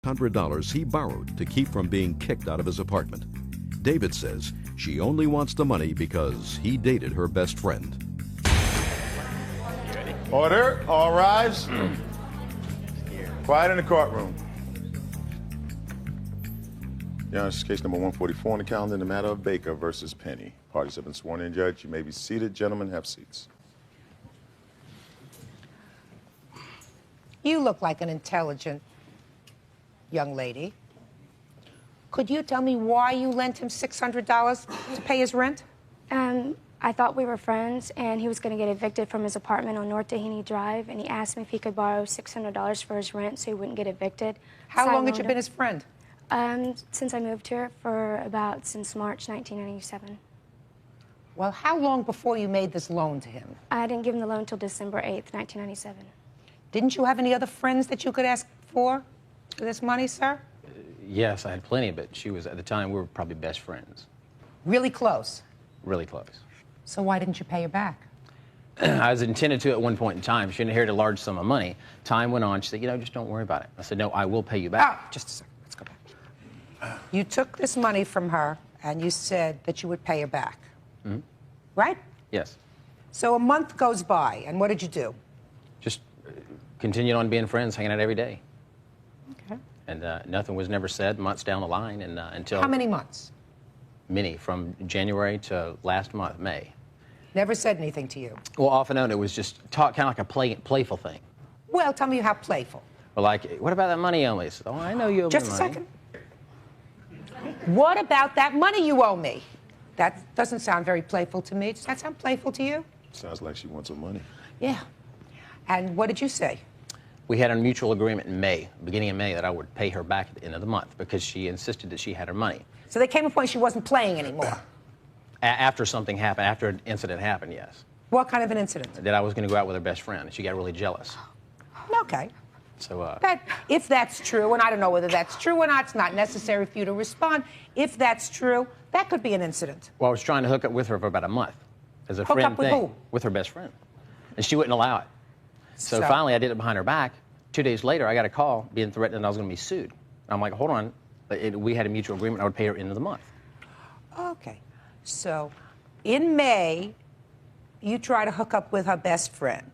$100 he borrowed to keep from being kicked out of his apartment. David says she only wants the money because he dated her best friend. Order, all rise. Quiet in the courtroom. Your Honor, this is case number 144 on the calendar in the matter of Baker versus Penny. Parties have been sworn in, Judge. You may be seated. Gentlemen, have seats. You look like an intelligent young lady. Could you tell me why you lent him $600 to pay his rent? I thought we were friends, and he was going to get evicted from his apartment on North Tahini Drive, and he asked me if he could borrow $600 for his rent so he wouldn't get evicted. How long had you been his friend? Since I moved here, since March 1997. Well, how long before you made this loan to him? I didn't give him the loan until December 8th, 1997. Didn't you have any other friends that you could ask for this money, sir? Yes, I had plenty, but she was, at the time, we were probably best friends. Really close? Really close. So why didn't you pay her back? I was intended to at one point in time. She inherited a large sum of money. Time went on. She said, just don't worry about it. I said, no, I will pay you back. Oh, just a second. Let's go back. You took this money from her, and you said that you would pay her back. Mm-hmm. Right? Yes. So a month goes by, and what did you do? Just continued on being friends, hanging out every day. Okay. And nothing was never said months down the line, and until... How many months? Many, from January to last month, May. Never said anything to you? Well, off and on, it was just talk, kind of like a playful thing. Well, tell me how playful. Well, like, what about that money you owe me? I said, oh, I know you owe me money. Just a second. What about that money you owe me? That doesn't sound very playful to me. Does that sound playful to you? Sounds like she wants her money. Yeah. And what did you say? We had a mutual agreement in May, beginning of May, that I would pay her back at the end of the month because she insisted that she had her money. So there came a point she wasn't playing anymore? After something happened, after an incident happened, yes. What kind of an incident? That I was going to go out with her best friend, and she got really jealous. Okay. So, if that's true, and I don't know whether that's true or not, it's not necessary for you to respond. If that's true, that could be an incident. Well, I was trying to hook up with her for about a month as a Hook friend up with thing. who? With her best friend. And she wouldn't allow it. So finally, I did it behind her back. 2 days later, I got a call being threatened that I was going to be sued. I'm like, hold on. We had a mutual agreement. I would pay her end of the month. Okay. So in May, you try to hook up with her best friend.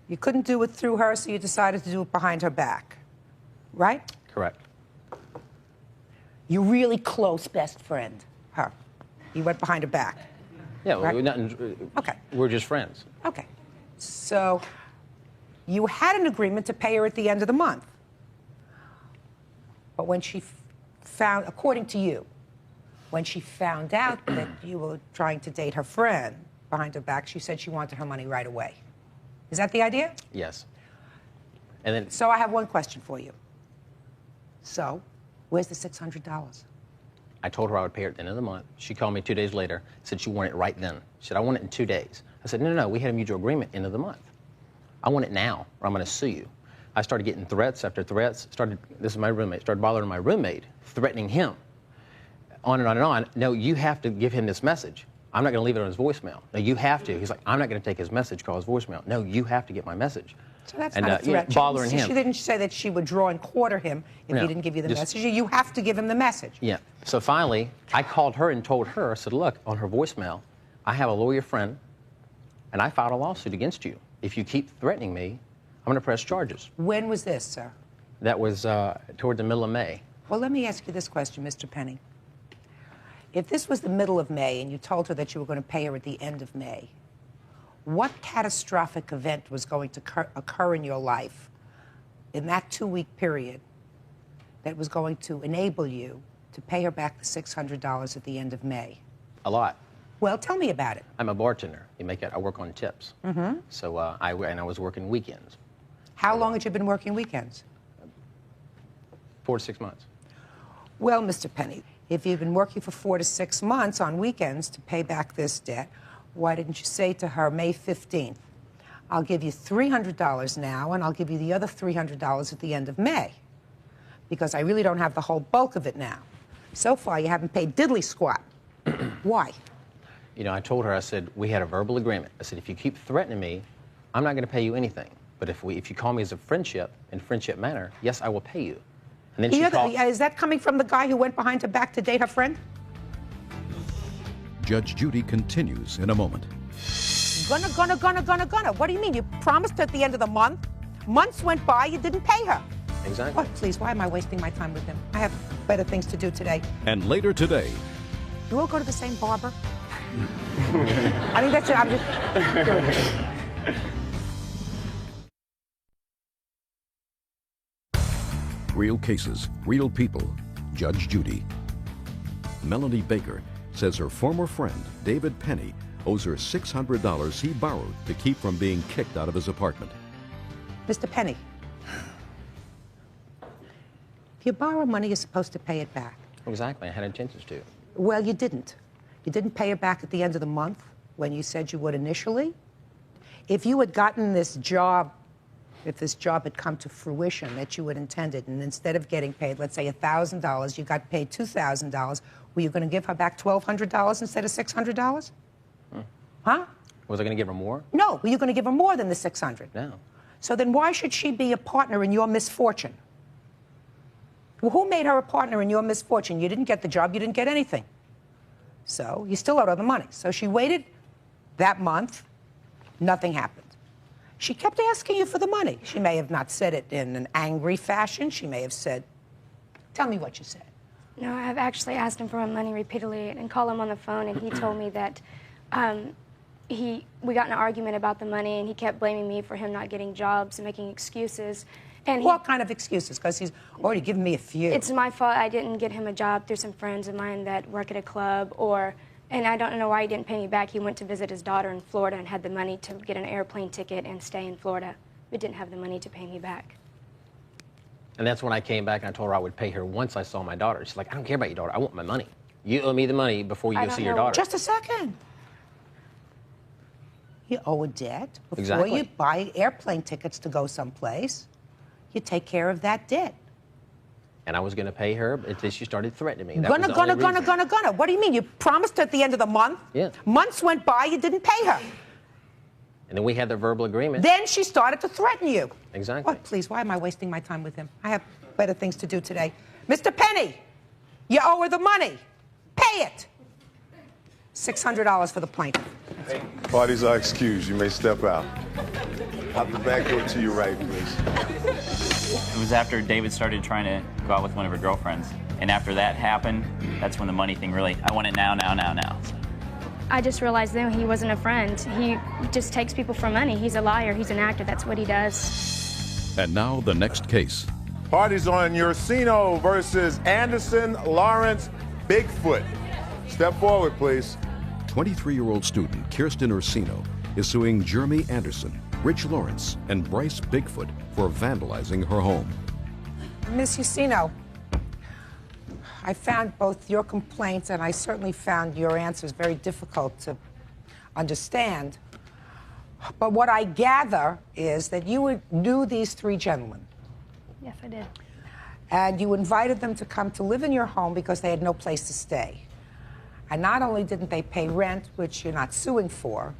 You couldn't do it through her, so you decided to do it behind her back. Right? Correct. Your really close best friend, her. You went behind her back. Yeah, right? Okay. We're just friends. Okay. So you had an agreement to pay her at the end of the month. But when she found, according to you, when she found out that you were trying to date her friend behind her back, she said she wanted her money right away. Is that the idea? Yes. And then... So I have one question for you. So, where's the $600? I told her I would pay her at the end of the month. She called me 2 days later, said she wanted it right then. She said, I want it in 2 days. I said, no, we had a mutual agreement end of the month. I want it now, or I'm going to sue you. I started getting threats after threats. This is my roommate, started bothering my roommate, threatening him. On and on and on. No, you have to give him this message. I'm not going to leave it on his voicemail. No, you have to. He's like, I'm not going to take his message, call his voicemail. No, you have to get my message. So that's not a threat. Bothering him. She didn't say that she would draw and quarter him if he didn't give you the message. You have to give him the message. Yeah. So finally, I called her and told her, I said, look, on her voicemail, I have a lawyer friend, and I filed a lawsuit against you. If you keep threatening me, I'm going to press charges. When was this, sir? That was toward the middle of May. Well, let me ask you this question, Mr. Penny. If this was the middle of May and you told her that you were going to pay her at the end of May, what catastrophic event was going to occur in your life in that 2-week period that was going to enable you to pay her back the $600 at the end of May? A lot. Well, tell me about it. I'm a bartender. I work on tips. Mm-hmm. So I was working weekends. How long had you been working weekends? 4 to 6 months. Well, Mr. Penny, if you've been working for 4 to 6 months on weekends to pay back this debt, why didn't you say to her, May 15th, I'll give you $300 now, and I'll give you the other $300 at the end of May, because I really don't have the whole bulk of it now. So far, you haven't paid diddly squat. Why? You know, I told her, I said, we had a verbal agreement. I said, if you keep threatening me, I'm not going to pay you anything. But if you call me as a friendship, in friendship manner, yes, I will pay you. And then she called. Is that coming from the guy who went behind her back to date her friend? Judge Judy continues in a moment. Gonna. What do you mean? You promised at the end of the month. Months went by, you didn't pay her. Exactly. Oh, please, why am I wasting my time with him? I have better things to do today. And later today, You all go to the same barber? I mean, that's it. I'm just... real cases, real people. Judge Judy. Melanie Baker says her former friend, David Penny, owes her $600 he borrowed to keep from being kicked out of his apartment. Mr. Penny, if you borrow money, you're supposed to pay it back. Exactly. I had intentions to. Well, you didn't. You didn't pay it back at the end of the month when you said you would initially. If you had gotten this job, if this job had come to fruition that you had intended, and instead of getting paid, let's say $1,000, you got paid $2,000, were you going to give her back $1,200 instead of $600? Huh? Was I going to give her more? No. Were you going to give her more than the $600? No. So then why should she be a partner in your misfortune? Well, who made her a partner in your misfortune? You didn't get the job, you didn't get anything. So you still owed her the money. So she waited that month, nothing happened. She kept asking you for the money. She may have not said it in an angry fashion. She may have said, tell me what you said. No, I've actually asked him for my money repeatedly and called him on the phone, and he told me that we got in an argument about the money, and he kept blaming me for him not getting jobs and making excuses. And what kind of excuses? Because he's already given me a few. It's my fault I didn't get him a job through some friends of mine that work at a club, and I don't know why he didn't pay me back. He went to visit his daughter in Florida and had the money to get an airplane ticket and stay in Florida, but didn't have the money to pay me back. And that's when I came back and I told her I would pay her once I saw my daughter. She's like, I don't care about your daughter. I want my money. You owe me the money before you go see your daughter. Just a second. You owe a debt before Exactly. you buy airplane tickets to go someplace. You take care of that debt. And I was going to pay her until she started threatening me. Gonna. What do you mean? You promised at the end of the month. Yeah. Months went by, you didn't pay her. And then we had the verbal agreement. Then she started to threaten you. Exactly. Oh, please, why am I wasting my time with him? I have better things to do today. Mr. Penny, you owe her the money. Pay it. $600 for the plaintiff. Parties are excused. You may step out. Out the back door to your right, please. It was after David started trying to go out with one of her girlfriends. And after that happened, that's when the money thing really, I want it now. I just realized then he wasn't a friend. He just takes people for money. He's a liar. He's an actor. That's what he does. And now the next case. Parties on Ursino versus Anderson Lawrence Bigfoot. Step forward, please. 23-year-old student Kirsten Ursino is suing Jeremy Anderson, Rich Lawrence, and Bryce Bigfoot for vandalizing her home. Miss Ursino, I found both your complaints and I certainly found your answers very difficult to understand. But what I gather is that you knew these three gentlemen. Yes, I did. And you invited them to come to live in your home because they had no place to stay. And not only didn't they pay rent, which you're not suing for,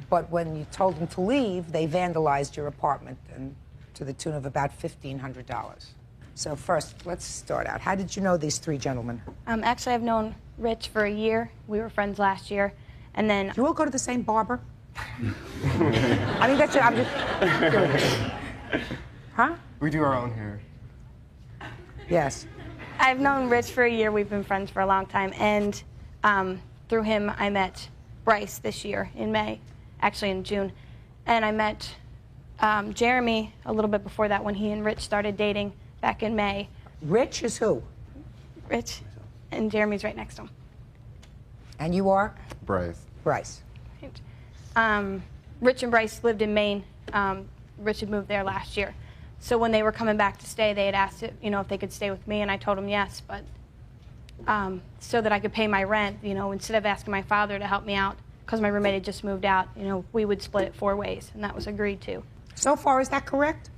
but when you told them to leave, they vandalized your apartment and to the tune of about $1,500. So first, let's start out. How did you know these three gentlemen? Actually, I've known Rich for a year. We were friends last year. And then... You all go to the same barber? I mean, that's it. I'm just... Huh? We do our own hair. Yes. I've known Rich for a year. We've been friends for a long time. And through him, I met Bryce this year in May, actually in June. And I met Jeremy a little bit before that when he and Rich started dating back in May. Rich is who? Rich. And Jeremy's right next to him. And you are? Bryce. Bryce. Rich and Bryce lived in Maine. Rich had moved there last year. So when they were coming back to stay, they had asked if they could stay with me, and I told them yes, but so that I could pay my rent, instead of asking my father to help me out, because my roommate had just moved out, we would split it 4 ways, and that was agreed to. So far, is that correct?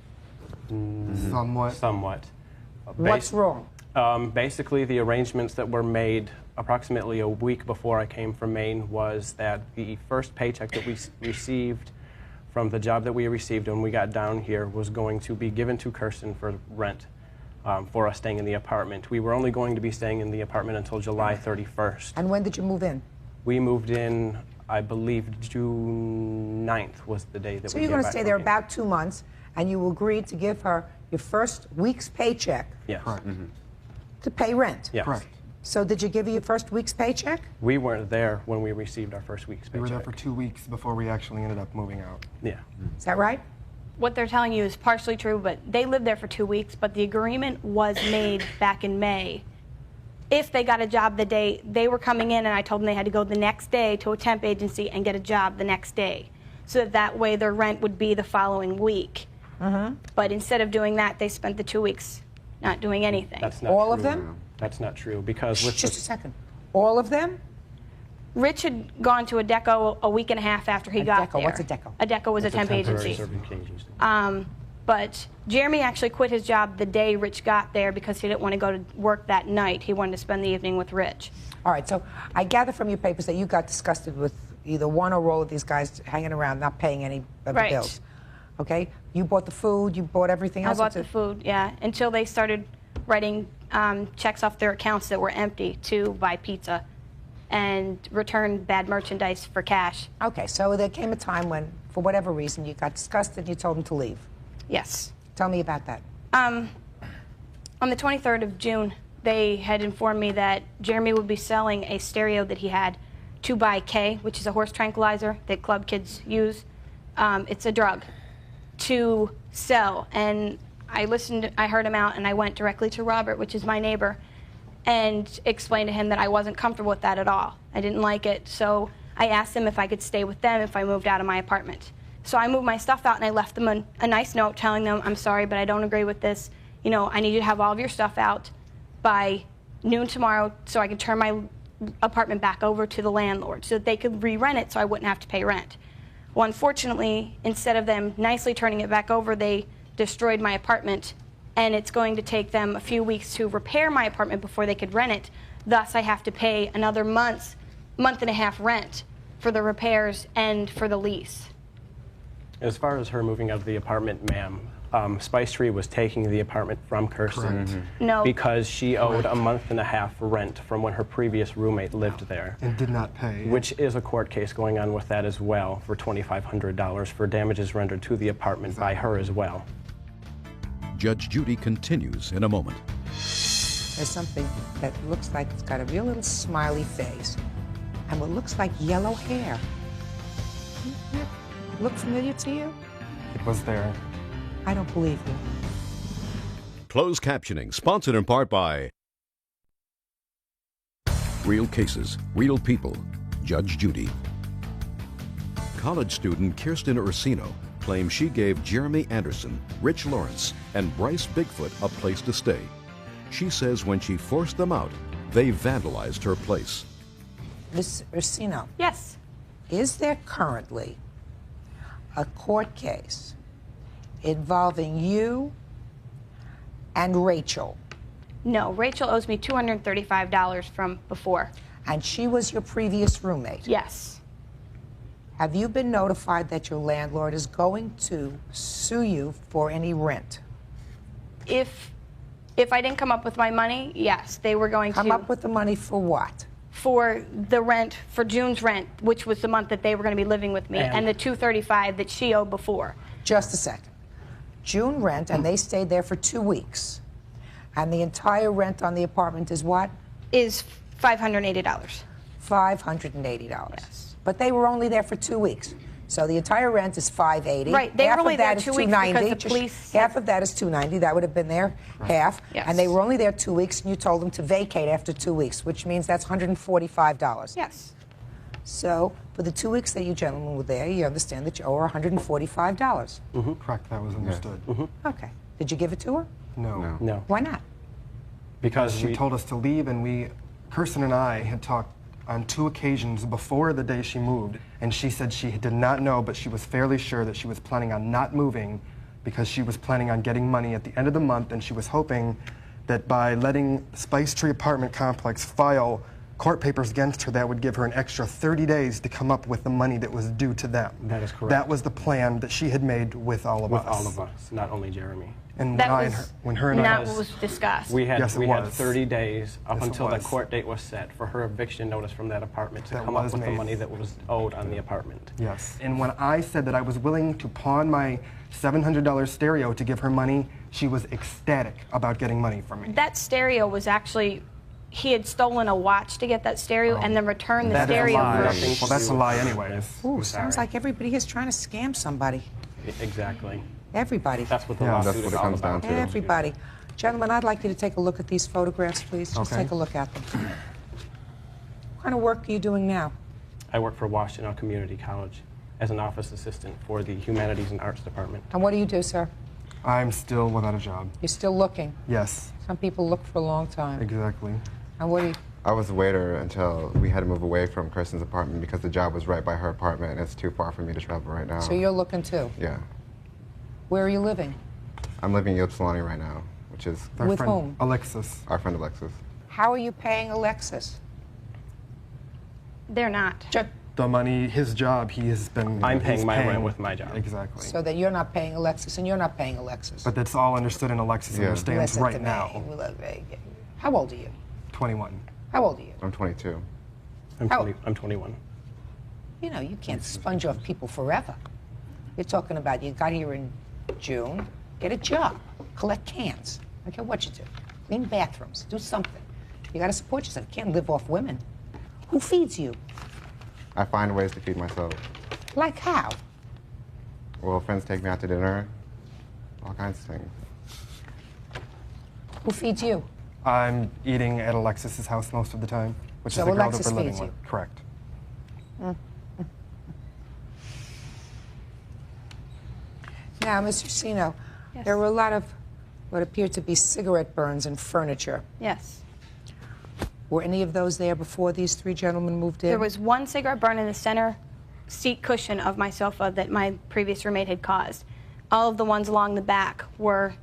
Somewhat. What's wrong? Basically, the arrangements that were made approximately a week before I came from Maine was that the first paycheck that we received from the job that we received when we got down here was going to be given to Kirsten for rent. for us staying in the apartment. We were only going to be staying in the apartment until July 31st. And when did you move in? We moved in, I believe, June 9th was the day that So we you're came going to back stay from there Maine. about 2 months, and you agreed to give her your first week's paycheck Yes. Correct. to pay rent. Yes. Correct. So did you give her your first week's paycheck? We weren't there when we received our first week's We paycheck. were there for 2 weeks before we actually ended up moving out. Yeah. Is that right? What they're telling you is partially true, but they lived there for 2 weeks, but the agreement was made back in May. If they got a job the day they were coming in, and I told them they had to go the next day to a temp agency and get a job the next day, so that way their rent would be the following week. But instead of doing that, they spent the 2 weeks not doing anything. That's not All true. of them? That's not true because with Just the, a second. All of them? Rich had gone to a deco a week and a half after he A got deco. there. What's a deco? A deco was a temp temporary agency. service agency. But Jeremy actually quit his job the day Rich got there because he didn't want to go to work that night. He wanted to spend the evening with Rich. All right, so I gather from your papers that you got disgusted with either one or all of these guys hanging around, not paying any of the Right. bills. Okay? You bought the food, you bought everything I else. bought the food, yeah, until they started writing checks off their accounts that were empty to buy pizza and return bad merchandise for cash. Okay, so there came a time when, for whatever reason, you got disgusted and you told them to leave. Yes. Tell me about that. On the 23rd of June, they had informed me that Jeremy would be selling a stereo that he had, 2x-K, which is a horse tranquilizer that club kids use. It's a drug to sell. And I heard him out, and I went directly to Robert, which is my neighbor, and explained to him that I wasn't comfortable with that at all. I didn't like it. So I asked him if I could stay with them if I moved out of my apartment. So I moved my stuff out, and I left them a nice note telling them, I'm sorry, but I don't agree with this. You know, I need you to have all of your stuff out by noon tomorrow so I can turn my apartment back over to the landlord so that they could re-rent it so I wouldn't have to pay rent. Well, unfortunately, instead of them nicely turning it back over, they destroyed my apartment, and it's going to take them a few weeks to repair my apartment before they could rent it. Thus, I have to pay another month and a half rent for the repairs and for the lease. As far as her moving out of the apartment, ma'am, Spice Tree was taking the apartment from Kirsten No. because she owed a month and a half rent from when her previous roommate lived there, And did not pay. which is a court case going on with that as well for $2,500 for damages rendered to the apartment by her as well. Judge Judy continues in a moment. There's something that looks like it's got a real little smiley face and what looks like yellow hair. Look familiar to you? It was there. I don't believe you. Closed captioning, sponsored in part by Real Cases, Real People, Judge Judy. College student Kirsten Ursino claims she gave Jeremy Anderson, Rich Lawrence, and Bryce Bigfoot a place to stay. She says when she forced them out, they vandalized her place. Miss Ursino, Yes. is there currently a court case involving you and Rachel? No, Rachel owes me $235 from before. And she was your previous roommate? Yes. Have you been notified that your landlord is going to sue you for any rent? If I didn't come up with my money, yes, they were going Come to up with the money for what? for the rent for June's rent, which was the month that they were going to be living with me, and the $235 that she owed before. Just a second. June rent, and they stayed there for 2 weeks. And the entire rent on the apartment is what? Is $580. $580. Yes. But they were only there for 2 weeks. So the entire rent is $580. Right, they were Half only of that there is 2 weeks $290. because the police Half of that is $290. That would have been their half. Yes. And they were only there 2 weeks, and you told them to vacate after 2 weeks, which means that's $145. Yes. So for the 2 weeks that you gentlemen were there, you understand that you owe her $145. Correct, that was understood. Okay. Did you give it to her? No. No, Why not? because She we, told us to leave, and Kirsten and I had talked on 2 occasions before the day she moved, and she said she did not know, but she was fairly sure that she was planning on not moving because she was planning on getting money at the end of the month, and she was hoping that by letting Spice Tree Apartment Complex file court papers against her that would give her an extra 30 days to come up with the money that was due to them. That is correct. That was the plan that she had made with all of us. With all of us, not only Jeremy. And That when her and I... not what was discussed. We had, Yes, it we had was. 30 days up Yes, it until the was. court date was set for her eviction notice from that apartment to That come up was with the made. money that was owed on the apartment. Yes. And when I said that I was willing to pawn my $700 stereo to give her money, she was ecstatic about getting money from me. That stereo was actually, he had stolen a watch to get that stereo and then returned the That is a stereo lie. for Well, that's a lie anyways. Ooh, sounds like everybody here is trying to scam somebody. Exactly. Everybody. That's what the Yeah, lawsuit that's what is it all comes about. down to. Everybody. Gentlemen, I'd like you to take a look at these photographs, please. Just Okay. take a look at them. What kind of work are you doing now? I work for Washington Community College as an office assistant for the Humanities and Arts Department. And what do you do, sir? I'm still without a job. You're still looking. Yes, Some people look for a long time. exactly. And what do you... I was a waiter until we had to move away from Kristen's apartment because the job was right by her apartment and it's too far for me to travel right now. So you're looking too. Yeah. Where are you living? I'm living in Ypsilanti right now, which is Our With friend, whom? Alexis. our friend Alexis. How are you paying Alexis? They're not. The money, his job, he has been... I'm he's paying my rent with my job. Exactly. So that you're not paying Alexis and you're not paying Alexis. But that's all understood and Alexis Yeah. understands Listen right to me. now. How old are you? 21. How old are you? I'm 22. I'm 21. You know, you can't sponge off people forever. You're talking about you got here in June, get a job, collect cans. I don't care what you do. Clean bathrooms, do something. You got to support yourself. You can't live off women. Who feeds you? I find ways to feed myself. Like how? Well, friends take me out to dinner, all kinds of things. Who feeds you? I'm eating at Alexis's house most of the time, which So is the girl Alexis that we're living feeds you? with. Correct. Now, Mr. Sino, Yes. there were a lot of what appeared to be cigarette burns and furniture. Yes. Were any of those there before these three gentlemen moved in? There was one cigarette burn in the center seat cushion of my sofa that my previous roommate had caused. All of the ones along the back were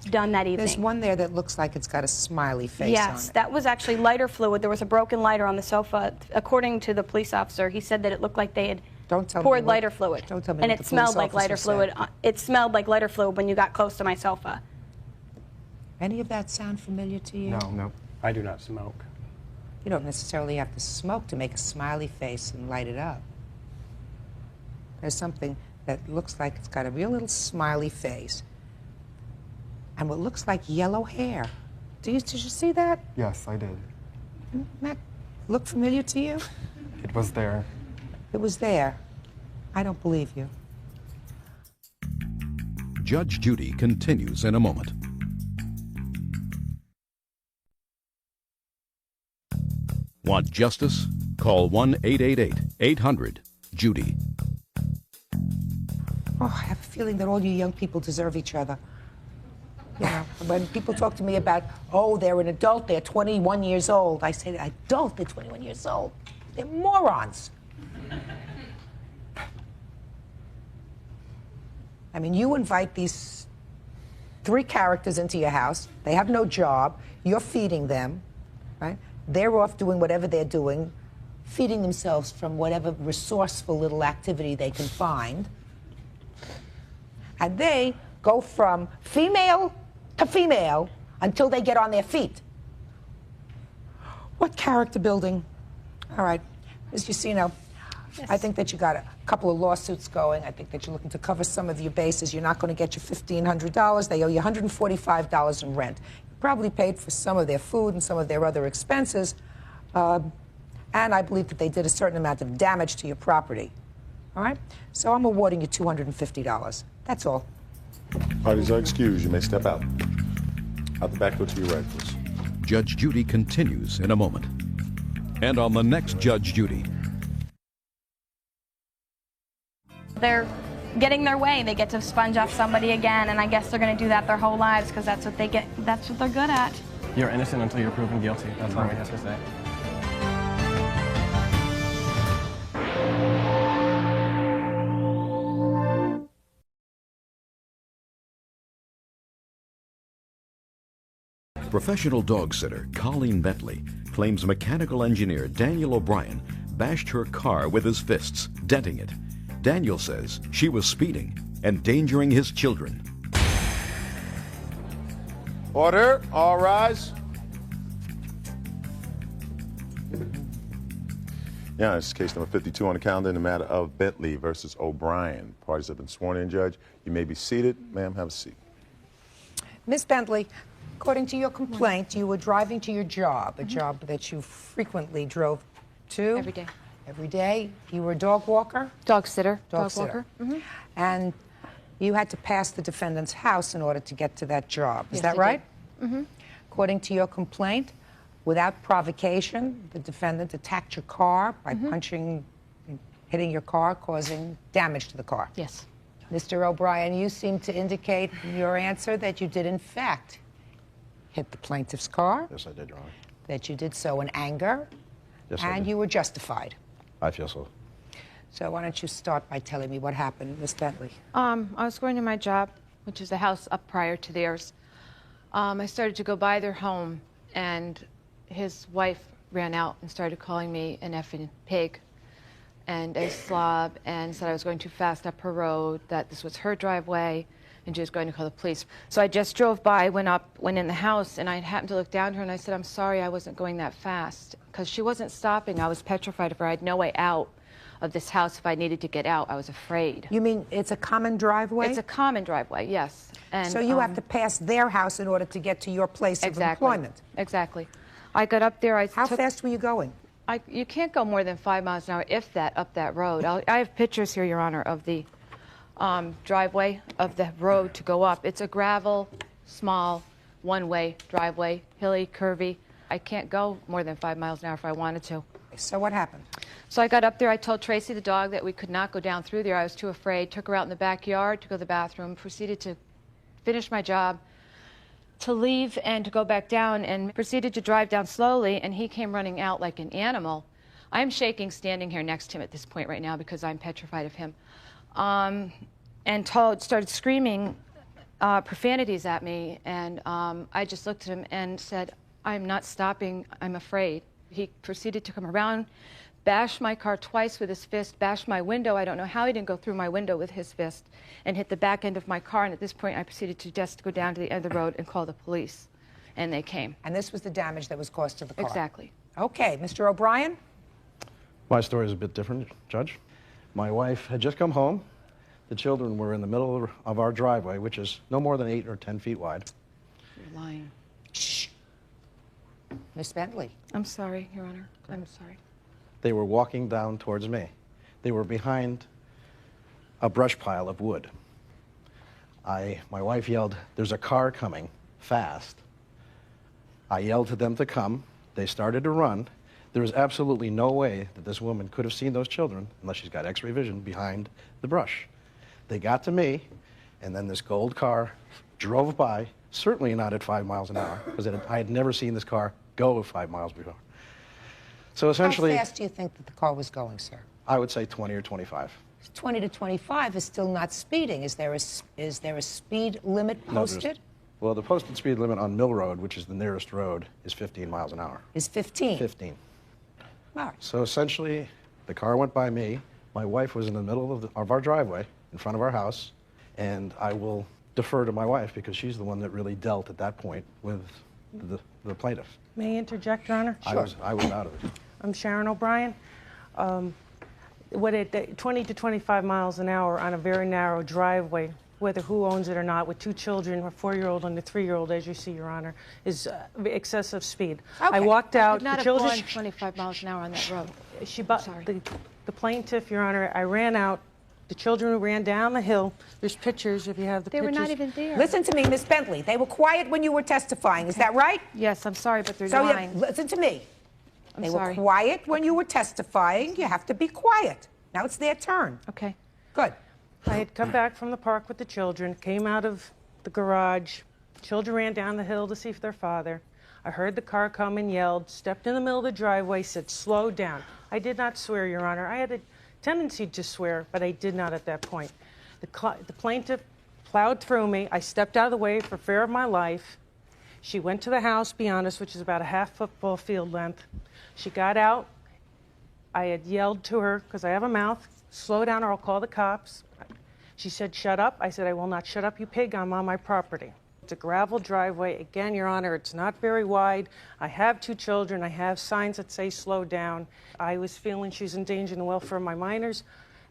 done that evening. There's one there that looks like it's got a smiley face on Yes, it. that was actually lighter fluid. There was a broken lighter on the sofa. According to the police officer, he said that it looked like they had Don't tell me poured what- lighter fluid. don't tell me And what it the smelled police like lighter officer said. fluid. It smelled like lighter fluid when you got close to my sofa. Any of that sound familiar to you? No. Nope. I do not smoke. You don't necessarily have to smoke to make a smiley face and light it up. There's something that looks like it's got a real little smiley face and what looks like yellow hair. Did you see that? Yes, I did. Didn't that look familiar to you? It was there. It was there. I don't believe you. Judge Judy continues in a moment. Want justice? Call 1-888-800-JUDY. Oh, I have a feeling that all you young people deserve each other. You know, when people talk to me about, oh, they're an adult, they're 21 years old, I say, adult, they're 21 years old. They're morons. I mean, you invite these three characters into your house. They have no job. You're feeding them, right? They're off doing whatever they're doing, feeding themselves from whatever resourceful little activity they can find. And they go from female to female until they get on their feet. What character building? All right, Ms. Jusino, I think that you got a couple of lawsuits going. I think that you're looking to cover some of your bases. You're not going to get your $1,500. They owe you $145 in rent. You probably paid for some of their food and some of their other expenses. And I believe that they did a certain amount of damage to your property. All right? So I'm awarding you $250. That's all. Parties are excused. You may step out. Out the back door to your right, please. Judge Judy continues in a moment. And on the next Judge Judy, They're getting their way. They get to sponge off somebody again, and I guess they're going to do that their whole lives because that's what they get. That's what they're good at. You're innocent until you're proven guilty. That's all we have to say. professional dog sitter Colleen Bentley claims mechanical engineer Daniel O'Brien bashed her car with his fists, denting it. Daniel says she was speeding, endangering his children. Order, all rise. Yeah, it's case number 52 on the calendar in the matter of Bentley versus O'Brien. Parties have been sworn in, Judge. You may be seated. Ma'am, have a seat. Ms. Bentley, according to your complaint, you were driving to your job, a job that you frequently drove to. Every day. Every day. You were a dog walker? Dog sitter. Dog sitter. Walker. And you had to pass the defendant's house in order to get to that job. Is Yes, that I right? did. According to your complaint, without provocation, the defendant attacked your car by punching, hitting your car, causing damage to the car. Yes. Mr. O'Brien, you seem to indicate in your answer that you did, in fact, hit the plaintiff's car. Yes, I did, Your Honor. That you did so in anger. Yes, I and did. you were justified. I feel so. So why don't you start by telling me what happened, Miss Bentley? I was going to my job, which is a house up prior to theirs. I started to go by their home, and his wife ran out and started calling me an effing pig and a slob, and said I was going too fast up her road, that this was her driveway, and she was going to call the police. So I just drove by, went in the house, and I happened to look down at her, and I said, I'm sorry I wasn't going that fast, because she wasn't stopping. I was petrified of her. I had no way out of this house. If I needed to get out, I was afraid. You mean it's a common driveway? It's a common driveway, yes. And, so you have to pass their house in order to get to your place of employment? Exactly. I got up there. How fast were you going? You can't go more than 5 miles an hour, if that, up that road. I have pictures here, Your Honor, of the driveway, of the road to go up. It's a gravel, small, one-way driveway, hilly, curvy. I can't go more than 5 miles an hour if I wanted to. So what happened? So I got up there. I told Tracy, the dog, that we could not go down through there. I was too afraid. Took her out in the backyard to go to the bathroom, proceeded to finish my job, to leave and to go back down, and proceeded to drive down slowly, and he came running out like an animal. I'm shaking standing here next to him at this point right now because I'm petrified of him. And started screaming profanities at me, and I just looked at him and said, I'm not stopping, I'm afraid. He proceeded to come around, bash my car twice with his fist, bash my window. I don't know how he didn't go through my window with his fist, and hit the back end of my car. And at this point, I proceeded to just go down to the end of the road and call the police. And they came. And this was the damage that was caused to the car? Exactly. Okay. Mr. O'Brien? My story is a bit different, Judge. My wife had just come home. The children were in the middle of our driveway, which is no more than 8 or 10 feet wide. You're lying. Shh. Miss Bentley. I'm sorry, Your Honor. I'm sorry. They were walking down towards me. They were behind a brush pile of wood. My wife yelled, "There's a car coming, fast." I yelled to them to come. They started to run. There was absolutely no way that this woman could have seen those children unless she's got x-ray vision behind the brush. They got to me, and then this gold car drove by, certainly not at 5 miles an hour, because I had never seen this car go 5 miles before. So essentially... How fast do you think that the car was going, sir? I would say 20 or 25. 20 to 25 is still not speeding. Is there a speed limit posted? Well, the posted speed limit on Mill Road, which is the nearest road, is 15 miles an hour. Is 15? 15. All right. So essentially, the car went by me. My wife was in the middle of our driveway, in front of our house, and I will defer to my wife because she's the one that really dealt at that point with the plaintiff. May I interject, Your Honor? Sure. I was out of it. I'm Sharon O'Brien. 20 to 25 miles an hour on a very narrow driveway, whether who owns it or not, with 2 children, a 4-year-old and a 3-year-old, as you see, Your Honor, is excessive speed. Okay. I walked out. I would not the children, have gone 25 miles an hour on that road. The plaintiff, Your Honor, I ran out. The children ran down the hill. There's pictures, if you have the They pictures. were not even there. Listen to me, Miss Bentley. They were quiet when you were testifying. Is that right? Yes, I'm sorry, but they're So lying. listen to me. I'm They sorry. were quiet when you were testifying. You have to be quiet. Now it's their turn. Okay. Good. I had come back from the park with the children, came out of the garage. Children ran down the hill to see their father. I heard the car come and yelled, stepped in the middle of the driveway, said, "Slow down." I did not swear, Your Honor. I had a tendency to swear, but I did not at that point. The plaintiff plowed through me. I stepped out of the way for fear of my life. She went to the house, be honest, which is about a half football field length. She got out. I had yelled to her, because I have a mouth, slow down or I'll call the cops. She said, shut up. I said, I will not shut up, you pig. I'm on my property. It's a gravel driveway. Again, Your Honor, it's not very wide. I have 2 children. I have signs that say slow down. I was feeling she's endangering the welfare of my minors,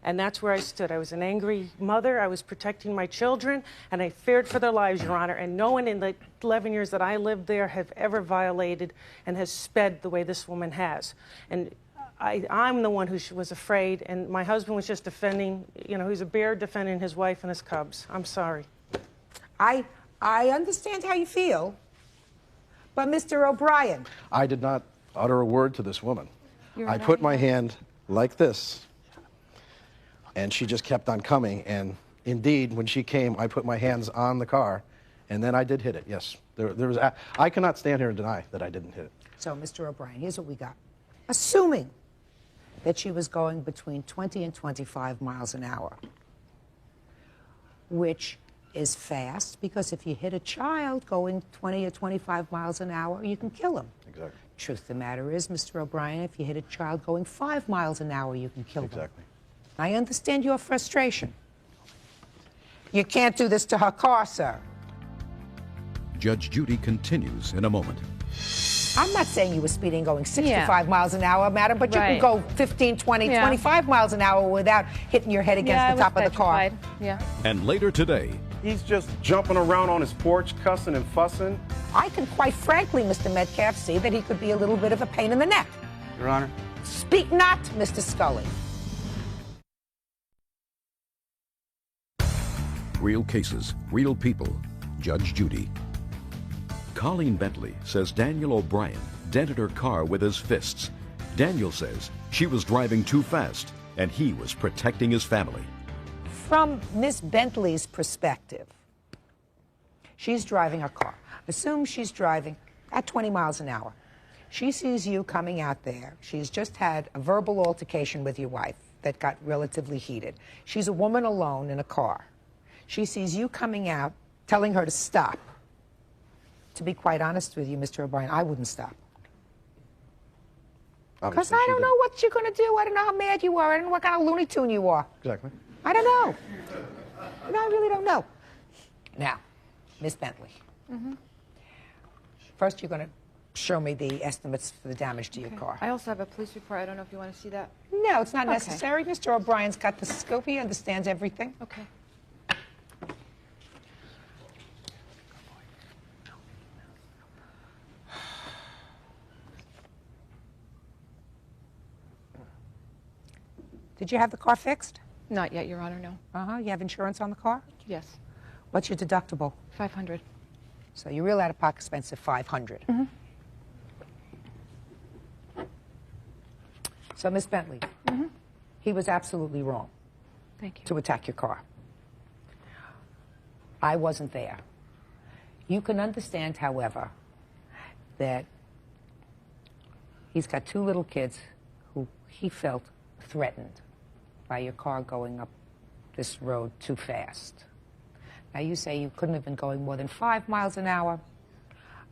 and that's where I stood. I was an angry mother. I was protecting my children, and I feared for their lives, Your Honor. And no one in the 11 years that I lived there have ever violated and has sped the way this woman has. And I'm the one who was afraid, and my husband was just defending, you know, he's a bear defending his wife and his cubs. I'm sorry. I understand how you feel, but Mr. O'Brien. I did not utter a word to this woman. You're I right. put my hand like this, and she just kept on coming. And indeed, when she came, I put my hands on the car, and then I did hit it, yes. I cannot stand here and deny that I didn't hit it. So, Mr. O'Brien, here's what we got. Assuming that she was going between 20 and 25 miles an hour, which is fast, because if you hit a child going 20 or 25 miles an hour, you can kill him. Exactly. Truth of the matter is, Mr. O'Brien, if you hit a child going 5 miles an hour, you can kill them. Exactly. I understand your frustration. You can't do this to her car, sir. Judge Judy continues in a moment. I'm not saying you were speeding going 65 miles an hour, madam, but you can Right. go 15, 20, 25 miles an hour without hitting your head against the top of the car. Yeah. And later today, He's just jumping around on his porch, cussing and fussing. I can quite frankly, Mr. Metcalf, see that he could be a little bit of a pain in the neck. Your Honor. Speak not, Mr. Scully. real cases, real people. Judge Judy. Colleen Bentley says Daniel O'Brien dented her car with his fists. Daniel says she was driving too fast and he was protecting his family. From Miss Bentley's perspective, she's driving her car. Assume she's driving at 20 miles an hour. She sees you coming out there. She's just had a verbal altercation with your wife that got relatively heated. She's a woman alone in a car. She sees you coming out, telling her to stop. To be quite honest with you, Mr. O'Brien, I wouldn't stop. Because I don't know what you're going to do. I don't know how mad you are. I don't know what kind of Looney Tune you are. Exactly. I don't know. No, I really don't know. Now, Miss Bentley. First, you're going to show me the estimates for the damage to your car. I also have a police report. I don't know if you want to see that. No, it's not Okay. necessary. Mr. O'Brien's got the scope. He understands everything. Okay. Did you have the car fixed? Not yet, Your Honor, no. Uh-huh. You have insurance on the car? Yes. What's your deductible? 500. So your real out-of-pocket expense is $500. So, Miss Bentley, he was absolutely wrong Thank you. to attack your car. I wasn't there. You can understand, however, that he's got two little kids who he felt threatened by your car going up this road too fast. Now, you say you couldn't have been going more than 5 miles an hour.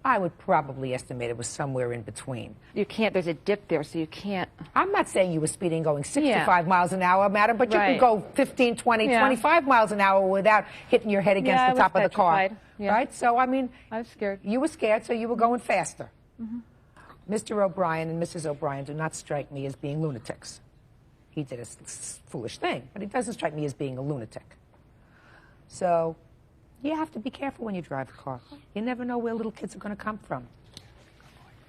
I would probably estimate it was somewhere in between. You can't, there's a dip there, so you can't. I'm not saying you were speeding going 65 miles an hour, madam, but you Right. could go 15, 20, 25 miles an hour without hitting your head against I the top was of the car. petrified. Yeah. Right? So, I mean, I was scared. you were scared, so you were going faster. Mr. O'Brien and Mrs. O'Brien do not strike me as being lunatics. He did a foolish thing, but he doesn't strike me as being a lunatic. So, you have to be careful when you drive a car. You never know where little kids are going to come from.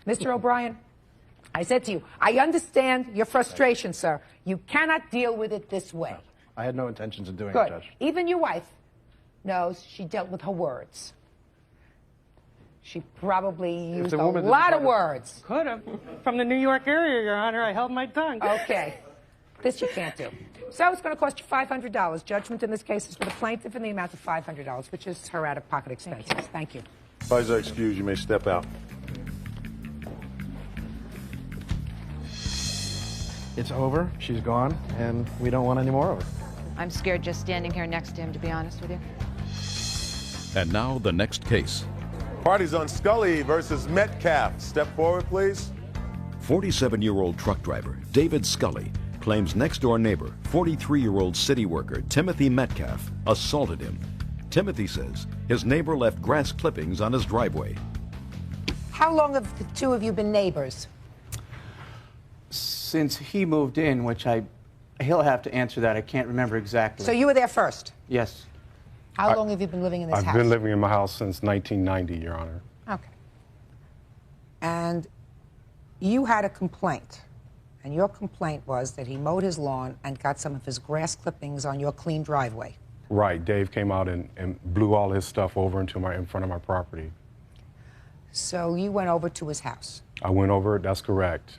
Mr. O'Brien, I said to you, I understand your frustration, sir. You cannot deal with it this way. I had no intentions of doing it, Good. Judge. Even your wife knows she dealt with her words. She probably used a woman didn't lot of try to- words. Could have. From the New York area, Your Honor, I held my tongue. Okay. This you can't do. So it's going to cost you $500. Judgment in this case is for the plaintiff in the amount of $500, which is her out-of-pocket expenses. Thank you. Advisor excused, you may step out. It's over. She's gone, and we don't want any more of her. I'm scared just standing here next to him, to be honest with you. And now the next case. Party's on Scully versus Metcalf. Step forward, please. 47-year-old truck driver David Scully claims next-door neighbor, 43-year-old city worker Timothy Metcalf, assaulted him. Timothy says his neighbor left grass clippings on his driveway. How long have the two of you been neighbors? Since he moved in, which he'll have to answer that. I can't remember exactly. So you were there first? Yes. How long have you been living in this house? I've been living in my house since 1990, Your Honor. Okay. And you had a complaint, and your complaint was that he mowed his lawn and got some of his grass clippings on your clean driveway. Right. Dave came out and blew all his stuff over in front of my property. So you went over to his house. I went over, that's correct.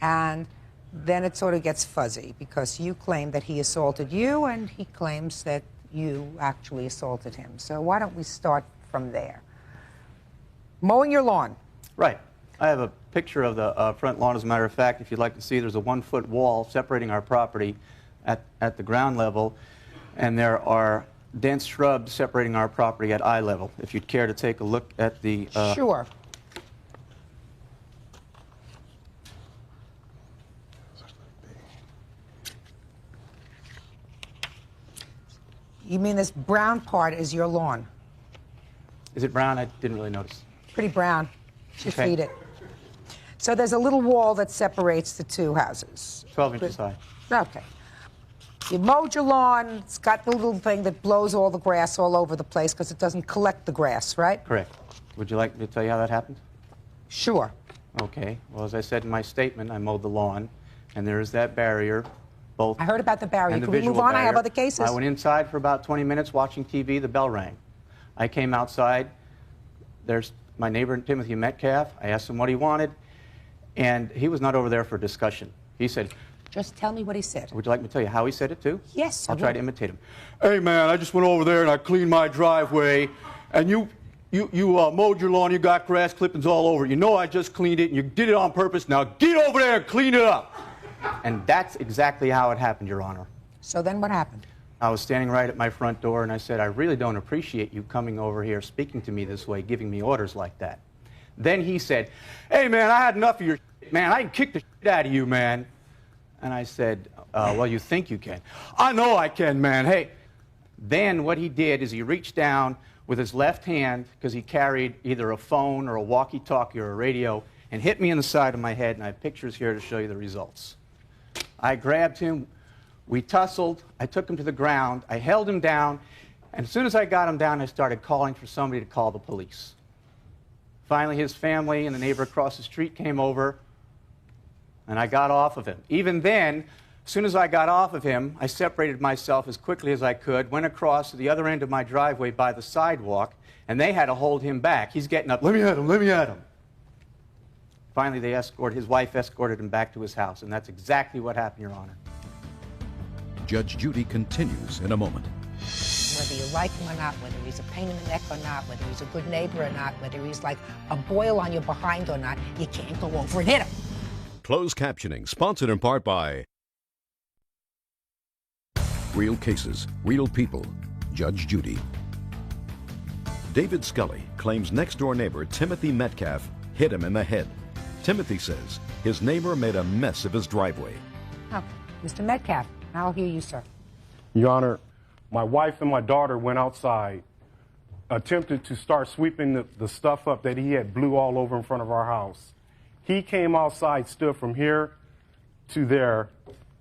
And then it sort of gets fuzzy because you claim that he assaulted you and he claims that you actually assaulted him. So why don't we start from there? Mowing your lawn. Right. I have a picture of the front lawn, as a matter of fact. If you'd like to see, there's a 1-foot wall separating our property at the ground level, and there are dense shrubs separating our property at eye level. If you'd care to take a look at the... Sure. You mean this brown part is your lawn? Is it brown? I didn't really notice. Pretty brown. Should Okay. feed it. So there's a little wall that separates the two houses. 12 inches high. Okay. You mowed your lawn. It's got the little thing that blows all the grass all over the place because it doesn't collect the grass, right? Correct. Would you like me to tell you how that happened? Sure. Okay. Well, as I said in my statement, I mowed the lawn, and there is that barrier. Both. I heard about the barrier. And the Can we move visual on? I have barrier. other cases. I went inside for about 20 minutes watching TV. The bell rang. I came outside. There's my neighbor, Timothy Metcalf. I asked him what he wanted, and he was not over there for discussion. He said, just tell me what he said. would you like me to tell you how he said it, too? Yes, I'll I try will. to imitate him. Hey, man, I just went over there and I cleaned my driveway, and you mowed your lawn, you got grass clippings all over it. You know I just cleaned it, and you did it on purpose. Now get over there and clean it up. And that's exactly how it happened, Your Honor. So then what happened? I was standing right at my front door, and I said, I really don't appreciate you coming over here, speaking to me this way, giving me orders like that. Then he said, hey, man, I had enough of your shit, man. I can kick the shit out of you, man. And I said, well, you think you can. I know I can, man. Hey. Then what he did is he reached down with his left hand, because he carried either a phone or a walkie-talkie or a radio, and hit me in the side of my head, and I have pictures here to show you the results. I grabbed him. We tussled. I took him to the ground. I held him down. And as soon as I got him down, I started calling for somebody to call the police. Finally, his family and the neighbor across the street came over, and I got off of him. Even then, as soon as I got off of him, I separated myself as quickly as I could, went across to the other end of my driveway by the sidewalk, and they had to hold him back. He's getting up, let me at him, let me at him. Finally, his wife escorted him back to his house, and that's exactly what happened, Your Honor. Judge Judy continues in a moment. Whether you like him or not, whether he's a pain in the neck or not, whether he's a good neighbor or not, whether he's like a boil on your behind or not, you can't go over and hit him. Closed captioning, sponsored in part by Real Cases, Real People, Judge Judy. David Scully claims next-door neighbor Timothy Metcalf hit him in the head. Timothy says his neighbor made a mess of his driveway. Okay. Mr. Metcalf, I'll hear you, sir. Your Honor, my wife and my daughter went outside, attempted to start sweeping the stuff up that he had blew all over in front of our house. He came outside, stood from here to there,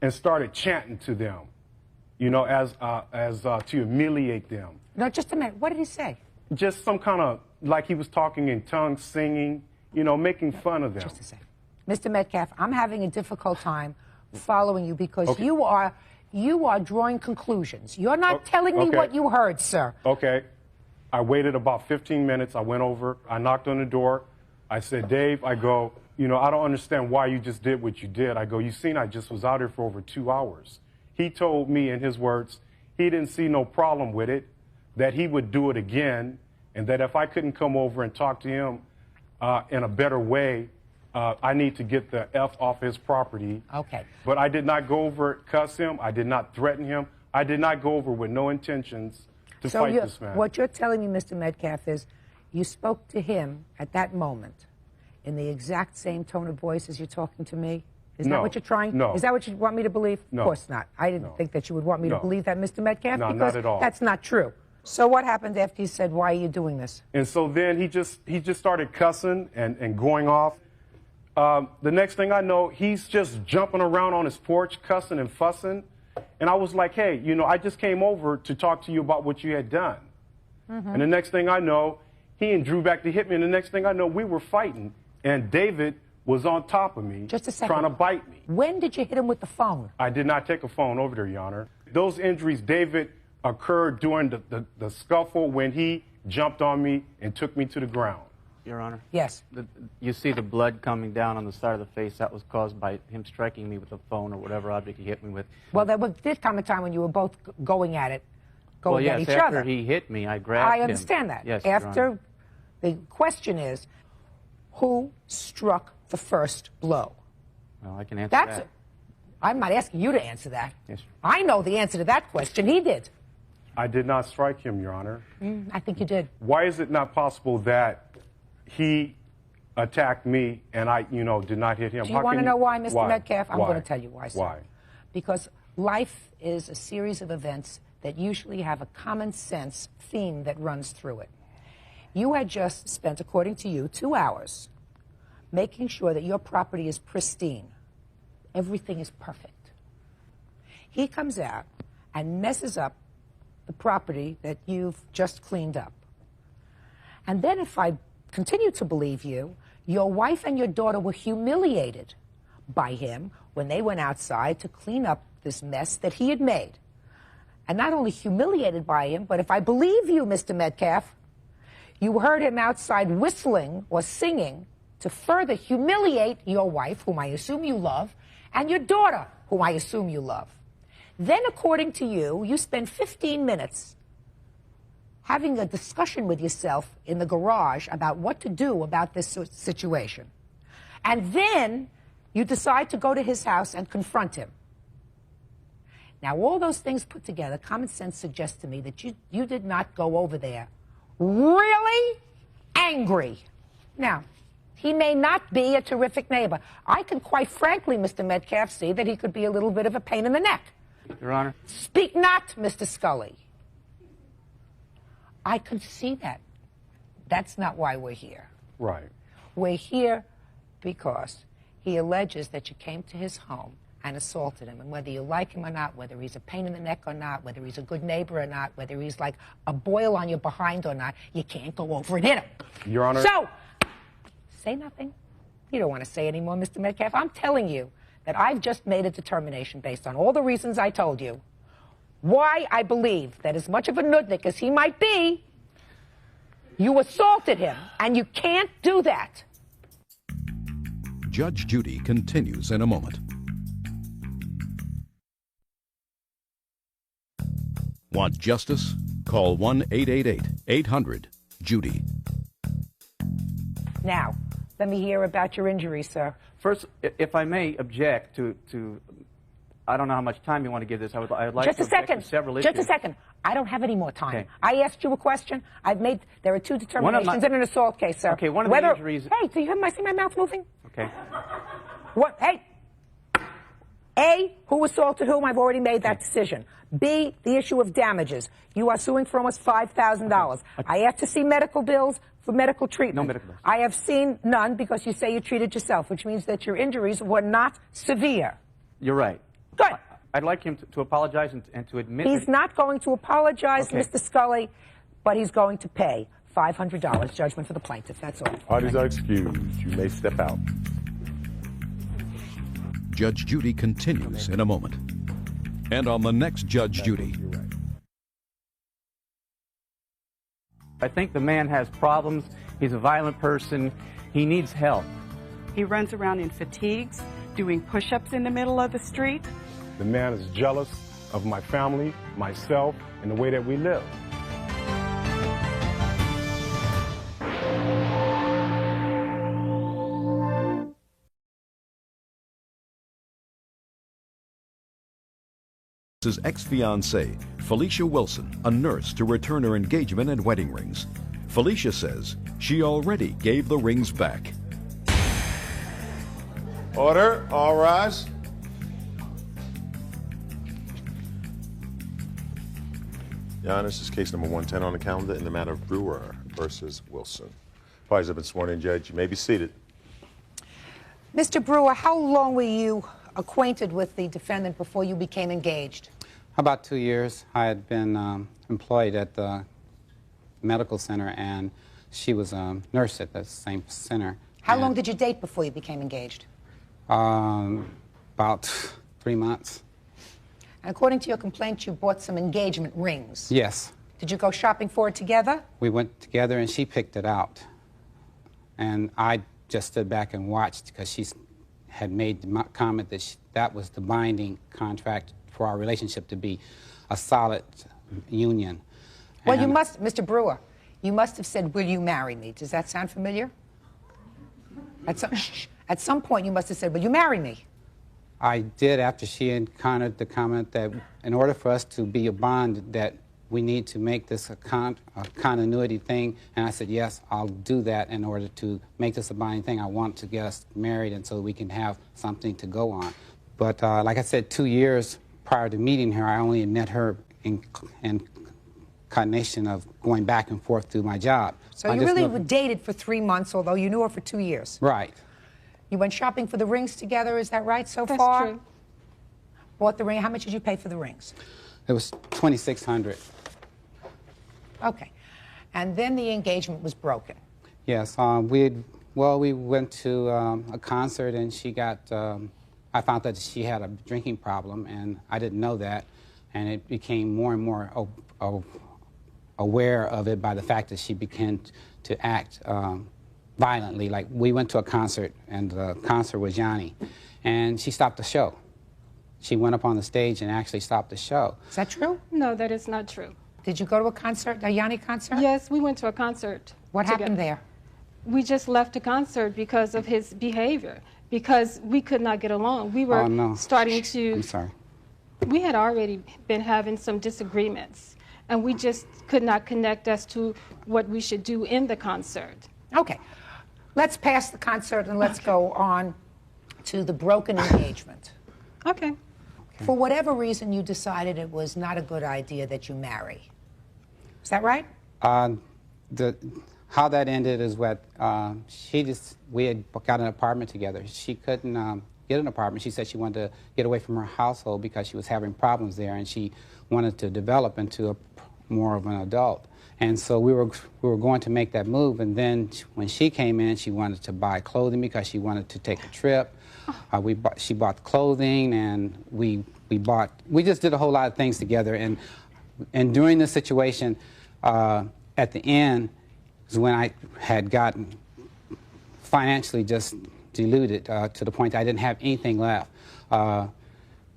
and started chanting to them, you know, as to humiliate them. No, just a minute. What did he say? Just some kind of, like he was talking in tongues, singing, you know, making fun of them. Just a second. Mr. Metcalf, I'm having a difficult time following you because Okay. you are drawing conclusions. You're not telling me okay. what you heard, sir. Okay. I waited about 15 minutes. I went over. I knocked on the door. I said, Dave, I go, you know, I don't understand why you just did what you did. I go, you seen I just was out here for over 2 hours. He told me, in his words, he didn't see no problem with it, that he would do it again, and that if I couldn't come over and talk to him in a better way, I need to get the F off his property. Okay. But I did not go over, cuss him. I did not threaten him. I did not go over with no intentions to fight this man. What you're telling me, Mr. Metcalf, is you spoke to him at that moment in the exact same tone of voice as you're talking to me? Is that what you're trying? No. Is that what you want me to believe? No. Of course not. I didn't think that you would want me to believe that, Mr. Metcalf, No, because not at all. that's not true. So what happened after you said, why are you doing this? And so then he just started cussing and going off. The next thing I know, he's just jumping around on his porch, cussing and fussing. And I was like, hey, you know, I just came over to talk to you about what you had done. And the next thing I know, he and drew back to hit me. And the next thing I know, we were fighting. And David was on top of me, Just a second. trying to bite me. When did you hit him with the phone? I did not take a phone over there, Your Honor. Those injuries, David, occurred during the scuffle when he jumped on me and took me to the ground. Your Honor? Yes. You see the blood coming down on the side of the face. That was caused by him striking me with a phone or whatever object he hit me with. Well, there did come a time when you were both going at it, going well, at yes, each after other. he hit me, I grabbed him. I understand that. Yes, Your Honor. After, the question is, who struck the first blow? Well, I can answer That's that. I'm not asking you to answer that. Yes, sir. I know the answer to that question. He did. I did not strike him, Your Honor. I think you did. Why is it not possible that he attacked me and I, you know, did not hit him? Do you want to know why, Mr. Metcalf? I'm Why? going to tell you why, sir. Why? Because life is a series of events that usually have a common sense theme that runs through it. You had just spent, according to you, 2 hours making sure that your property is pristine. Everything is perfect. He comes out and messes up the property that you've just cleaned up. And then if I continue to believe you, your wife and your daughter were humiliated by him when they went outside to clean up this mess that he had made. And not only humiliated by him, but if I believe you, Mr. Metcalf, you heard him outside whistling or singing to further humiliate your wife, whom I assume you love, and your daughter, whom I assume you love. Then, according to you, you spend 15 minutes having a discussion with yourself in the garage about what to do about this situation. And then you decide to go to his house and confront him. Now, all those things put together, common sense suggests to me that you did not go over there really angry. Now, he may not be a terrific neighbor. I can quite frankly, Mr. Metcalf, see that he could be a little bit of a pain in the neck. Your Honor. Speak not, Mr. Scully. I can see that. That's not why we're here. Right. We're here because he alleges that you came to his home and assaulted him. And whether you like him or not, whether he's a pain in the neck or not, whether he's a good neighbor or not, whether he's like a boil on your behind or not, you can't go over and hit him. Your Honor. So, say nothing. You don't want to say anymore, Mr. Metcalf. I'm telling you that I've just made a determination based on all the reasons I told you why I believe that as much of a nudnik as he might be, you assaulted him, and you can't do that. Judge Judy continues in a moment. Want justice? Call 1-888-800-JUDY. Now, let me hear about your injury, sir. First, if I may object to I don't know how much time you want to give this. I'd like Just to a second. object to several issues. Just a second. I don't have any more time. Okay. I asked you a question. There are two determinations in an assault case, sir. Okay, one of the injuries... Hey, do you have see my mouth moving? Okay. What? Hey. A, who assaulted whom? I've already made that decision. B, the issue of damages. You are suing for almost $5,000. Okay. I have to see medical bills for medical treatment. No medical bills. I have seen none because you say you treated yourself, which means that your injuries were not severe. You're right. Good. I'd like him to apologize and to admit... He's not going to apologize, Okay. Mr. Scully, but he's going to pay $500 judgment for the plaintiff. That's all. Parties are excused. You may step out. Judge Judy continues in a moment. And on the next Judge Judy. I think the man has problems. He's a violent person. He needs help. He runs around in fatigues, doing push-ups in the middle of the street. The man is jealous of my family, myself, and the way that we live. His ex-fiancée, Felicia Wilson, a nurse, to return her engagement and wedding rings. Felicia says she already gave the rings back. Order, all rise. Your Honor, this is case number 110 on the calendar in the matter of Brewer versus Wilson. Parties have been sworn in, Judge. You may be seated. Mr. Brewer, how long were you acquainted with the defendant before you became engaged? About 2 years. I had been employed at the medical center, and she was a nurse at the same center. How long did you date before you became engaged? About 3 months. And according to your complaint, you bought some engagement rings. Yes. Did you go shopping for it together? We went together, and she picked it out. And I just stood back and watched because she had made the comment that that was the binding contract for our relationship to be a solid union. Well, you must, Mr. Brewer, you must have said, "Will you marry me?" Does that sound familiar? At some point, you must have said, "Will you marry me?" I did after she encountered the comment that in order for us to be a bond, that we need to make this a continuity thing. And I said, yes, I'll do that in order to make this a binding thing. I want to get us married and so we can have something to go on. But like I said, 2 years prior to meeting her, I only met her in coordination of going back and forth through my job. So you really dated for 3 months, although you knew her for 2 years. Right. You went shopping for the rings together, is that right so far? That's true. Bought the ring. How much did you pay for the rings? It was $2,600. Okay. And then the engagement was broken. Yes. We went to a concert, and she got, I found that she had a drinking problem, and I didn't know that. And it became more and more aware of it by the fact that she began to act violently. Like, we went to a concert, and the concert was Yanni, and she stopped the show. She went up on the stage and actually stopped the show. Is that true? No, that is not true. Did you go to a concert, a Yanni concert? Yes, we went to a concert. What happened there? We just left the concert because of his behavior, because we could not get along. We were starting to... I'm sorry. We had already been having some disagreements, and we just could not connect as to what we should do in the concert. Okay. Let's pass the concert and let's go on to the broken engagement. Okay. For whatever reason, you decided it was not a good idea that you marry. Is that right? How that ended is what we had got an apartment together. She couldn't get an apartment. She said she wanted to get away from her household because she was having problems there, and she wanted to develop into more of an adult. And so we were going to make that move, and then when she came in, she wanted to buy clothing because she wanted to take a trip. She bought clothing, and we just did a whole lot of things together. And during this situation, at the end is when I had gotten financially just diluted to the point that I didn't have anything left.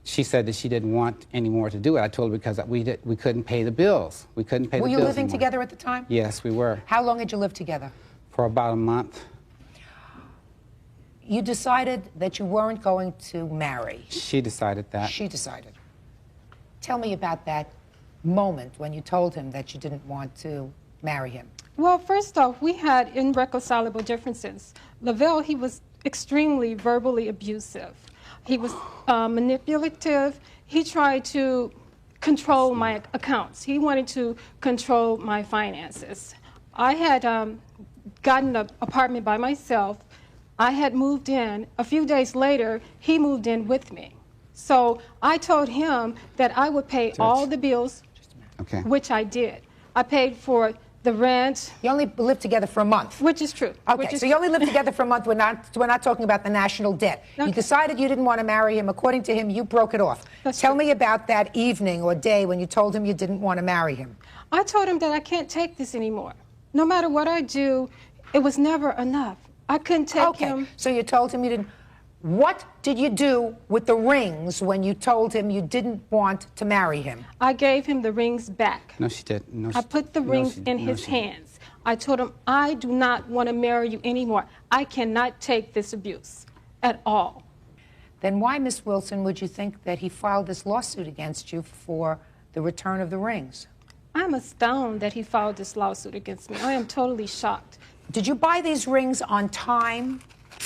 She said that she didn't want any more to do it. I told her because we couldn't pay the bills. We couldn't pay the bills. Were you living together at the time? Yes, we were. How long had you lived together? For about a month. You decided that you weren't going to marry. She decided that. She decided. Tell me about that moment when you told him that you didn't want to marry him. Well, first off, we had irreconcilable differences. Lavelle, he was extremely verbally abusive. He was manipulative. He tried to control my accounts. He wanted to control my finances. I had gotten an apartment by myself. I had moved in. A few days later, he moved in with me. So I told him that I would pay all the bills, which I did. I paid for the rent. You only lived together for a month. Which is true. Okay, so you only lived together for a month. We're not talking about the national debt. Okay. You decided you didn't want to marry him. According to him, you broke it off. Tell me about that evening or day when you told him you didn't want to marry him. I told him that I can't take this anymore. No matter what I do, it was never enough. I couldn't take him. So you told him you didn't. What did you do with the rings when you told him you didn't want to marry him? I gave him the rings back. No, she didn't. No, I put the rings in his hands. I told him, I do not want to marry you anymore. I cannot take this abuse at all. Then why, Miss Wilson, would you think that he filed this lawsuit against you for the return of the rings? I'm astounded that he filed this lawsuit against me. I am totally shocked. Did you buy these rings on time?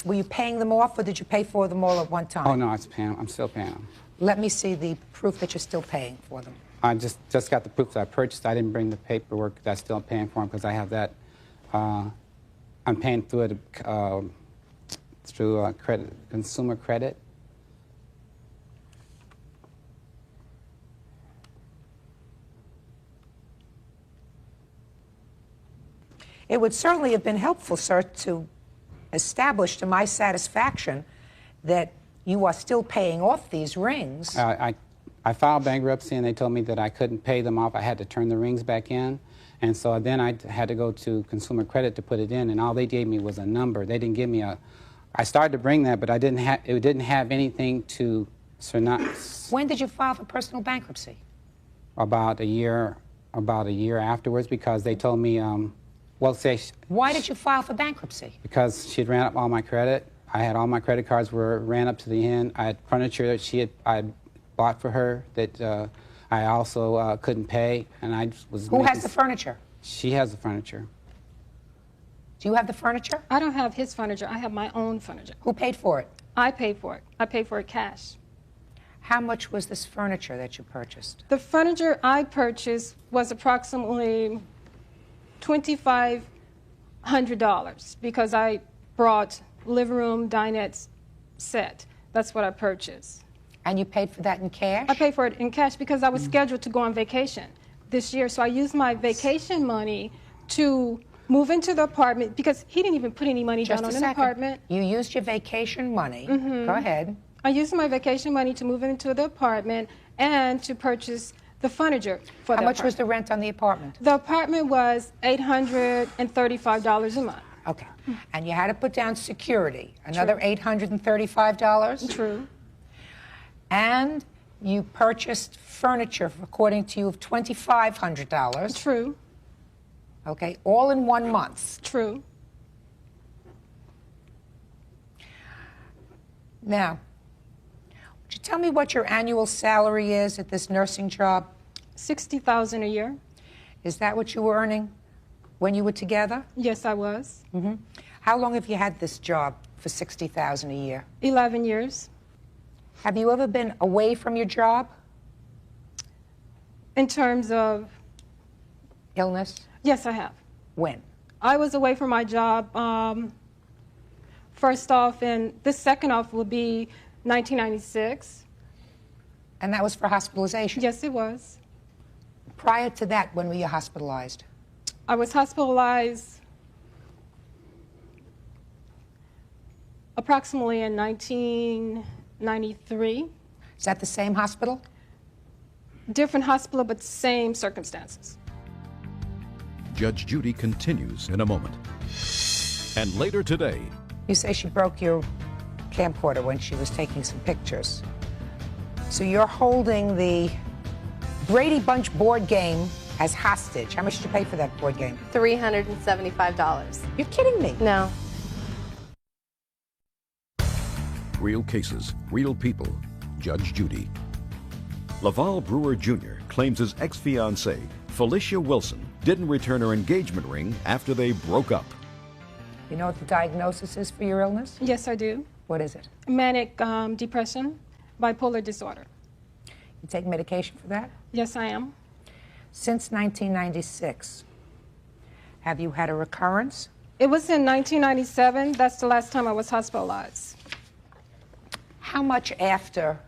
Were you paying them off, or did you pay for them all at one time? Oh, no, I'm still paying them. Let me see the proof that you're still paying for them. I just got the proof that I purchased. I didn't bring the paperwork that I'm still paying for them because I have that. I'm paying through it through credit, consumer credit. It would certainly have been helpful, sir, to establish to my satisfaction that you are still paying off these rings. I filed bankruptcy, and they told me that I couldn't pay them off. I had to turn the rings back in. And so then I had to go to consumer credit to put it in, and all they gave me was a number. They didn't give me a... I started to bring that, but it didn't have anything to... When did you file for personal bankruptcy? About a year afterwards, because they told me... Why did you file for bankruptcy? Because she'd ran up all my credit. I had all my credit cards ran up to the end. I had furniture that I bought for her that I also couldn't pay, and I was. Who has the furniture? She has the furniture. Do you have the furniture? I don't have his furniture. I have my own furniture. Who paid for it? I paid for it. I paid for it cash. How much was this furniture that you purchased? The furniture I purchased was approximately $2,500 because I brought living room, dinette set. That's what I purchased. And you paid for that in cash? I paid for it in cash because I was scheduled to go on vacation this year. So I used my vacation money to move into the apartment because he didn't even put any money down on an apartment. You used your vacation money. Go ahead. I used my vacation money to move into the apartment and to purchase the furniture for How the much was apartment. the rent on the apartment? The apartment was $835 a month. Okay. And you had to put down security, another $835? True. And you purchased furniture, according to you, of $2,500. True. Okay, all in 1 month. True. Now, would you tell me what your annual salary is at this nursing job? $60,000 a year. Is that what you were earning when you were together? Yes, I was. How long have you had this job for $60,000 a year? 11 years. Have you ever been away from your job? In terms of? Illness? Yes, I have. When? I was away from my job first off, and the second off will be 1996. And that was for hospitalization? Yes, it was. Prior to that, when were you hospitalized? I was hospitalized approximately in 1993. Is that the same hospital? Different hospital, but same circumstances. Judge Judy continues in a moment. And later today... You say she broke your camcorder when she was taking some pictures. So you're holding the Brady Bunch board game as hostage. How much did you pay for that board game? $375. You're kidding me. No. Real cases, real people. Judge Judy. Laval Brewer Jr. claims his ex-fiancée, Felicia Wilson, didn't return her engagement ring after they broke up. You know what the diagnosis is for your illness? Yes, I do. What is it? Manic depression, bipolar disorder. You take medication for that? Yes, I am. Since 1996, have you had a recurrence? It was in 1997. That's the last time I was hospitalized. How much after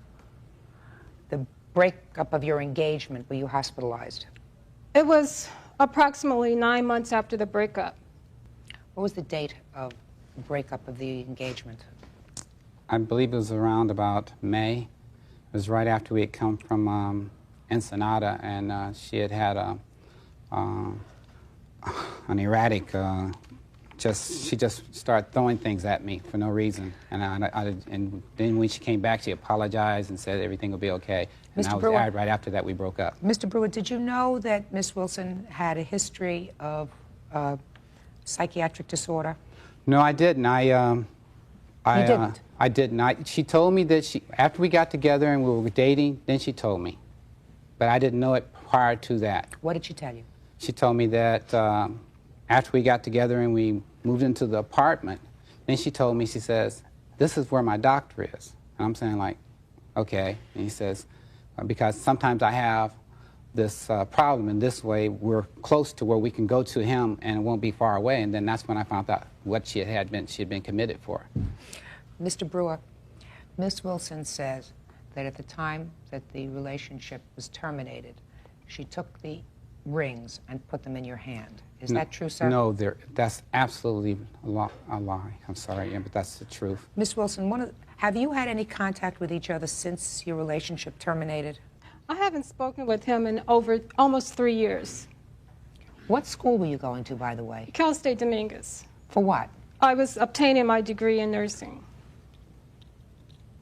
the breakup of your engagement were you hospitalized? It was approximately 9 months after the breakup. What was the date of the breakup of the engagement? I believe it was around about May. It was right after we had come from Ensenada, and she had had an erratic, she just started throwing things at me for no reason. And then when she came back, she apologized and said everything would be okay. And Mr. Brewer, right after that, we broke up. Mr. Brewer, did you know that Miss Wilson had a history of psychiatric disorder? No, I didn't. You didn't? I didn't. She told me that after we got together and we were dating, then she told me. but I didn't know it prior to that. What did she tell you? She told me that after we got together and we moved into the apartment, then she told me, she says, this is where my doctor is. And I'm saying, like, okay. And he says, because sometimes I have this problem, and this way we're close to where we can go to him and it won't be far away. And then that's when I found out what she had been committed for. Mr. Brewer, Miss Wilson says that at the time that the relationship was terminated, she took the rings and put them in your hand. Is that true, sir? No, that's absolutely a lie. I'm sorry, but that's the truth. Miss Wilson, have you had any contact with each other since your relationship terminated? I haven't spoken with him in over almost 3 years. What school were you going to, by the way? Cal State Dominguez. For what? I was obtaining my degree in nursing.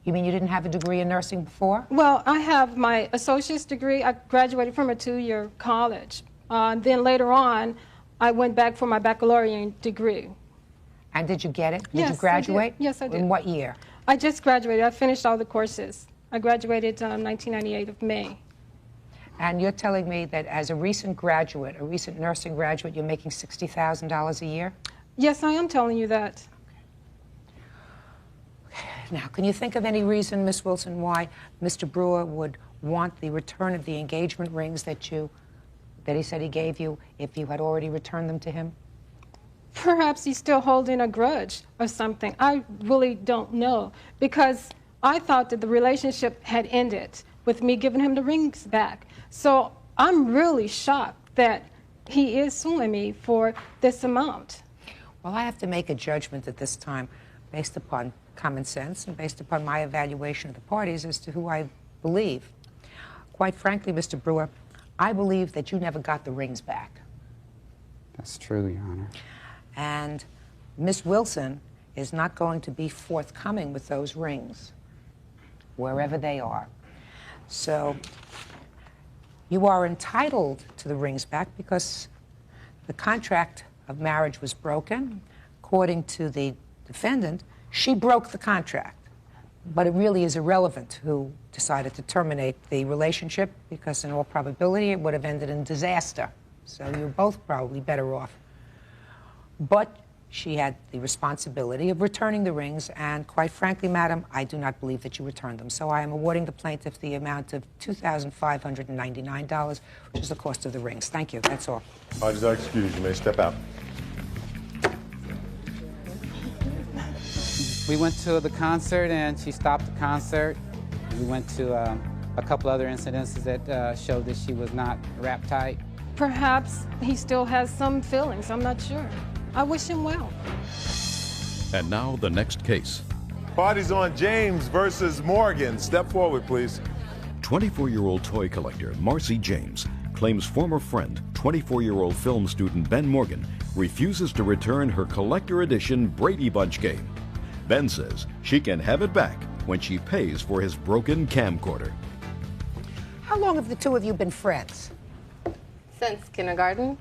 You mean you didn't have a degree in nursing before? Well, I have my associate's degree. I graduated from a 2-year college. Then later on, I went back for my baccalaureate degree. And did you get it? Did Yes, you graduate? I did. Yes, I did. In what year? I just graduated. I finished all the courses. I graduated 1998 of May. And you're telling me that as a recent graduate, a recent nursing graduate, you're making $60,000 a year? Yes, I am telling you that. Now, can you think of any reason, Miss Wilson, why Mr. Brewer would want the return of the engagement rings that he said he gave you if you had already returned them to him? Perhaps he's still holding a grudge or something. I really don't know, because I thought that the relationship had ended with me giving him the rings back. So I'm really shocked that he is suing me for this amount. Well, I have to make a judgment at this time based upon common sense and based upon my evaluation of the parties as to who I believe. Quite frankly, Mr. Brewer, I believe that you never got the rings back. That's true, Your Honor. And Miss Wilson is not going to be forthcoming with those rings, wherever they are. So you are entitled to the rings back because the contract of marriage was broken. According to the defendant, she broke the contract. But it really is irrelevant who decided to terminate the relationship, because in all probability it would have ended in disaster. So you're both probably better off. But she had the responsibility of returning the rings, and quite frankly, madam, I do not believe that you returned them. So I am awarding the plaintiff the amount of $2,599, which is the cost of the rings. Thank you. That's all. Parties are excused. You may step out. We went to the concert, and she stopped the concert. We went to a couple other incidences that showed that she was not wrapped tight. Perhaps he still has some feelings. I'm not sure. I wish him well. And now the next case. Parties on James versus Morgan. Step forward, please. 24-year-old toy collector Marcy James claims former friend, 24-year-old film student Ben Morgan, refuses to return her collector edition Brady Bunch game. Ben says she can have it back when she pays for his broken camcorder. How long have the two of you been friends? Since kindergarten.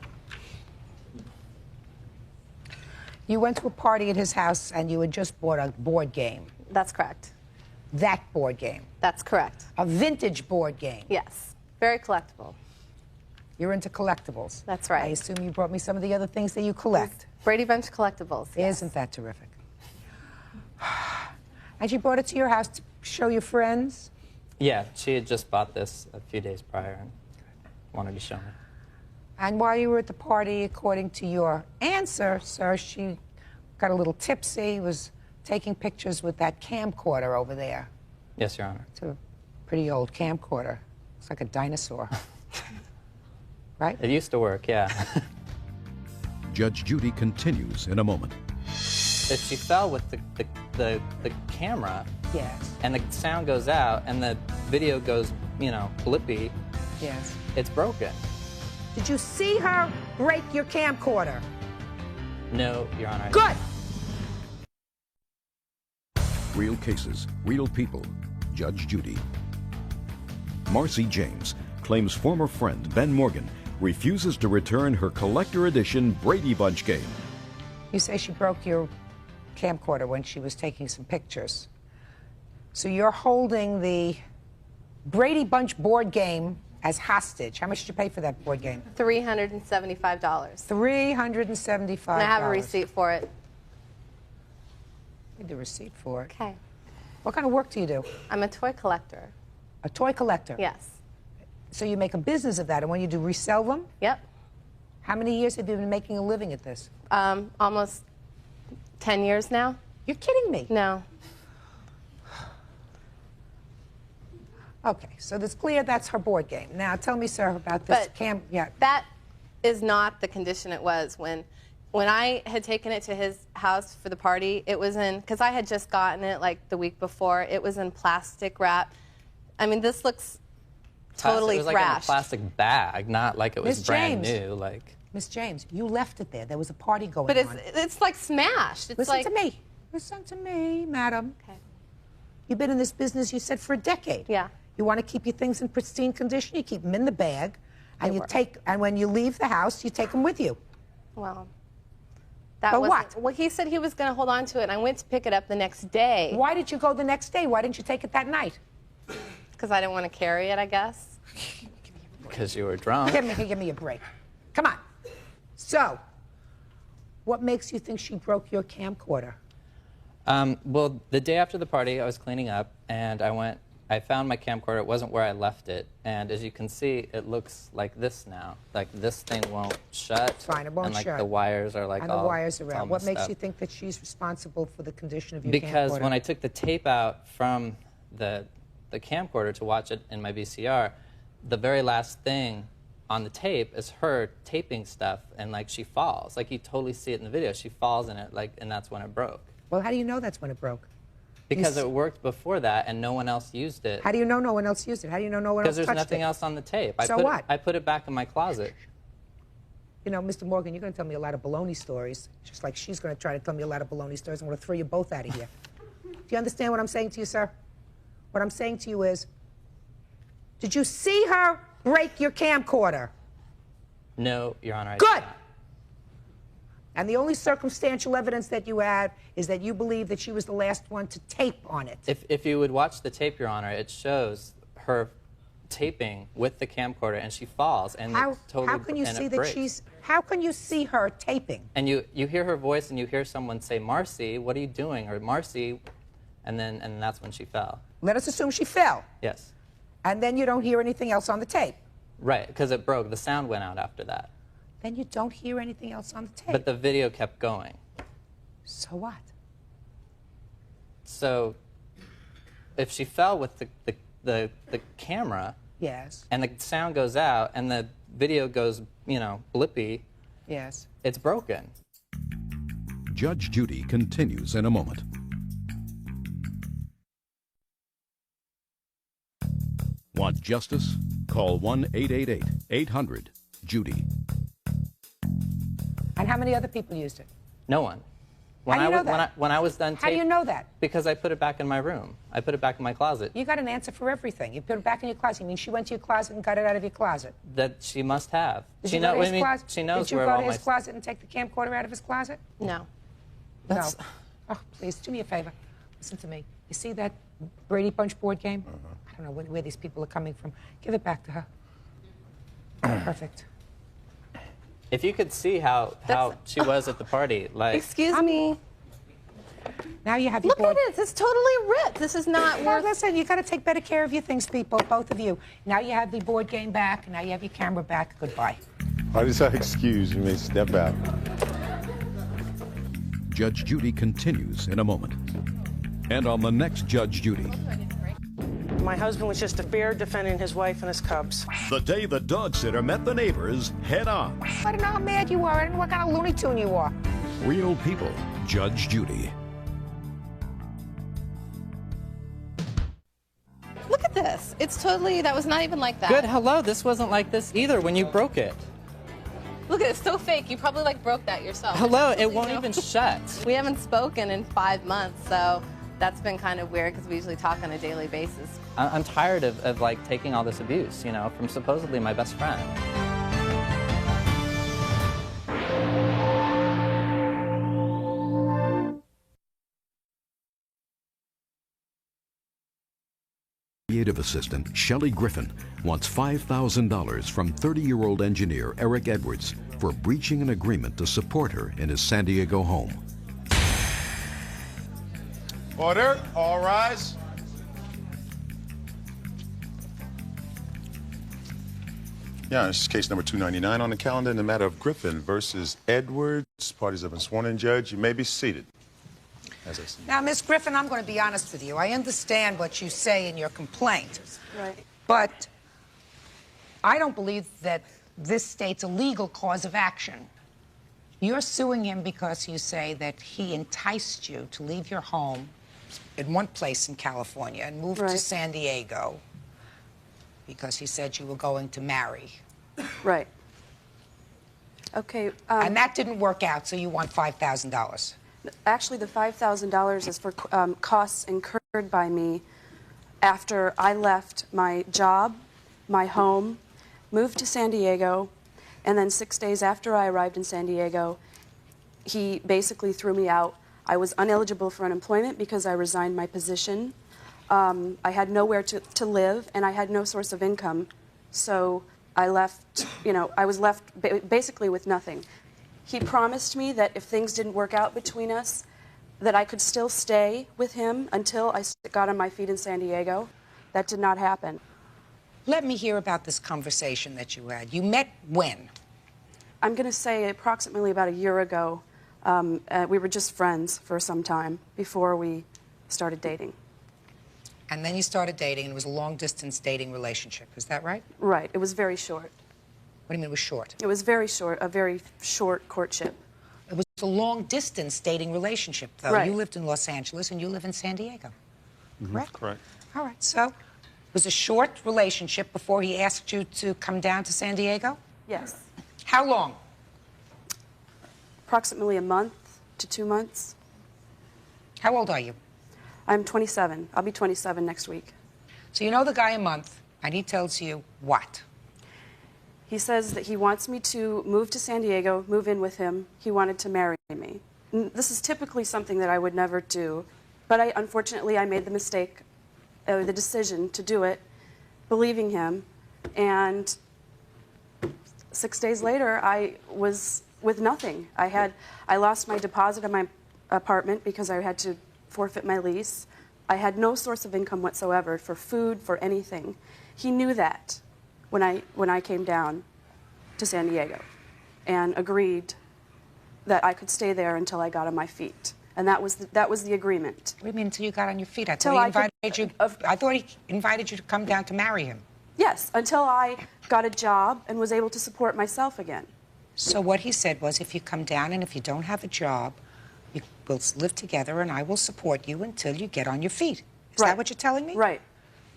You went to a party at his house and you had just bought a board game. That's correct. That board game? That's correct. A vintage board game? Yes. Very collectible. You're into collectibles? That's right. I assume you brought me some of the other things that you collect. Brady Bunch collectibles, yes. Isn't that terrific? And you brought it to your house to show your friends? Yeah, she had just bought this a few days prior and wanted to show me. And while you were at the party, according to your answer, sir, she got a little tipsy, was taking pictures with that camcorder over there. Yes, Your Honor. It's a pretty old camcorder. It's like a dinosaur. Right? It used to work, yeah. Judge Judy continues in a moment. That she fell with the camera. Yes. And the sound goes out and the video goes, you know, blippy. Yes. It's broken. Did you see her break your camcorder? No, Your Honor. Good! Real cases, real people. Judge Judy. Marcy James claims former friend Ben Morgan refuses to return her collector edition Brady Bunch game. You say she broke your camcorder when she was taking some pictures. So you're holding the Brady Bunch board game as hostage. How much did you pay for that board game? $375. $375. And I have a receipt for it. Need the receipt for it. Okay. What kind of work do you do? I'm a toy collector. A toy collector? Yes. So you make a business of that, and when you do, resell them? Yep. How many years have you been making a living at this? Almost 10 years now. You're kidding me. No. Okay, so it's clear that's her board game. Now, tell me, sir, about this But that is not the condition it was when I had taken it to his house for the party. It was in, because I had just gotten it like the week before. It was in plastic wrap. I mean, this looks totally It was like in a plastic bag, not like it was brand new. Like Miss James, you left it there. There was a party going But on. it's like smashed. It's Listen like, to me. Listen to me, madam. Okay. You've been in this business, you said, for a decade. Yeah. You want to keep your things in pristine condition, you keep them in the bag, and and when you leave the house, you take them with you. Well, that But wasn't, what? Well, he said he was going to hold on to it, and I went to pick it up the next day. Why did you go the next day? Why didn't you take it that night? Because I didn't want to carry it, I guess. because you were drunk. Give me a break. Come on. So, what makes you think she broke your camcorder? Well, the day after the party, I was cleaning up, and I found my camcorder. It wasn't where I left it, and as you can see, it looks like this now. Like this thing won't shut. Fine, it won't and, like, shut. the wires are like and all. the wires are it's all out. What messed makes up. you think that she's responsible for the condition of your Because camcorder? when I took the tape out from the camcorder to watch it in my VCR, the very last thing on the tape is her taping stuff, and like she falls. Like you totally see it in the video. She falls in it, like, and that's when it broke. Well, how do you know that's when it broke? Because it worked before that, and no one else used it. How do you know no one else used it? How do you know no one else touched it? Because there's nothing else on the tape. So what? I put it back in my closet. You know, Mr. Morgan, you're going to tell me a lot of baloney stories, just like she's going to try to tell me a lot of baloney stories. I'm going to throw you both out of here. Do you understand what I'm saying to you, sir? What I'm saying to you is, did you see her break your camcorder? No, Your Honor. Good! And the only circumstantial evidence that you have is that you believe that she was the last one to tape on it. If you would watch the tape, Your Honor, it shows her taping with the camcorder, and she falls, and it's totally, how can you and see it that breaks. she's? How can you see her taping? And you hear her voice, and you hear someone say, "Marcy, what are you doing?" or "Marcy," and that's when she fell. Let us assume she fell. Yes. And then you don't hear anything else on the tape. Right, because it broke. The sound went out after that. Then you don't hear anything else on the tape. But the video kept going. So what? So if she fell with the camera, yes, and the sound goes out and the video goes, blippy, yes, it's broken. Judge Judy continues in a moment. Want justice? Call 1-888-800-JUDY. And how many other people used it? No one. How do you know that? When I was done How do you know that? Because I put it back in my room. I put it back in my closet. You got an answer for everything. You put it back in your closet. You mean she went to your closet and got it out of your closet? That she must have. Did She you go to his knows closet? She knows Did you where go all to my. his closet and take the camcorder out of his closet? No. No. Oh, please, do me a favor. Listen to me. You see that Brady Bunch board game? I don't know where these people are coming from. Give it back to her. Perfect. If you could see how she was at the party, like. Excuse me. Now you have your Look at this. It's totally ripped. This is not worth. Listen, you got to take better care of your things, people, both of you. Now you have the board game back. Now you have your camera back. Goodbye. Parties are excused. You may step out. Judge Judy continues in a moment. And on the next Judge Judy. My husband was just a fair defending his wife and his cubs. The day the dog sitter met the neighbors head on. I don't know how mad you are. I don't know what kind of Looney Tune you are. Real people. Judge Judy. Look at this. It's totally, that was not even like that. Good, hello. This wasn't like this either when you broke it. Look at it. It's so fake. You probably broke that yourself. Hello, it won't even shut. We haven't spoken in 5 months, so that's been kind of weird because we usually talk on a daily basis. I'm tired of taking all this abuse, from supposedly my best friend. Creative assistant Shelley Griffin wants $5,000 from 30-year-old engineer Eric Edwards for breaching an agreement to support her in his San Diego home. Order. All rise. Yeah, this is case number 299 on the calendar in the matter of Griffin versus Edwards. Parties have been sworn in, Judge. You may be seated. As I see. Now, Miss Griffin, I'm going to be honest with you. I understand what you say in your complaint. Right. But I don't believe that this states a legal cause of action. You're suing him because you say that he enticed you to leave your home in one place in California and move to San Diego because he said you were going to marry. Right. Okay. And that didn't work out, so you want $5,000. Actually, the $5,000 is for costs incurred by me after I left my job, my home, moved to San Diego, and then 6 days after I arrived in San Diego, he basically threw me out. I was ineligible for unemployment because I resigned my position. I had nowhere to live, and I had no source of income. So I left, I was left basically with nothing. He promised me that if things didn't work out between us, that I could still stay with him until I got on my feet in San Diego. That did not happen. Let me hear about this conversation that you had. You met when? I'm going to say approximately about a year ago. We were just friends for some time before we started dating. And then you started dating, and it was a long-distance dating relationship. Is that right? Right. It was very short. What do you mean it was short? It was very short, a very short courtship. It was a long-distance dating relationship, though. Right. You lived in Los Angeles, and you live in San Diego. Correct? Correct. All right. So it was a short relationship before he asked you to come down to San Diego? Yes. How long? Approximately a month to 2 months. How old are you? I'm 27. I'll be 27 next week. So you know the guy a month, and he tells you what? He says that he wants me to move to San Diego, move in with him. He wanted to marry me. This is typically something that I would never do, but unfortunately I made the mistake, the decision to do it, believing him, and 6 days later I was with nothing. I lost my deposit on my apartment because I had to forfeit my lease. I had no source of income whatsoever for food, for anything. He knew that when I came down to San Diego and agreed that I could stay there until I got on my feet. And that was the agreement. What do you mean until you got on your feet? I thought he invited you to come down to marry him. Yes, until I got a job and was able to support myself again. So what he said was, if you come down and if you don't have a job, we'll live together and I will support you until you get on your feet. Is that what you're telling me? Right.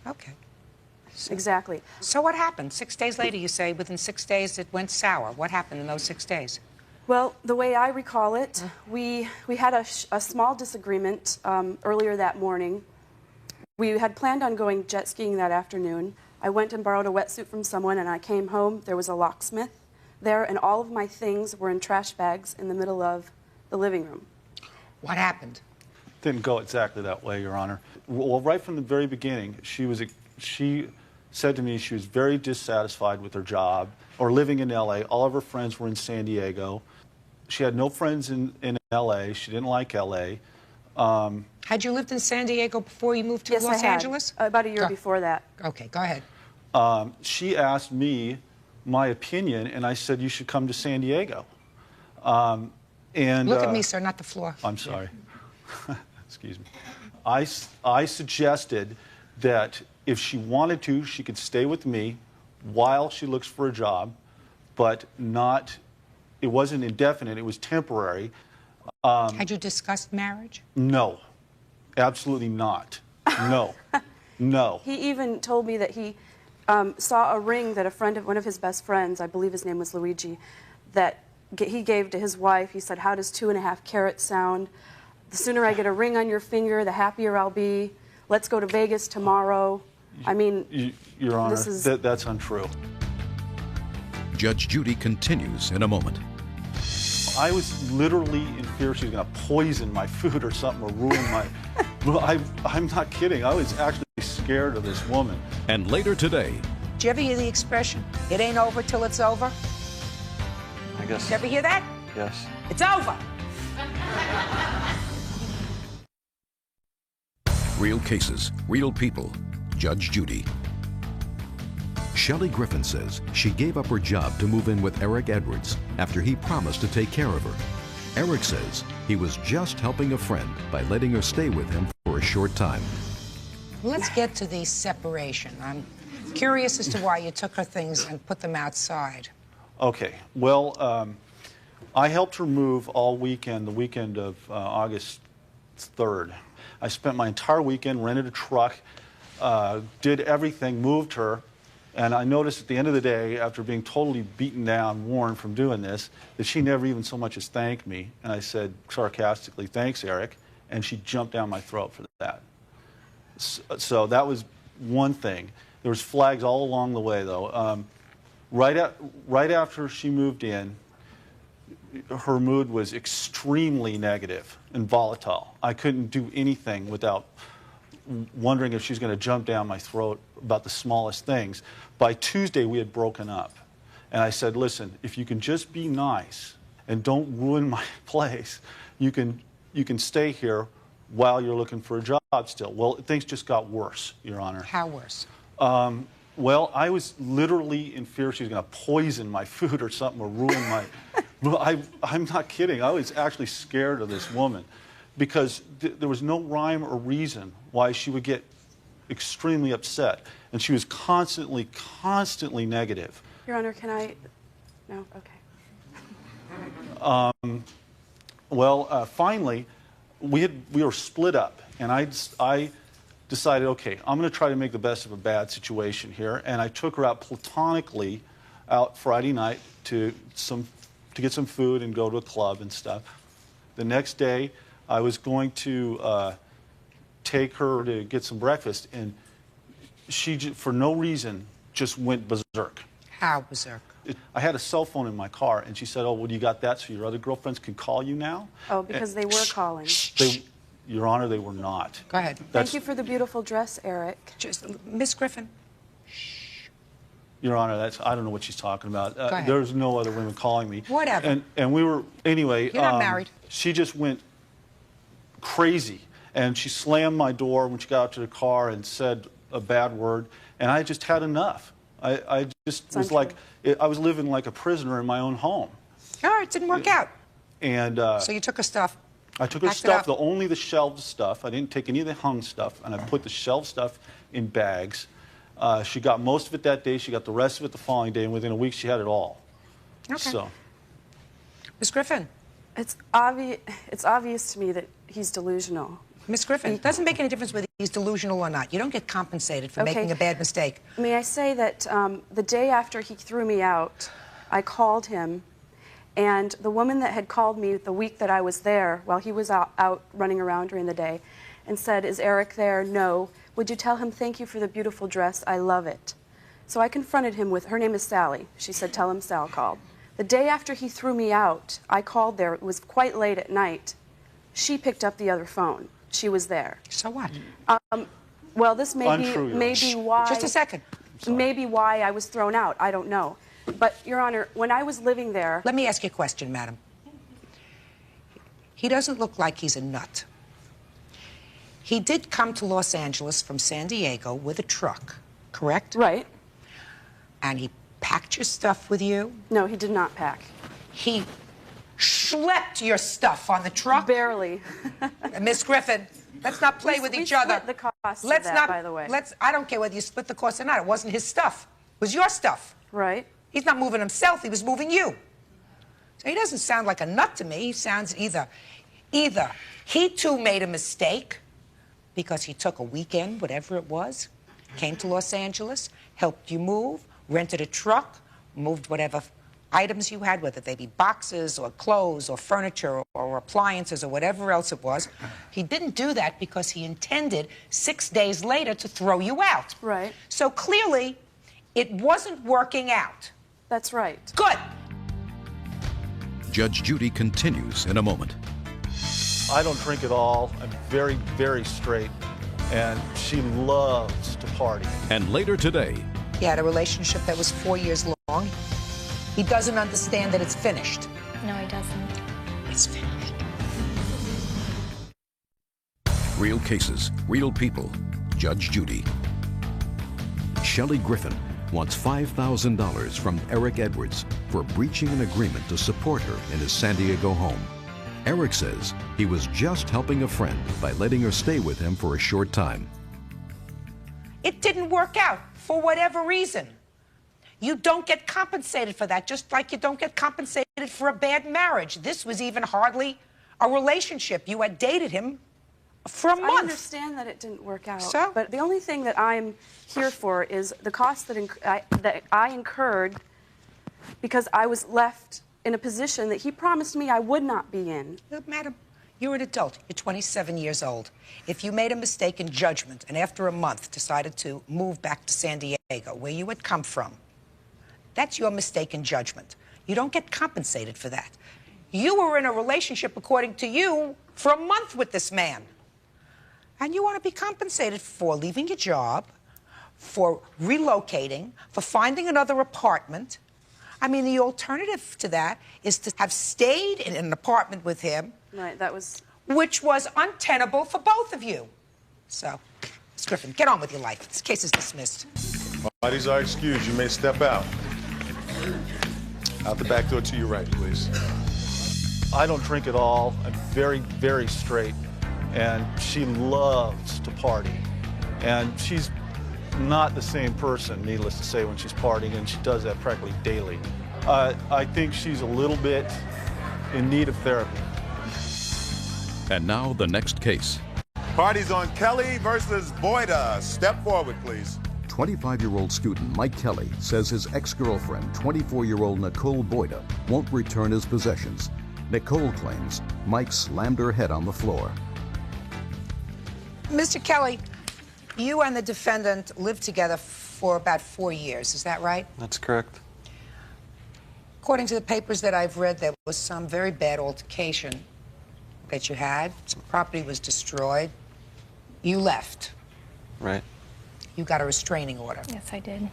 Okay. Exactly. So what happened? 6 days later, you say within 6 days it went sour. What happened in those 6 days? Well, the way I recall it, we had a small disagreement earlier that morning. We had planned on going jet skiing that afternoon. I went and borrowed a wetsuit from someone, and I came home. There was a locksmith there, and all of my things were in trash bags in the middle of the living room. What happened? Didn't go exactly that way, Your Honor. Well, right from the very beginning, she said to me she was very dissatisfied with her job or living in L.A. All of her friends were in San Diego. She had no friends in L.A. She didn't like L.A. Had you lived in San Diego before you moved to Los Angeles? About a year before that. Okay, go ahead. She asked me my opinion, and I said, you should come to San Diego. Look at me, sir, not the floor. I'm sorry. Excuse me. I suggested that if she wanted to, she could stay with me while she looks for a job, but it wasn't indefinite, it was temporary. Had you discussed marriage? No, absolutely not. No, no. He even told me that he saw a ring that one of his best friends, I believe his name was Luigi, that he gave to his wife. He said, "How does 2.5 carats sound? The sooner I get a ring on your finger, the happier I'll be. Let's go to Vegas tomorrow." I mean, Your Honor, that's untrue. Judge Judy continues in a moment. I was literally in fear she was going to poison my food or something or ruin my Well, I'm not kidding. I was actually scared of this woman. And later today. Did you ever hear the expression, it ain't over till it's over? I guess. Did you ever hear that? Yes. It's over. Real cases, real people. Judge Judy. Shelley Griffin says she gave up her job to move in with Eric Edwards after he promised to take care of her. Eric says he was just helping a friend by letting her stay with him for a short time. Let's get to the separation. I'm curious as to why you took her things and put them outside. Okay. Well, I helped her move all weekend, the weekend of August 3rd. I spent my entire weekend, rented a truck, did everything, moved her, and I noticed at the end of the day, after being totally beaten down, worn from doing this, that she never even so much as thanked me. And I said sarcastically, "Thanks, Eric," and she jumped down my throat for that. So that was one thing. There was flags all along the way, though. Right after she moved in, her mood was extremely negative and volatile. I couldn't do anything without wondering if she's going to jump down my throat about the smallest things. By Tuesday, we had broken up. And I said, listen, if you can just be nice and don't ruin my place, you can stay here while you're looking for a job still. Well, things just got worse, Your Honor. How worse? Well, I was literally in fear she was going to poison my food or something or ruin my... I'm not kidding. I was actually scared of this woman because there was no rhyme or reason why she would get extremely upset. And she was constantly negative. Your Honor, can I... No? Okay. Finally, we were split up, and I decided, okay, I'm going to try to make the best of a bad situation here, and I took her out platonically out Friday night to get some food and go to a club and stuff. The next day, I was going to take her to get some breakfast, and she, for no reason, just went berserk. How berserk? I had a cell phone in my car, and she said, oh, well, you got that so your other girlfriends can call you now? Oh, because they were calling. Your Honor, they were not. Go ahead. Thank you for the beautiful dress, Eric. Miss Griffin. Your Honor, I don't know what she's talking about. Go ahead. There's no other women calling me. Whatever. And we were, anyway. You're not married. She just went crazy. And she slammed my door when she got out to the car and said a bad word. And I just had enough. I just was like, I was living like a prisoner in my own home. All right, it didn't work out. And so you took her stuff. I took her stuff, only the shelved stuff. I didn't take any of the hung stuff, and I put the shelved stuff in bags. She got most of it that day. She got the rest of it the following day, and within a week, she had it all. Okay. So, Miss Griffin. It's obvious to me that he's delusional. Miss Griffin, it doesn't make any difference whether he's delusional or not. You don't get compensated for making a bad mistake. May I say that the day after he threw me out, I called him, and the woman that had called me the week that I was there, while he was out running around during the day, and said, is Eric there? No. Would you tell him thank you for the beautiful dress? I love it. So I confronted him with, her name is Sally. She said, tell him Sal called. The day after he threw me out, I called there. It was quite late at night. She picked up the other phone. She was there. So what? Well, this may be why... Just a second. Maybe why I was thrown out. I don't know. But, Your Honor, when I was living there... Let me ask you a question, madam. He doesn't look like he's a nut. He did come to Los Angeles from San Diego with a truck, correct? Right. And he packed your stuff with you? No, he did not pack. He schlepped your stuff on the truck? Barely. Miss Griffin, let's not play with each other. Split the cost of that, by the way. I don't care whether you split the cost or not. It wasn't his stuff. It was your stuff. Right. He's not moving himself. He was moving you. So he doesn't sound like a nut to me. He sounds either he too made a mistake because he took a weekend, whatever it was, came to Los Angeles, helped you move, rented a truck, moved whatever items you had, whether they be boxes or clothes or furniture or appliances or whatever else it was. He didn't do that because he intended 6 days later to throw you out. Right. So clearly, it wasn't working out. That's right. Good. Judge Judy continues in a moment. I don't drink at all. I'm very, very straight. And she loves to party. And later today, He had a relationship that was 4 years long. He doesn't understand that it's finished. No, he doesn't. It's finished. real cases, real people. Judge Judy. Shelley Griffin wants $5,000 from Eric Edwards for breaching an agreement to support her in his San Diego home. Eric says he was just helping a friend by letting her stay with him for a short time. It didn't work out for whatever reason. You don't get compensated for that, just like you don't get compensated for a bad marriage. This was even hardly a relationship. You had dated him for a month. I understand that it didn't work out, but the only thing that I'm here for is the cost that I incurred because I was left in a position that he promised me I would not be in. Look, madam, you're an adult. You're 27 years old. If you made a mistake in judgment and after a month decided to move back to San Diego, where you had come from, that's your mistake in judgment. You don't get compensated for that. You were in a relationship, according to you, for a month with this man. And you want to be compensated for leaving your job, for relocating, for finding another apartment. I mean, the alternative to that is to have stayed in an apartment with him. Right, that was... Which was untenable for both of you. So, Ms. Griffin, get on with your life. This case is dismissed. Parties are excused. You may step out. Out the back door to your right, please. I don't drink at all. I'm very, very straight. And she loves to party. And she's not the same person, needless to say, when she's partying, and she does that practically daily. I think she's a little bit in need of therapy. And now the next case. Parties on Kelly versus Boyda. Step forward, please. 25-year-old student Mike Kelly says his ex-girlfriend, 24-year-old Nicole Boyda, won't return his possessions. Nicole claims Mike slammed her head on the floor. Mr. Kelly, you and the defendant lived together for about 4 years. Is that right? That's correct. According to the papers that I've read, there was some very bad altercation that you had. Some property was destroyed. You left. Right. You got a restraining order. Yes, I did.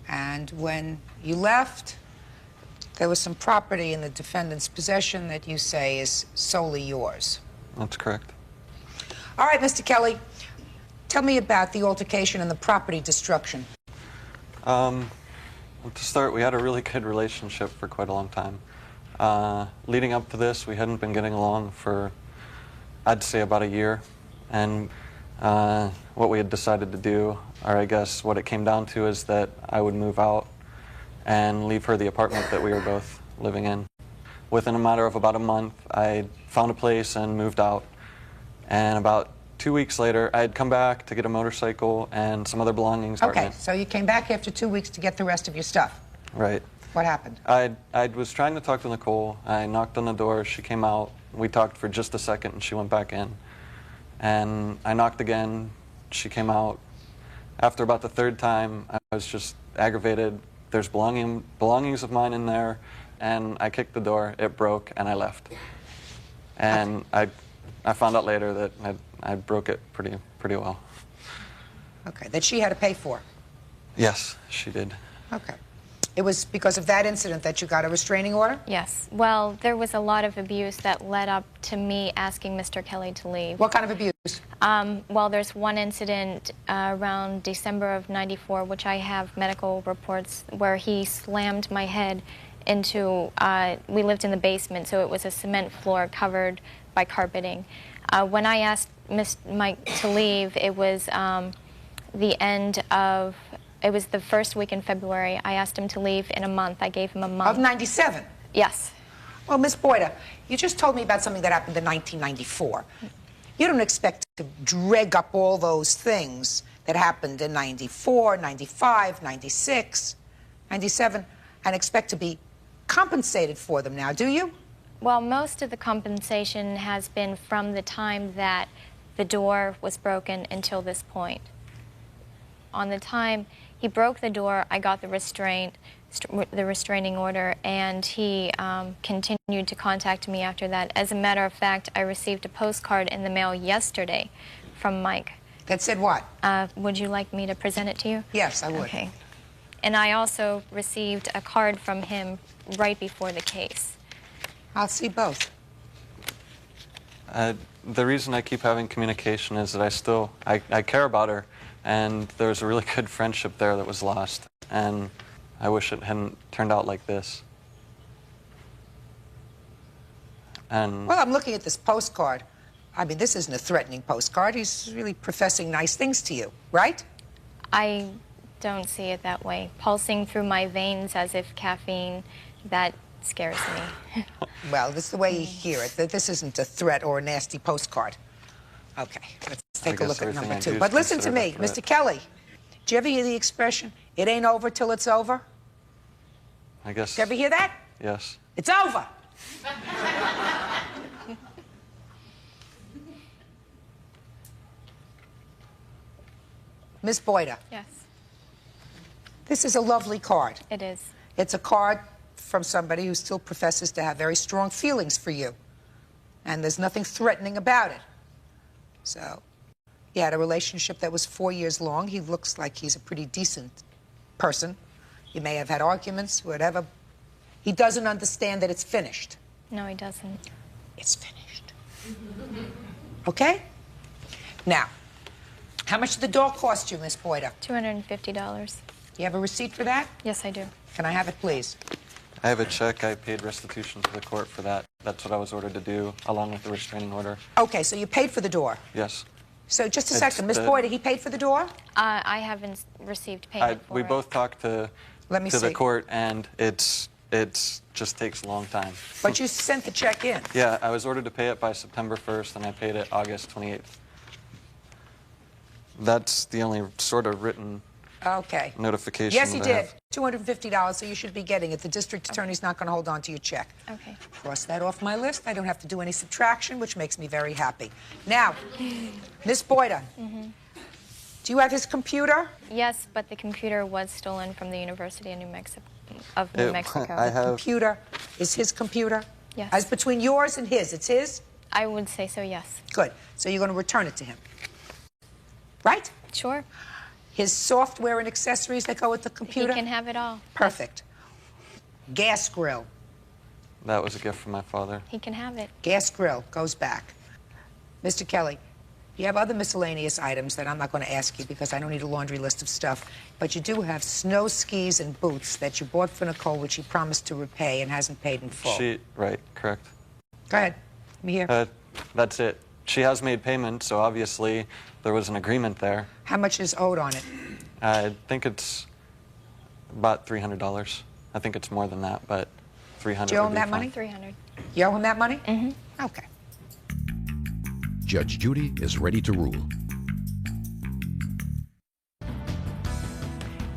And when you left, there was some property in the defendant's possession that you say is solely yours. That's correct. All right, Mr. Kelly, tell me about the altercation and the property destruction. Well, to start, we had a really good relationship for quite a long time. Leading up to this, we hadn't been getting along for, I'd say, about a year. And what we had decided to do, or I guess what it came down to, is that I would move out and leave her the apartment that we were both living in. Within a matter of about a month, I found a place and moved out. And about 2 weeks later, I had come back to get a motorcycle and some other belongings. Okay, so you came back after 2 weeks to get the rest of your stuff. Right. What happened? I was trying to talk to Nicole. I knocked on the door. She came out. We talked for just a second, and she went back in. And I knocked again. She came out. After about the third time, I was just aggravated. There's belongings of mine in there, and I kicked the door. It broke, and I left. And I found out later that I broke it pretty well. Okay, that she had to pay for. Yes, she did. Okay. It was because of that incident that you got a restraining order? Yes. Well, there was a lot of abuse that led up to me asking Mr. Kelly to leave. What kind of abuse? Well, there's one incident around December of '94, which I have medical reports, where he slammed my head into, we lived in the basement, so it was a cement floor covered by carpeting. When I asked Mike to leave, it was it was the first week in February. I asked him to leave in a month. I gave him a month. Of '97? Yes. Well, Miss Boyda, you just told me about something that happened in 1994. You don't expect to drag up all those things that happened in '94, '95, '96, '97, and expect to be compensated for them now, do you? Well, most of the compensation has been from the time that the door was broken until this point. On the time he broke the door, I got the restraint, the restraining order, and he continued to contact me after that. As a matter of fact, I received a postcard in the mail yesterday from Mike. That said what? Would you like me to present it to you? Yes, I would. Okay. And I also received a card from him right before the case. I'll see both. The reason I keep having communication is that I care about her, and there was a really good friendship there that was lost, and I wish it hadn't turned out like this. And Well, I'm looking at this postcard. I mean, this isn't a threatening postcard. He's really professing nice things to you, right? I don't see it that way. Pulsing through my veins as if caffeine, that scares me. Well, this is the way you hear it. That this isn't a threat or a nasty postcard. Okay, let's take a look at number 2. But listen to me, Mr. Kelly. Do you ever hear the expression, it ain't over till it's over? I guess. Did you ever hear that? Yes. It's over. Miss Boyda. Yes. This is a lovely card. It is. It's a card from somebody who still professes to have very strong feelings for you. And there's nothing threatening about it. So, you had a relationship that was 4 years long. He looks like he's a pretty decent person. You may have had arguments, whatever. He doesn't understand that it's finished. No, he doesn't. It's finished. Okay? Now, how much did the dog cost you, Miss Boyda? $250. You have a receipt for that? Yes, I do. Can I have it, please? I have a check. I paid restitution to the court for that. That's what I was ordered to do, along with the restraining order. Okay, so you paid for the door. Yes. So just a second, Miss Boyda, he paid for the door? I haven't received payment for We it. both talked to see. the court, and it's just takes a long time. But you sent the check in. Yeah, I was ordered to pay it by September 1st, and I paid it August 28th. That's the only sort of written Okay. notification. Yes, he that I did. have. $250, so you should be getting it. The district attorney's not going to hold on to your check. Okay. Cross that off my list. I don't have to do any subtraction, which makes me very happy. Now, Miss Boyda, do you have his computer? Yes, but the computer was stolen from the University of New Mexico. The computer is his computer? Yes. As between yours and his, it's his? I would say so, yes. Good. So you're going to return it to him. Right? Sure. His software and accessories that go with the computer? He can have it all. Perfect. Gas grill. That was a gift from my father. He can have it. Gas grill goes back. Mr. Kelly, you have other miscellaneous items that I'm not going to ask you because I don't need a laundry list of stuff. But you do have snow skis and boots that you bought for Nicole, which she promised to repay and hasn't paid in full. Right, correct. Go ahead. Let me hear. That's it. She has made payment, so obviously there was an agreement there. How much is owed on it? I think it's about $300. I think it's more than that, but $300 Do you owe him would be that fine. money? $300. You owe him that money? Mm-hmm. Okay. Judge Judy is ready to rule.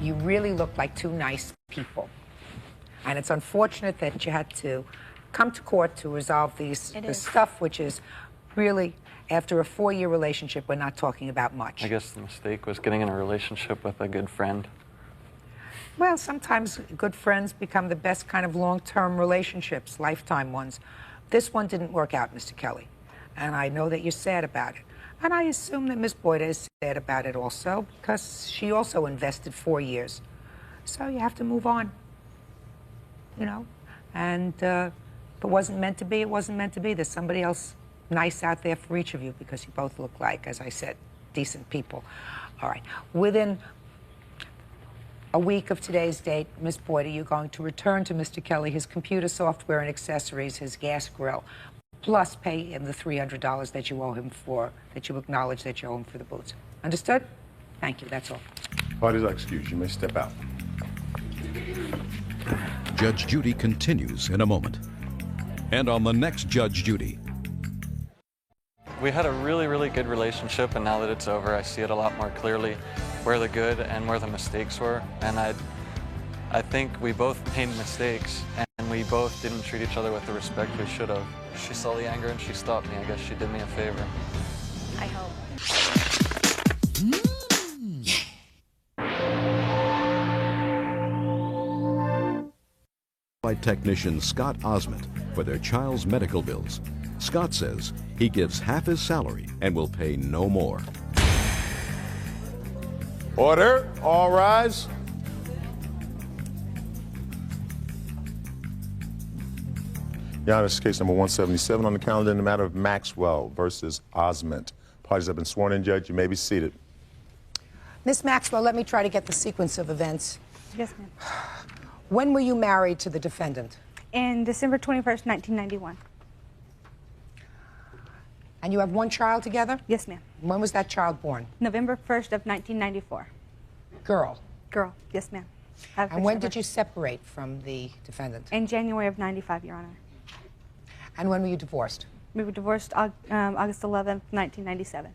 You really look like two nice people. And it's unfortunate that you had to come to court to resolve this stuff, which is really, after a 4-year relationship, we're not talking about much. I guess the mistake was getting in a relationship with a good friend. Well, sometimes good friends become the best kind of long-term relationships, lifetime ones. This one didn't work out, Mr. Kelly. And I know that you're sad about it. And I assume that Miss Boyda is sad about it also, because she also invested 4 years. So you have to move on, you know. And if it wasn't meant to be, it wasn't meant to be. There's somebody else nice out there for each of you, because you both look like, as I said, decent people. All right. Within a week of today's date, Miss Boyda, you're going to return to Mr. Kelly his computer software and accessories, his gas grill, plus pay him the $300 that you owe him for, that you acknowledge that you owe him for the boots. Understood? Thank you. That's all. Parties are excused. You may step out. Judge Judy continues in a moment. And on the next Judge Judy. We had a really, really good relationship, and now that it's over, I see it a lot more clearly, where the good and where the mistakes were. And I think we both made mistakes, and we both didn't treat each other with the respect we should have. She saw the anger and she stopped me. I guess she did me a favor. I hope. certified technician Scott Osment for their child's medical bills. Scott says he gives half his salary and will pay no more. Order. All rise. Your Honor, this is case number 177 on the calendar in the matter of Maxwell versus Osment. Parties have been sworn in, Judge. You may be seated. Miss Maxwell, let me try to get the sequence of events. Yes, ma'am. When were you married to the defendant? In December 21st, 1991. And you have one child together? Yes, ma'am. When was that child born? November 1st of 1994. Girl? Girl, yes, ma'am. And when did you separate from the defendant? In January of 95, Your Honor. And when were you divorced? We were divorced August 11th, 1997.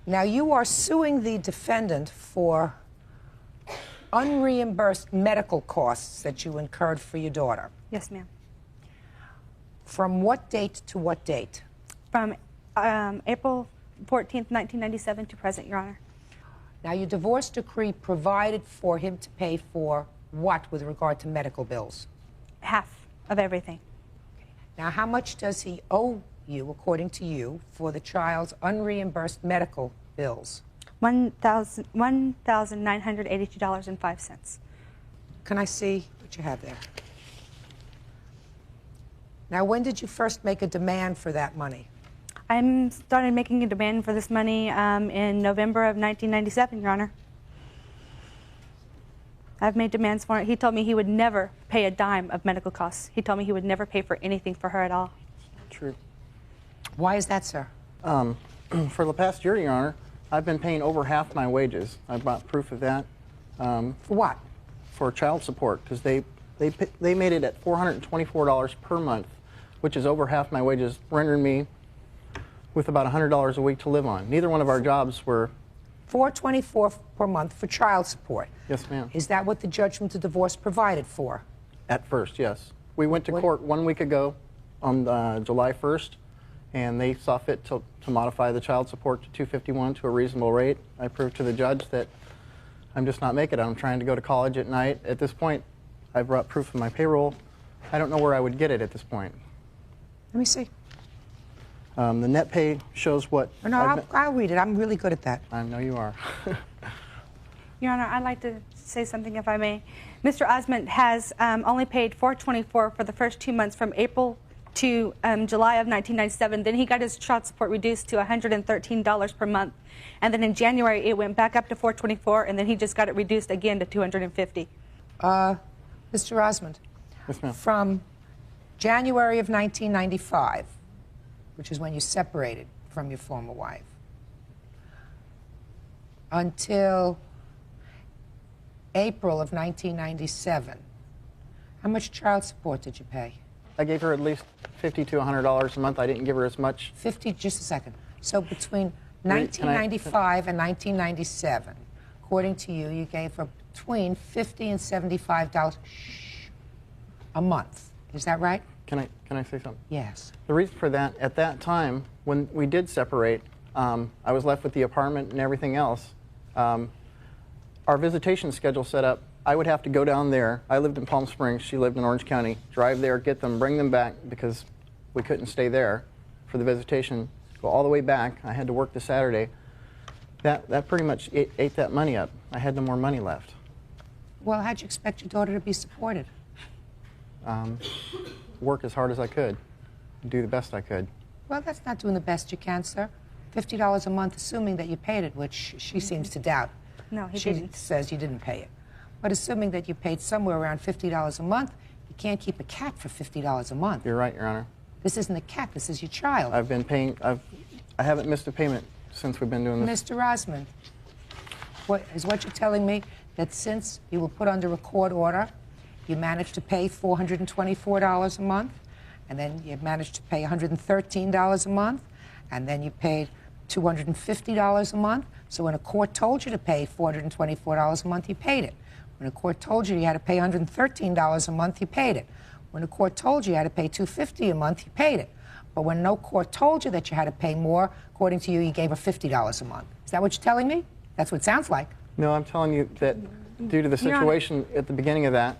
Now, you are suing the defendant for unreimbursed medical costs that you incurred for your daughter. Yes, ma'am. From what date to what date? From April 14th, 1997 to present, Your Honor. Now, your divorce decree provided for him to pay for what with regard to medical bills? Half of everything. Now, how much does he owe you, according to you, for the child's unreimbursed medical bills? $1,982.05. Can I see what you have there? Now, when did you first make a demand for that money? I started making a demand for this money in November of 1997, Your Honor. I've made demands for it. He told me he would never pay a dime of medical costs. He told me he would never pay for anything for her at all. True. Why is that, sir? For the past year, Your Honor, I've been paying over half my wages. I brought proof of that. For what? For child support, because they made it at $424 per month, which is over half my wages, rendering me with about $100 a week to live on. Neither one of our jobs were... $424 per month for child support. Yes, ma'am. Is that what the judgment of divorce provided for? At first, yes. We went to court 1 week ago on July 1st, and they saw fit to modify the child support to $251 to a reasonable rate. I proved to the judge that I'm just not making it. I'm trying to go to college at night. At this point, I brought proof of my payroll. I don't know where I would get it at this point. Let me see. The net pay shows what... No, I'll read it. I'm really good at that. I know you are. Your Honor, I'd like to say something if I may. Mr. Osment has only paid $424 for the first 2 months from April to July of 1997. Then he got his child support reduced to $113 per month. And then in January, it went back up to $424, and then he just got it reduced again to $250. Mr. Osment, yes, ma'am. From January of 1995, which is when you separated from your former wife, until April of 1997, how much child support did you pay? I gave her at least $50 to $100 a month. I didn't give her as much. 50, just a second. So between 1995 and 1997, according to you, you gave her between $50 and $75 a month. Is that right? Can I say something? Yes. The reason for that, at that time, when we did separate, I was left with the apartment and everything else. Our visitation schedule set up, I would have to go down there. I lived in Palm Springs, she lived in Orange County, drive there, get them, bring them back because we couldn't stay there for the visitation, go all the way back. I had to work the Saturday. That pretty much ate that money up. I had no more money left. Well, how'd you expect your daughter to be supported? Work as hard as I could, do the best I could. Well, that's not doing the best you can, sir. $50 a month, assuming that you paid it, which she seems to doubt. No, he she didn't. says you didn't pay it. But assuming that you paid somewhere around $50 a month, you can't keep a cat for $50 a month. You're right, Your Honor. This isn't a cat, this is your child. I've been paying, I haven't missed a payment since we've been doing this. Mr. Osmond, what you're telling me that since you were put under a court order, you managed to pay $424 a month, and then you managed to pay $113 a month, and then you paid $250 a month. So when a court told you to pay $424 a month, you paid it. When a court told you you had to pay $113 a month, you paid it. When a court told you you had to pay $250 a month, you paid it. But when no court told you that you had to pay more, according to you, you gave her $50 a month. Is that what you're telling me? That's what it sounds like. No, I'm telling you that due to the situation at the beginning of that,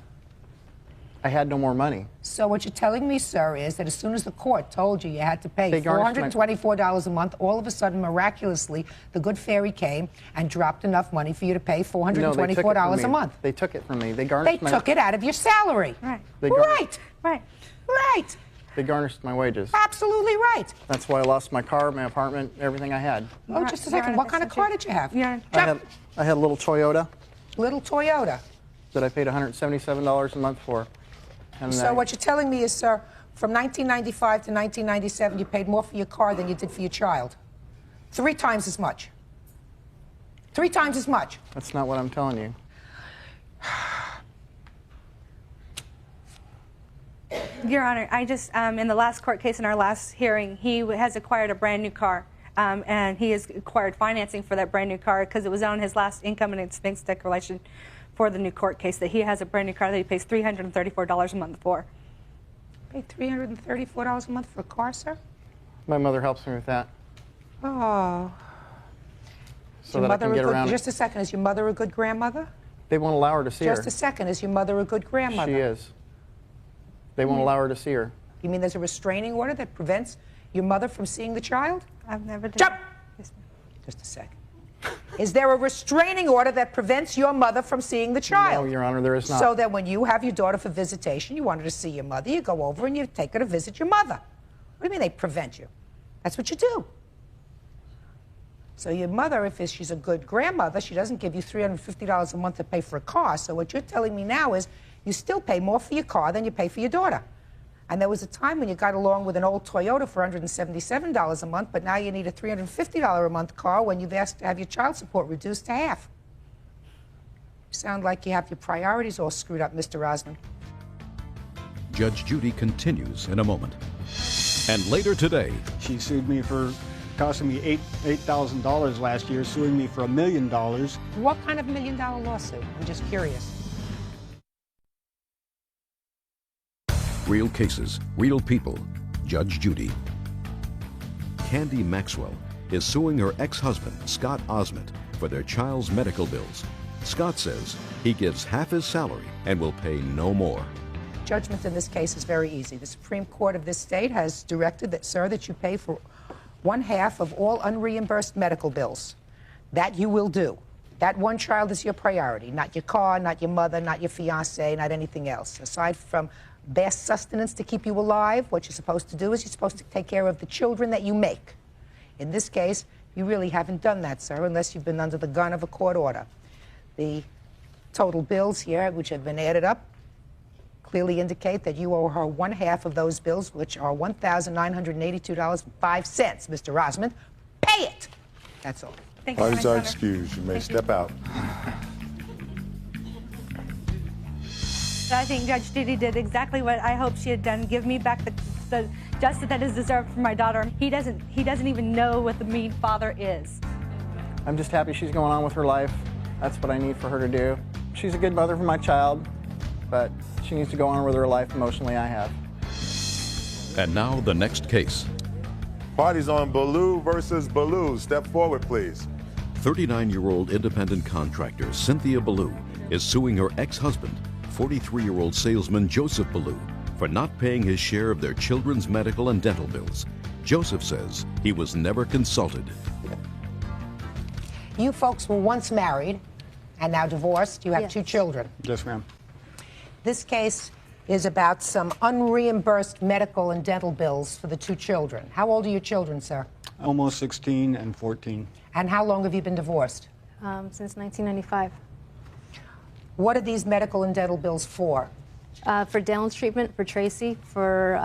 I had no more money. So what you're telling me, sir, is that as soon as the court told you you had to pay They garnished $424 a month, all of a sudden, miraculously, the good fairy came and dropped enough money for you to pay $424 a month. They took it from me. They They took it out of your salary. Right. Right. They garnished my wages. Absolutely right. That's why I lost my car, my apartment, everything I had. Oh, just a second. What kind of car did you have? I had a little Toyota. Little Toyota. That I paid $177 a month for. And So what you're telling me is, sir, from 1995 to 1997, you paid more for your car than you did for your child. 3 times as much. 3 times as much. That's not what I'm telling you. Your Honor, I just, in the last court case, in our last hearing, he has acquired a brand new car, and he has acquired financing for that brand new car because it was on his last income and expense declaration for the new court case that he has a brand new car that he pays $334 a month for. Pay $334 a month for a car, sir? My mother helps me with that. Oh. So that I can get around. Just a second. Is your mother a good grandmother? They won't allow her to see her. Just a second. Is your mother a good grandmother? She is. They won't allow her to see her. You mean there's a restraining order that prevents your mother from seeing the child? I've never done. Jump! Just a second. Is there a restraining order that prevents your mother from seeing the child? No, Your Honor, there is not. So that when you have your daughter for visitation, you want her to see your mother, you go over and you take her to visit your mother. What do you mean they prevent you? That's what you do. So your mother, if she's a good grandmother, she doesn't give you $350 a month to pay for a car. So what you're telling me now is you still pay more for your car than you pay for your daughter. And there was a time when you got along with an old Toyota for $177 a month, but now you need a $350 a month car when you've asked to have your child support reduced to half. You sound like you have your priorities all screwed up, Mr. Osmond. Judge Judy continues in a moment. And later today, she sued me for costing me $8,000 last year, suing me for $1 million. What kind of $1 million lawsuit? I'm just curious. Real cases, real people. Judge Judy. Candy Maxwell is suing her ex-husband, Scott Osmond, for their child's medical bills. Scott says he gives half his salary and will pay no more. Judgment in this case is very easy. The Supreme Court of this state has directed that, sir, that you pay for 1/2 of all unreimbursed medical bills. That you will do. That one child is your priority, not your car, not your mother, not your fiancé, not anything else. Aside from best sustenance to keep you alive, what you're supposed to do is you're supposed to take care of the children that you make. In this case, you really haven't done that, sir, unless you've been under the gun of a court order. The total bills here, which have been added up, clearly indicate that you owe her 1/2 of those bills, which are $1,982.05. Mr. Osmond, pay it! That's all. Thank you, Parties Your are Honor. excused. You may step out. I think Judge Judy did exactly what I hoped she had done, give me back the justice that is deserved for my daughter. He doesn't even know what the mean father is. I'm just happy she's going on with her life. That's what I need for her to do. She's a good mother for my child, but she needs to go on with her life emotionally. I have. And now the next case. Parties on Baloo versus Baloo. Step forward, please. 39-year-old independent contractor Cynthia Ballou is suing her ex-husband, 43-year-old salesman Joseph Ballou, for not paying his share of their children's medical and dental bills. Joseph says he was never consulted. You folks were once married and now divorced. You have 2 children. Yes, ma'am. This case is about some unreimbursed medical and dental bills for the 2 children. How old are your children, sir? Almost 16 and 14. And how long have you been divorced? Since 1995. What are these medical and dental bills for? For dental treatment for Tracy, for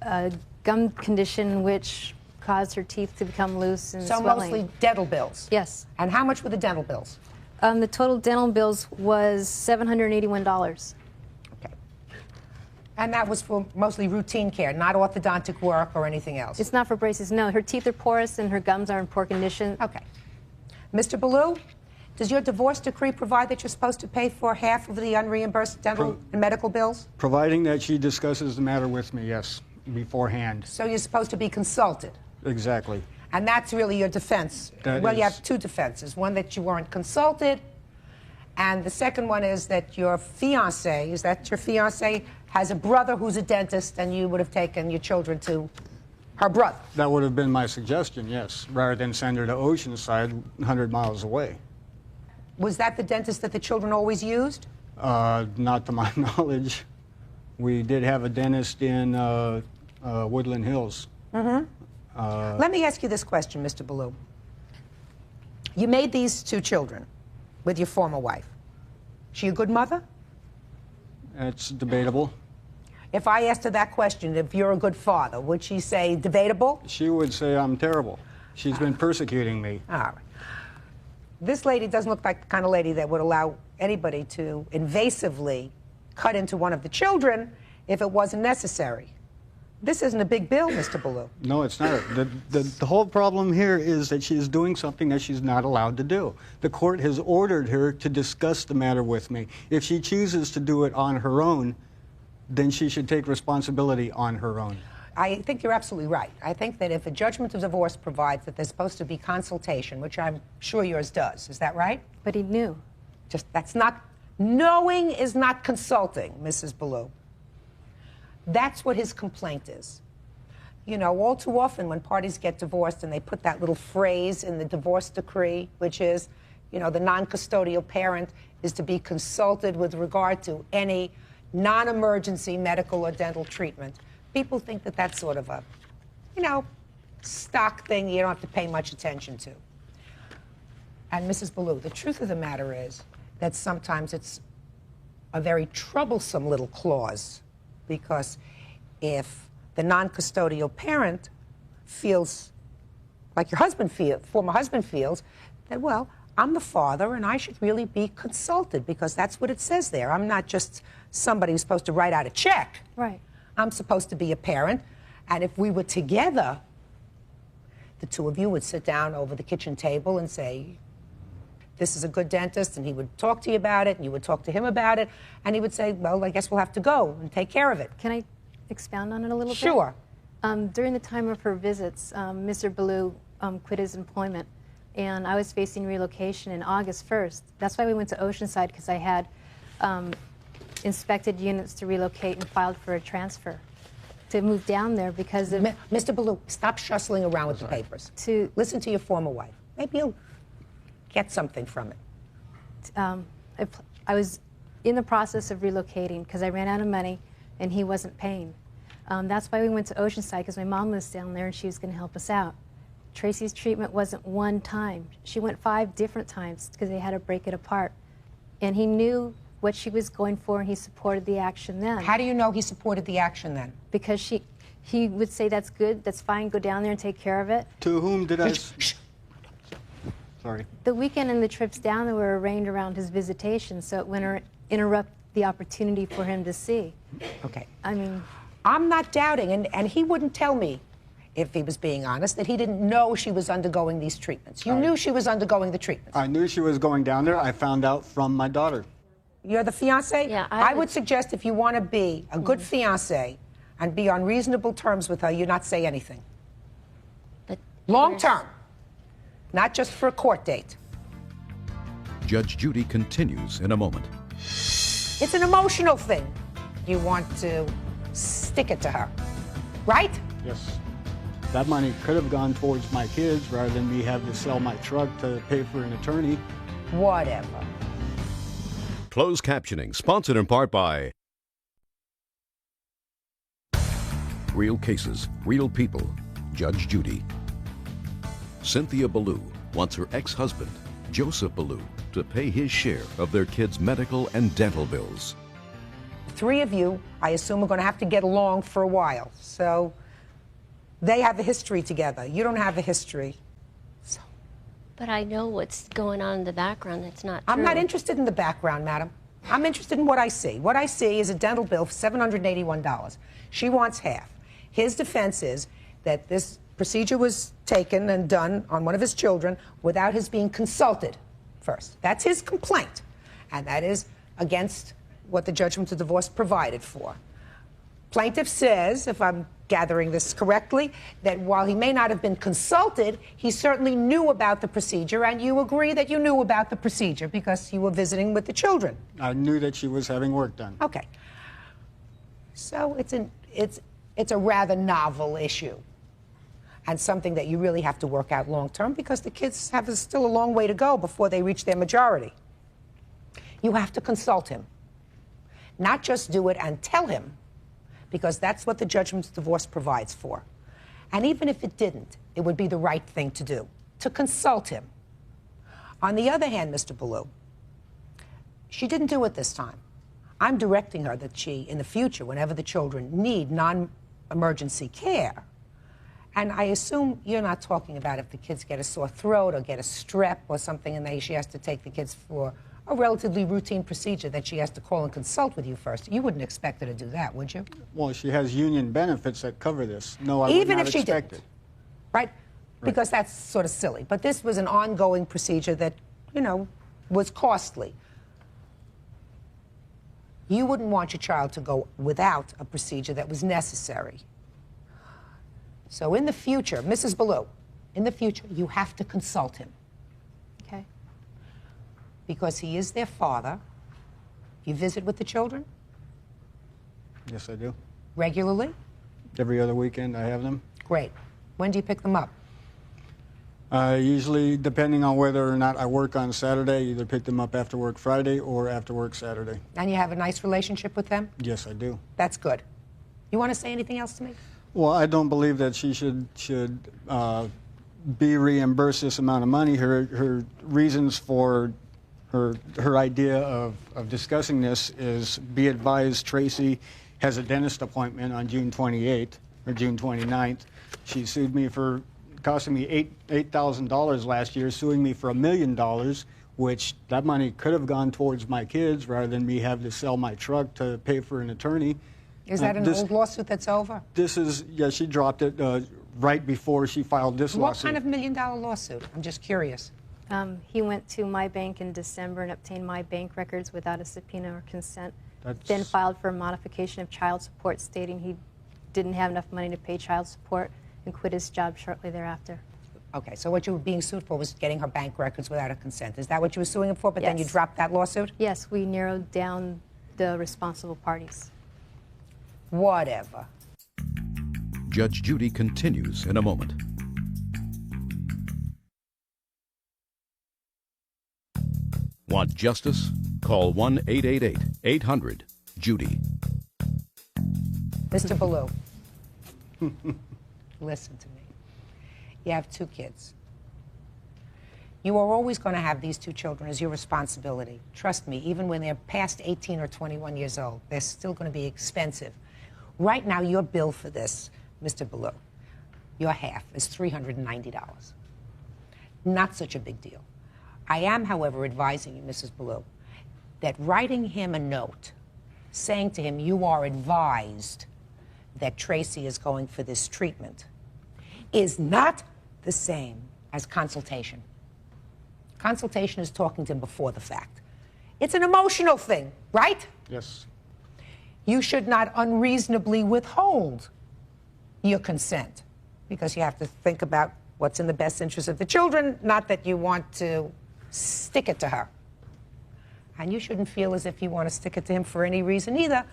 a gum condition which caused her teeth to become loose and So swelling. mostly dental bills? Yes. And how much were the dental bills? The total dental bills was $781. And that was for mostly routine care, not orthodontic work or anything else? It's not for braces, no. Her teeth are porous and her gums are in poor condition. Okay. Mr. Ballou, does your divorce decree provide that you're supposed to pay for half of the unreimbursed dental and medical bills? Providing that she discusses the matter with me, yes, beforehand. So you're supposed to be consulted? Exactly. And that's really your defense? That well, you is. have 2 defenses. One, that you weren't consulted, And the second one is that your fiancé, is that your fiancé, has a brother who's a dentist, and you would have taken your children to her brother. That would have been my suggestion, yes, rather than send her to Oceanside, 100 miles away. Was that the dentist that the children always used? Not to my knowledge. We did have a dentist in Woodland Hills. Let me ask you this question, Mr. Ballou. You made these 2 children with your former wife. She a good mother? It's debatable. If I asked her that question, if you're a good father, would she say debatable? She would say I'm terrible. She's been persecuting me. All right. This lady doesn't look like the kind of lady that would allow anybody to invasively cut into one of the children if it wasn't necessary. This isn't a big bill, Mr. Ballou. No, it's not. The whole problem here is that she is doing something that she's not allowed to do. The court has ordered her to discuss the matter with me. If she chooses to do it on her own, then she should take responsibility on her own. I think you're absolutely right. I think that if a judgment of divorce provides that there's supposed to be consultation, which I'm sure yours does, is that right? But he knew. That's not, knowing is not consulting, Mrs. Ballou. That's what his complaint is. You know, all too often when parties get divorced and they put that little phrase in the divorce decree, which is, you know, the non-custodial parent is to be consulted with regard to any non-emergency medical or dental treatment. People think that that's sort of a, you know, stock thing you don't have to pay much attention to. And Mrs. Ballou, the truth of the matter is that sometimes it's a very troublesome little clause, because if the non-custodial parent feels like your husband former husband feels, that, well, I'm the father and I should really be consulted, because that's what it says there. I'm not just somebody who's supposed to write out a check. Right. I'm supposed to be a parent, and if we were together, the 2 of you would sit down over the kitchen table and say, this is a good dentist, and he would talk to you about it, and you would talk to him about it, and he would say, well, I guess we'll have to go and take care of it. Can I expound on it a little bit? Sure. During the time of her visits, Mr. Ballou quit his employment, and I was facing relocation in August 1st. That's why we went to Oceanside, because I had inspected units to relocate and filed for a transfer to move down there because of... Mr. Ballou, stop shuffling around with the papers. Listen to your former wife. Maybe you'll get something from it. I was in the process of relocating because I ran out of money and he wasn't paying. That's why we went to Oceanside, because my mom lives down there and she was going to help us out. Tracy's treatment wasn't one time. She went 5 different times because they had to break it apart. And he knew what she was going for, and he supported the action then. How do you know he supported the action then? Because he would say, that's good, that's fine, go down there and take care of it. To whom did I... Sorry. The weekend and the trips down there were arranged around his visitation, so it wouldn't interrupt the opportunity for him to see. Okay. I mean... I'm not doubting, and he wouldn't tell me, if he was being honest, that he didn't know she was undergoing these treatments. You knew she was undergoing the treatments. I knew she was going down there. I found out from my daughter. You're the fiancé? Yeah. I would suggest, if you want to be a good fiancé and be on reasonable terms with her, you not say anything. But long term, not just for a court date. Judge Judy continues in a moment. It's an emotional thing. You want to stick it to her, right? Yes. That money could have gone towards my kids rather than me having to sell my truck to pay for an attorney. Whatever. Closed captioning, sponsored in part by Real Cases, Real People, Judge Judy. Cynthia Ballou wants her ex-husband, Joseph Ballou, to pay his share of their kids' medical and dental bills. 3 of you, I assume, are going to have to get along for a while. So they have a history together. You don't have a history. So. But I know what's going on in the background. That's not true. I'm not interested in the background, madam. I'm interested in what I see. What I see is a dental bill for $781. She wants half. His defense is that this procedure was taken and done on one of his children without his being consulted first. That's his complaint. And that is against what the judgment of divorce provided for. Plaintiff says, if I'm gathering this correctly, that while he may not have been consulted, he certainly knew about the procedure, and you agree that you knew about the procedure because you were visiting with the children. I knew that she was having work done. Okay. So it's a rather novel issue, and something that you really have to work out long term because the kids have still a long way to go before they reach their majority. You have to consult him, not just do it and tell him, because that's what the judgment of divorce provides for. And even if it didn't, it would be the right thing to do, to consult him. On the other hand, Mr. Ballou, she didn't do it this time. I'm directing her that she, in the future, whenever the children need non-emergency care, and I assume you're not talking about if the kids get a sore throat or get a strep or something and she has to take the kids for a relatively routine procedure that she has to call and consult with you first. You wouldn't expect her to do that, would you? Well, she has union benefits that cover this. No, I would not expect it. Right? Because that's sort of silly. But this was an ongoing procedure that, you know, was costly. You wouldn't want your child to go without a procedure that was necessary. So in the future, Mrs. Ballou, in the future, you have to consult him. Okay. Because he is their father. You visit with the children? Yes, I do. Regularly? Every other weekend I have them. Great. When do you pick them up? Usually, depending on whether or not I work on Saturday, either pick them up after work Friday or after work Saturday. And you have a nice relationship with them? Yes, I do. That's good. You want to say anything else to me? Well, I don't believe that she should be reimbursed this amount of money. Her reasons for her idea of discussing this is, be advised, Tracy has a dentist appointment on June 28th or June 29th. She sued me for costing me $8,000 last year, suing me for $1 million, which that money could have gone towards my kids rather than me having to sell my truck to pay for an attorney. Is that an old lawsuit that's over? This is, yeah, she dropped it right before she filed this lawsuit. What kind of $1 million lawsuit? I'm just curious. He went to my bank in December and obtained my bank records without a subpoena or consent. That's... Then filed for a modification of child support, stating he didn't have enough money to pay child support, and quit his job shortly thereafter. Okay, so what you were being sued for was getting her bank records without a consent. Is that what you were suing him for, but Yes. then you dropped that lawsuit? Yes, we narrowed down the responsible parties. Whatever. Judge Judy continues in a moment. Want justice? Call 1-888-800-JUDY. Mr. Ballou, listen to me. You have 2 kids. You are always going to have these 2 children as your responsibility. Trust me, even when they're past 18 or 21 years old, they're still going to be expensive. Right now, your bill for this, Mr. Ballou, your half is $390. Not such a big deal. I am, however, advising you, Mrs. Ballou, that writing him a note saying to him, you are advised that Tracy is going for this treatment, is not the same as consultation. Consultation is talking to him before the fact. It's an emotional thing, right? Yes. You should not unreasonably withhold your consent because you have to think about what's in the best interest of the children, not that you want to stick it to her. And you shouldn't feel as if you want to stick it to him for any reason either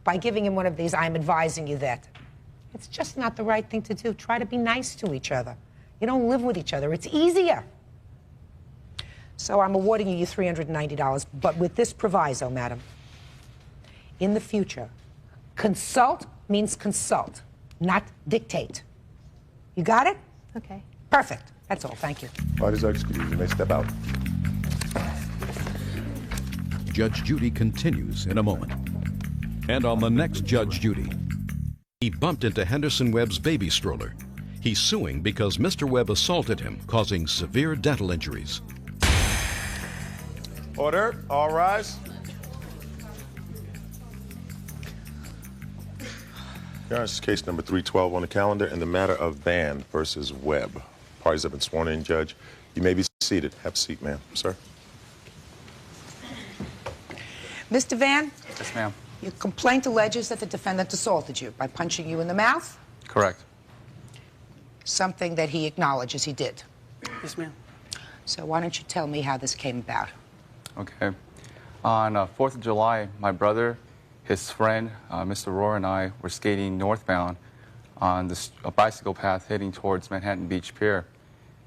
by giving him one of these, I'm advising you that. It's just not the right thing to do. Try to be nice to each other. You don't live with each other. It's easier. So I'm awarding you $390, but with this proviso, madam. In the future, consult means consult, not dictate. You got it? Okay. Perfect. That's all. Thank you. Parties are excused. You may step out. Judge Judy continues in a moment. And on the next Judge Judy, he bumped into Henderson Webb's baby stroller. He's suing because Mr. Webb assaulted him, causing severe dental injuries. Order. All rise. Your Honor, this is case number 312 on the calendar in the matter of Van versus Webb. Parties have been sworn in, Judge. You may be seated. Have a seat, ma'am. Sir. Mr. Van? Yes, ma'am. Your complaint alleges that the defendant assaulted you by punching you in the mouth, Correct. something that he acknowledges he did. Yes, ma'am. So why don't you tell me how this came about? Okay. On 4th of July, my brother, his friend, Mr. Rohr, and I were skating northbound on a bicycle path heading towards Manhattan Beach Pier.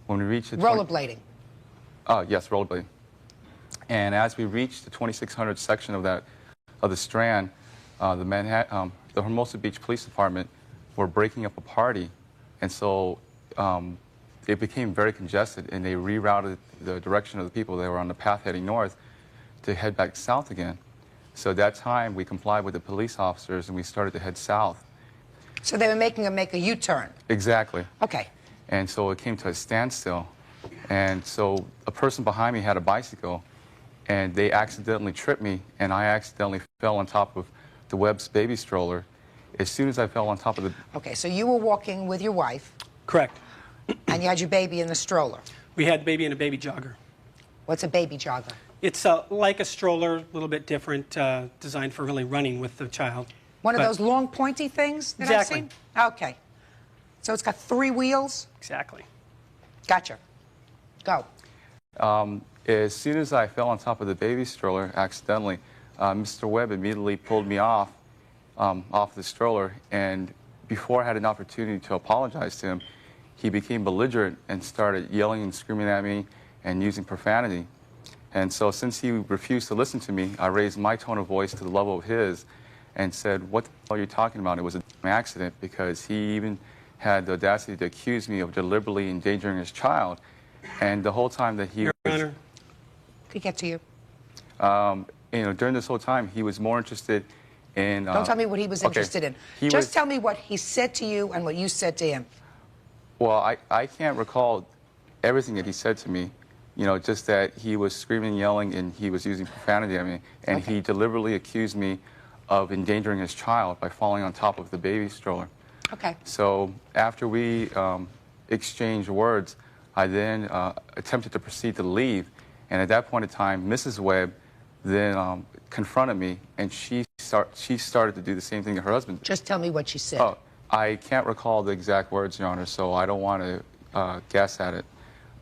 When we reached the Rollerblading. Yes, rollerblading. And as we reached the 2600 section of the Strand, the Hermosa Beach Police Department were breaking up a party, and so it became very congested, and they rerouted the direction of the people that were on the path heading north to head back south again. So at that time, we complied with the police officers, and we started to head south. So they were making him make a U-turn. Exactly. Okay. And so it came to a standstill. And so a person behind me had a bicycle, and they accidentally tripped me, and I accidentally fell on top of the Webb's baby stroller. As soon as I fell on top of the... Okay, so you were walking with your wife. Correct. And you had your baby in the stroller. We had the baby in a baby jogger. What's a baby jogger? It's like a stroller, a little bit different, designed for really running with the child. One of those long, pointy things that Exactly. I've seen? Okay. So it's got 3 wheels? Exactly. Gotcha. Go. As soon as I fell on top of the baby stroller accidentally, Mr. Webb immediately pulled me off the stroller, and before I had an opportunity to apologize to him, he became belligerent and started yelling and screaming at me and using profanity. And so since he refused to listen to me, I raised my tone of voice to the level of his and said, "What the hell are you talking about? It was an accident," because he even had the audacity to accuse me of deliberately endangering his child. And the whole time that he Your Honor. Could get to you. During this whole time, he was more interested in... Don't tell me what he was interested in. Just tell me what he said to you and what you said to him. Well, I can't recall everything that he said to me. Just that he was screaming, yelling, and he was using profanity at me. And he deliberately accused me of endangering his child by falling on top of the baby stroller. Okay. So after we exchanged words, I then attempted to proceed to leave. And at that point in time, Mrs. Webb then confronted me, and she started to do the same thing to her husband. Just tell me what she said. Oh, I can't recall the exact words, Your Honor, so I don't want to guess at it.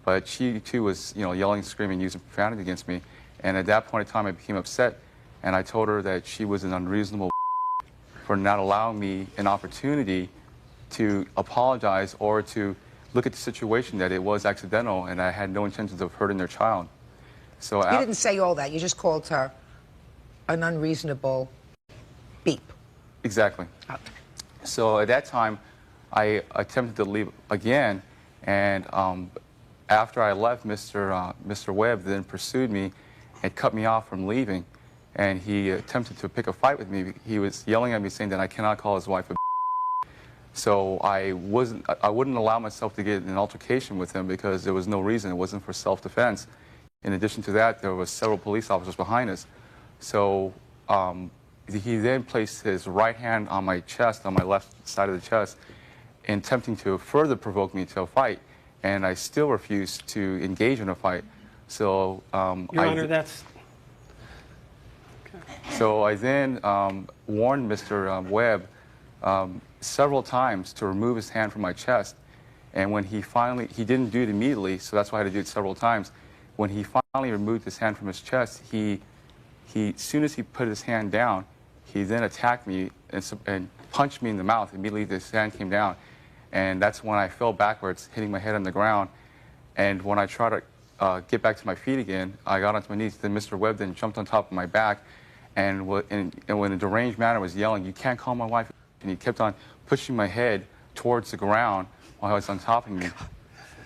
But she, too, was, yelling, screaming, using profanity against me. And at that point in time, I became upset, and I told her that she was an unreasonable for not allowing me an opportunity to apologize or to look at the situation that it was accidental, and I had no intentions of hurting their child. So You didn't say all that. You just called her an unreasonable beep. Exactly. So at that time, I attempted to leave again, and after I left, Mr. Webb then pursued me and cut me off from leaving, and he attempted to pick a fight with me. He was yelling at me, saying that I cannot call his wife a So I wouldn't allow myself to get in an altercation with him because there was no reason. It wasn't for self-defense. In addition to that, there were several police officers behind us. So he then placed his right hand on my chest, on my left side of the chest, attempting to further provoke me to a fight. And I still refused to engage in a fight. So Your Honor, that's... So I then warned Mr. Webb several times to remove his hand from my chest. And when he didn't do it immediately, so that's why I had to do it several times. When he finally removed his hand from his chest, as soon as he put his hand down, he then attacked me and punched me in the mouth. Immediately, his hand came down. And that's when I fell backwards, hitting my head on the ground. And when I tried to get back to my feet again, I got onto my knees. Then Mr. Webb then jumped on top of my back and in a deranged manner was yelling, "You can't call my wife." And he kept on pushing my head towards the ground while he was on top of me.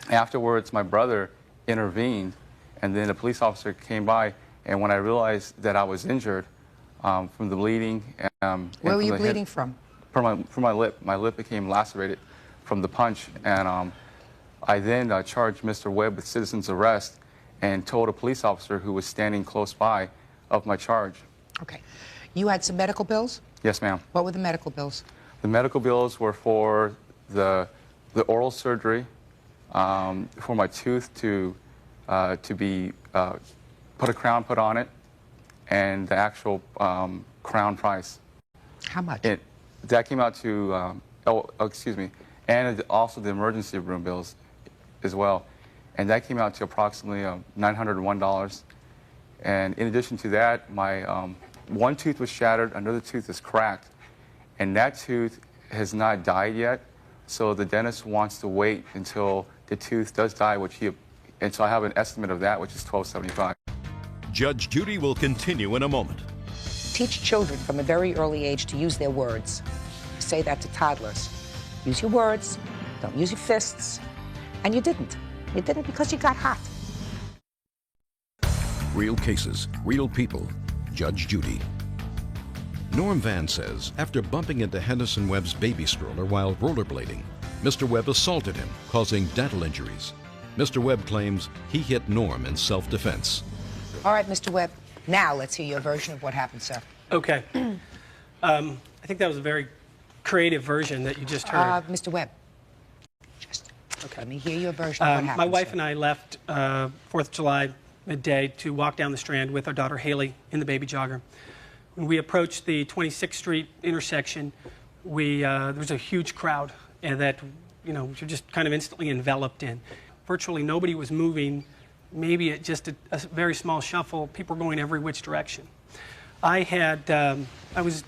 Afterwards, my brother intervened, and then a police officer came by, and when I realized that I was injured from the bleeding... Where were you bleeding from? From my lip. My lip became lacerated from the punch, and I then charged Mr. Webb with citizen's arrest and told a police officer who was standing close by of my charge. Okay. You had some medical bills? Yes, ma'am. What were the medical bills? The medical bills were for the oral surgery, for my tooth to be put a crown put on it, and the actual crown price. How much? That came out to, excuse me, and also the emergency room bills as well. And that came out to approximately $901. And in addition to that, my one tooth was shattered, another tooth is cracked, and that tooth has not died yet. So the dentist wants to wait until the tooth does die, and so I have an estimate of that, which is $1,275. Judge Judy will continue in a moment. Teach children from a very early age to use their words. Say that to toddlers. Use your words, don't use your fists. And you didn't. You didn't because you got hot. Real cases, real people. Judge Judy. Norm Van says after bumping into Henderson Webb's baby stroller while rollerblading, Mr. Webb assaulted him, causing dental injuries. Mr. Webb claims he hit Norm in self-defense. All right, Mr. Webb, now let's hear your version of what happened, sir. Okay. I think that was a very creative version that you just heard. Mr. Webb, just let me hear your version of what happened, my wife sir. and I left 4th of July midday to walk down the Strand with our daughter Haley in the baby jogger. When we approached the 26th Street intersection, there was a huge crowd that you're just kind of instantly enveloped in. Virtually nobody was moving. Maybe at just a very small shuffle, people were going every which direction. I was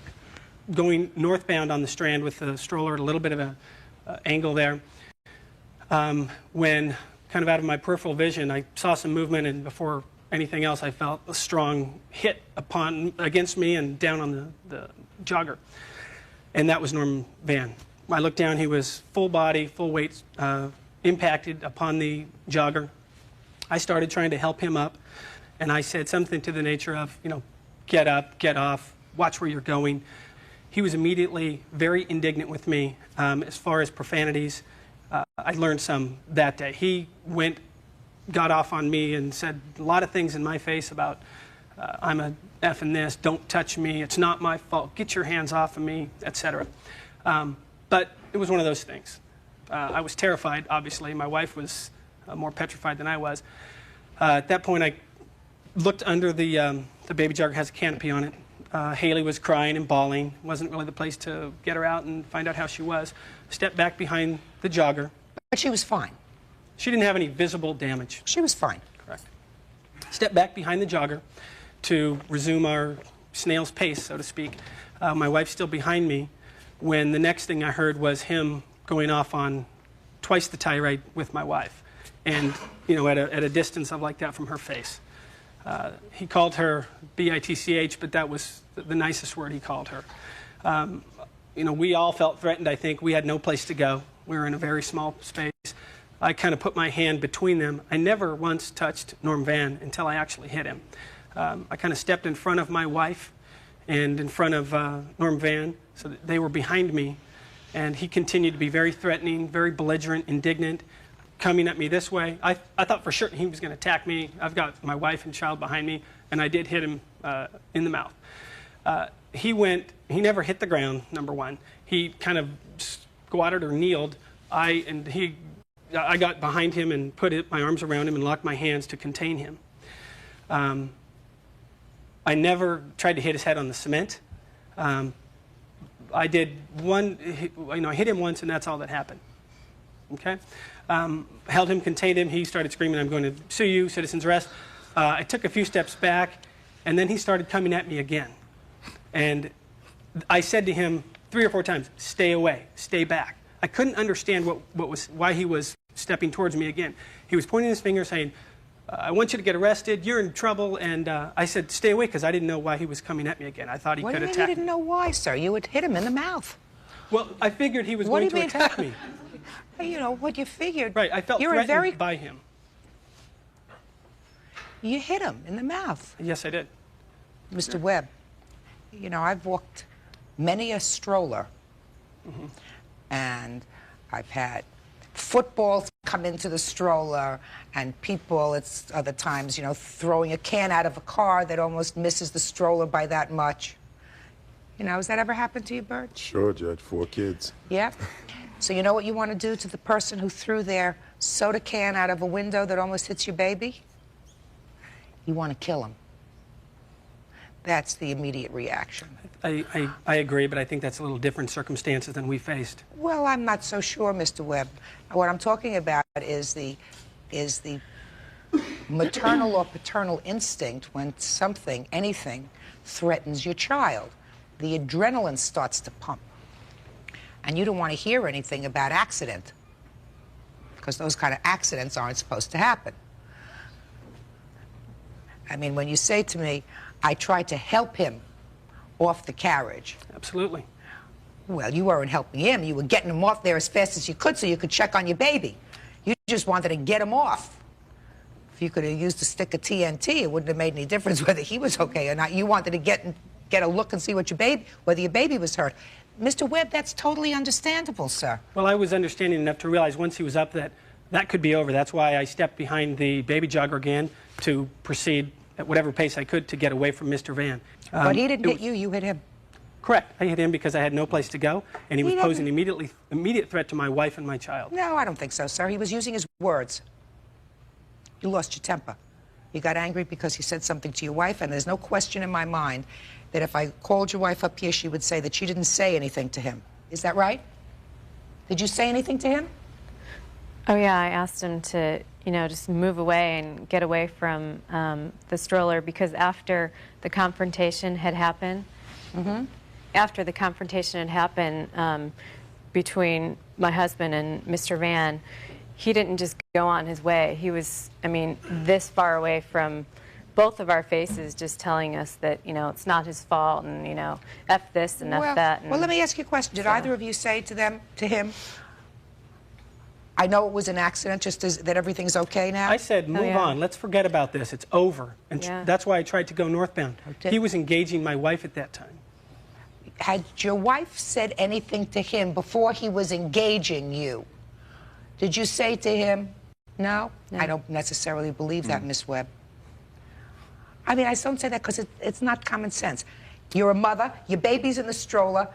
going northbound on the Strand with the stroller at a little bit of an angle there. When, kind of out of my peripheral vision, I saw some movement, and before anything else, I felt a strong hit against me and down on the jogger. And that was Norm Van. When I looked down, he was full body, full weight, impacted upon the jogger. I started trying to help him up, and I said something to the nature of, get up, get off, watch where you're going. He was immediately very indignant with me as far as profanities. I learned some that day. He got off on me and said a lot of things in my face about I'm a effing this, don't touch me, it's not my fault, get your hands off of me, etc. But it was one of those things. I was terrified, obviously. My wife was more petrified than I was. At that point, I looked under the baby jogger has a canopy on it. Haley was crying and bawling. Wasn't really the place to get her out and find out how she was. Stepped back behind the jogger. But she was fine. She didn't have any visible damage. She was fine. Correct. Stepped back behind the jogger to resume our snail's pace, so to speak. My wife's still behind me when the next thing I heard was him going off on twice the tirade with my wife. And, at a distance of like that from her face. He called her B-I-T-C-H, but that was the nicest word he called her. We all felt threatened, I think. We had no place to go. We were in a very small space. I kind of put my hand between them. I never once touched Norm Van until I actually hit him. I kind of stepped in front of my wife and in front of Norm Van, so that they were behind me. And he continued to be very threatening, very belligerent, indignant, coming at me this way. I thought for sure he was going to attack me. I've got my wife and child behind me, and I did hit him in the mouth. He never hit the ground, number one. He kind of squatted or kneeled. I got behind him and put my arms around him and locked my hands to contain him. I never tried to hit his head on the cement. I did I hit him once, and that's all that happened. Okay? Held him, contained him. He started screaming, "I'm going to sue you, citizen's arrest." I took a few steps back, and then he started coming at me again. And I said to him 3 or 4 times, "Stay away, stay back." I couldn't understand why he was stepping towards me again. He was pointing his finger saying, "I want you to get arrested, you're in trouble," and I said, "Stay away," because I didn't know why he was coming at me again. I thought he could attack me. What do you mean you didn't know why, sir? You would hit him in the mouth. Well, I figured he was going to attack me. What you figured. Right, I felt threatened by him. You hit him in the mouth. Yes, I did. Mr. Webb, I've walked many a stroller, and I've had footballs come into the stroller, and people, it's other times, throwing a can out of a car that almost misses the stroller by that much. Has that ever happened to you, Bert? Sure, Judge. 4 kids. Yeah. So you know what you want to do to the person who threw their soda can out of a window that almost hits your baby? You want to kill him. That's the immediate reaction. I agree, but I think that's a little different circumstances than we faced. Well, I'm not so sure, Mr. Webb. What I'm talking about is the maternal or paternal instinct when something, anything, threatens your child. The adrenaline starts to pump. And you don't want to hear anything about accident, because those kind of accidents aren't supposed to happen. I mean, when you say to me, I tried to help him off the carriage. Absolutely. Well, you weren't helping him. You were getting him off there as fast as you could so you could check on your baby. You just wanted to get him off. If you could have used a stick of TNT, it wouldn't have made any difference whether he was okay or not. You wanted to get a look and see what whether your baby was hurt. Mr. Webb, that's totally understandable, sir. Well, I was understanding enough to realize once he was up that could be over. That's why I stepped behind the baby jogger again to proceed at whatever pace I could to get away from Mr. Van. But he didn't hit you, you hit him. Correct. I hit him because I had no place to go, and he was posing an immediate threat to my wife and my child. No, I don't think so, sir. He was using his words. You lost your temper. You got angry because he said something to your wife, and there's no question in my mind that if I called your wife up here, she would say that she didn't say anything to him. Is that right? Did you say anything to him? Oh, yeah, I asked him to, just move away and get away from the stroller, because after the confrontation had happened, between my husband and Mr. Van, he didn't just go on his way. He was, this far away from both of our faces, just telling us that, it's not his fault, and, F this and F that. And well, let me ask you a question. Did either of you say to him, I know it was an accident, just that everything's okay now? I said, move on. Let's forget about this. It's over. And that's why I tried to go northbound. Okay. He was engaging my wife at that time. Had your wife said anything to him before he was engaging you? Did you say to him, no? I don't necessarily believe that, Miss Webb. I don't say that because it's not common sense. You're a mother, your baby's in the stroller,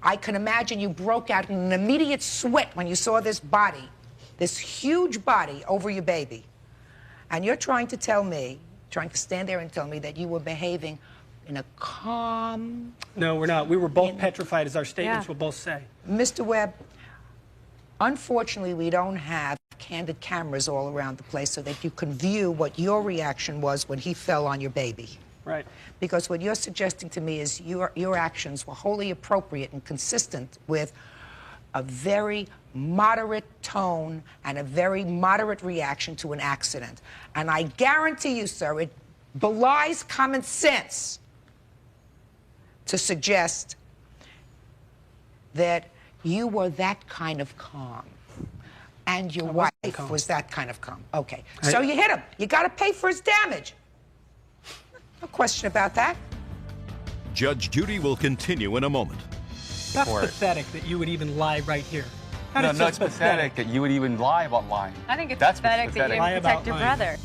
I can imagine you broke out in an immediate sweat when you saw this body, this huge body over your baby. And you're trying to stand there and tell me that you were behaving in a calm... No, we're not. We were both petrified, as our statements will both say. Mr. Webb, unfortunately, we don't have candid cameras all around the place so that you can view what your reaction was when he fell on your baby. Right. Because what you're suggesting to me is your actions were wholly appropriate and consistent with a very moderate tone and a very moderate reaction to an accident. And I guarantee you, sir, it belies common sense to suggest that you were that kind of calm and your wife was that kind of calm. Okay. So you hit him. You got to pay for his damage. No question about that. Judge Judy will continue in a moment. That's pathetic that you would even lie right here. No, it's pathetic that you would even lie about lying. I think it's pathetic that you didn't protect your brother.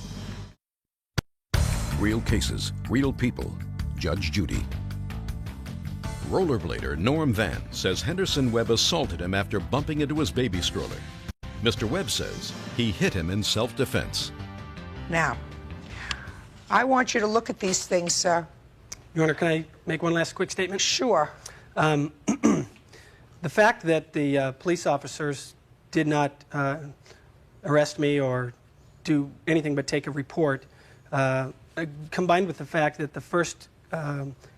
Real cases, real people. Judge Judy. Rollerblader Norm Van says Henderson Webb assaulted him after bumping into his baby stroller. Mr. Webb says he hit him in self-defense. Now, I want you to look at these things, sir. Your Honor, can I make one last quick statement? Sure. The fact that the police officers did not arrest me or do anything but take a report, combined with the fact that the first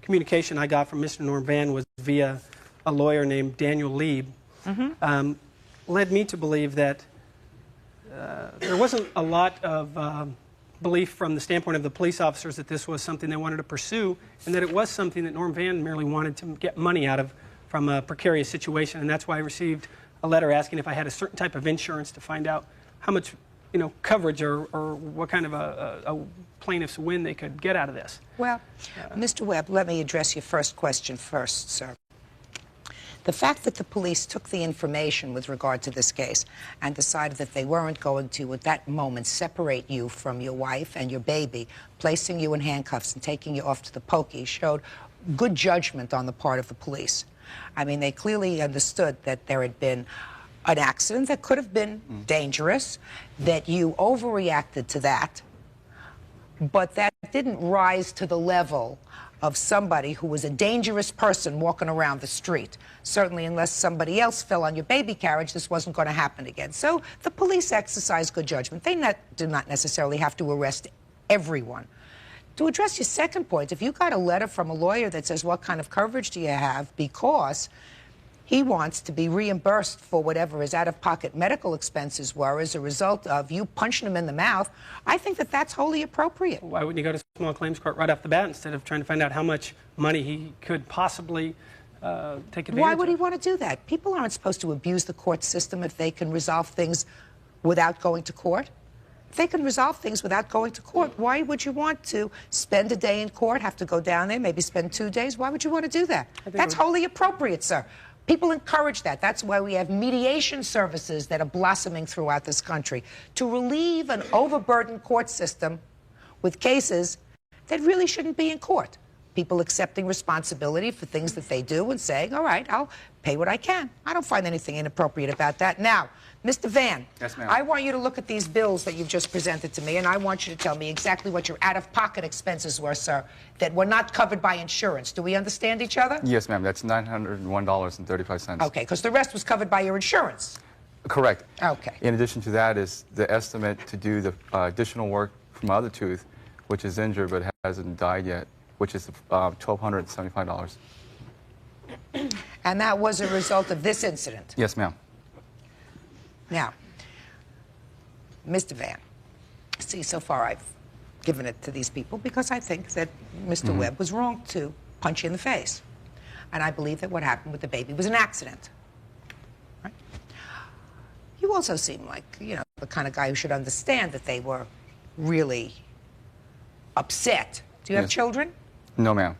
communication I got from Mr. Norm Van was via a lawyer named Daniel Lieb, led me to believe that there wasn't a lot of belief from the standpoint of the police officers that this was something they wanted to pursue, and that it was something that Norm Van merely wanted to get money out of from a precarious situation. And that's why I received a letter asking if I had a certain type of insurance to find out how much coverage or what kind of a plaintiff's win they could get out of this. Well, Mr. Webb, let me address your first question first, sir. The fact that the police took the information with regard to this case and decided that they weren't going to, at that moment, separate you from your wife and your baby, placing you in handcuffs and taking you off to the pokey, showed good judgment on the part of the police. They clearly understood that there had been an accident that could have been dangerous, that you overreacted to that, but that didn't rise to the level of somebody who was a dangerous person walking around the street. Certainly, unless somebody else fell on your baby carriage, this wasn't going to happen again. So the police exercise good judgment. They do not necessarily have to arrest everyone. To address your second point, if you got a letter from a lawyer that says, what kind of coverage do you have, because he wants to be reimbursed for whatever his out-of-pocket medical expenses were as a result of you punching him in the mouth, I think that that's wholly appropriate. Why wouldn't you go to small claims court right off the bat instead of trying to find out how much money he could possibly take advantage of? Why would he want to do that? People aren't supposed to abuse the court system if they can resolve things without going to court. If they can resolve things without going to court, why would you want to spend a day in court, have to go down there, maybe spend 2 days? Why would you want to do that? That's wholly appropriate, sir. People encourage that. That's why we have mediation services that are blossoming throughout this country to relieve an overburdened court system with cases that really shouldn't be in court. People accepting responsibility for things that they do and saying, all right, I'll pay what I can. I don't find anything inappropriate about that. Now, Mr. Van, yes, ma'am. I want you to look at these bills that you've just presented to me, and I want you to tell me exactly what your out-of-pocket expenses were, sir, that were not covered by insurance. Do we understand each other? Yes, ma'am. That's $901.35. Okay, because the rest was covered by your insurance. Correct. Okay. In addition to that is the estimate to do the additional work from my other tooth, which is injured but hasn't died yet, which is $1,275. And that was a result of this incident? Yes, ma'am. Now, Mr. Van, see, so far I've given it to these people because I think that Mr. Webb was wrong to punch you in the face. And I believe that what happened with the baby was an accident. Right? You also seem like, you know, the kind of guy who should understand that they were really upset. Do you have children? No, ma'am.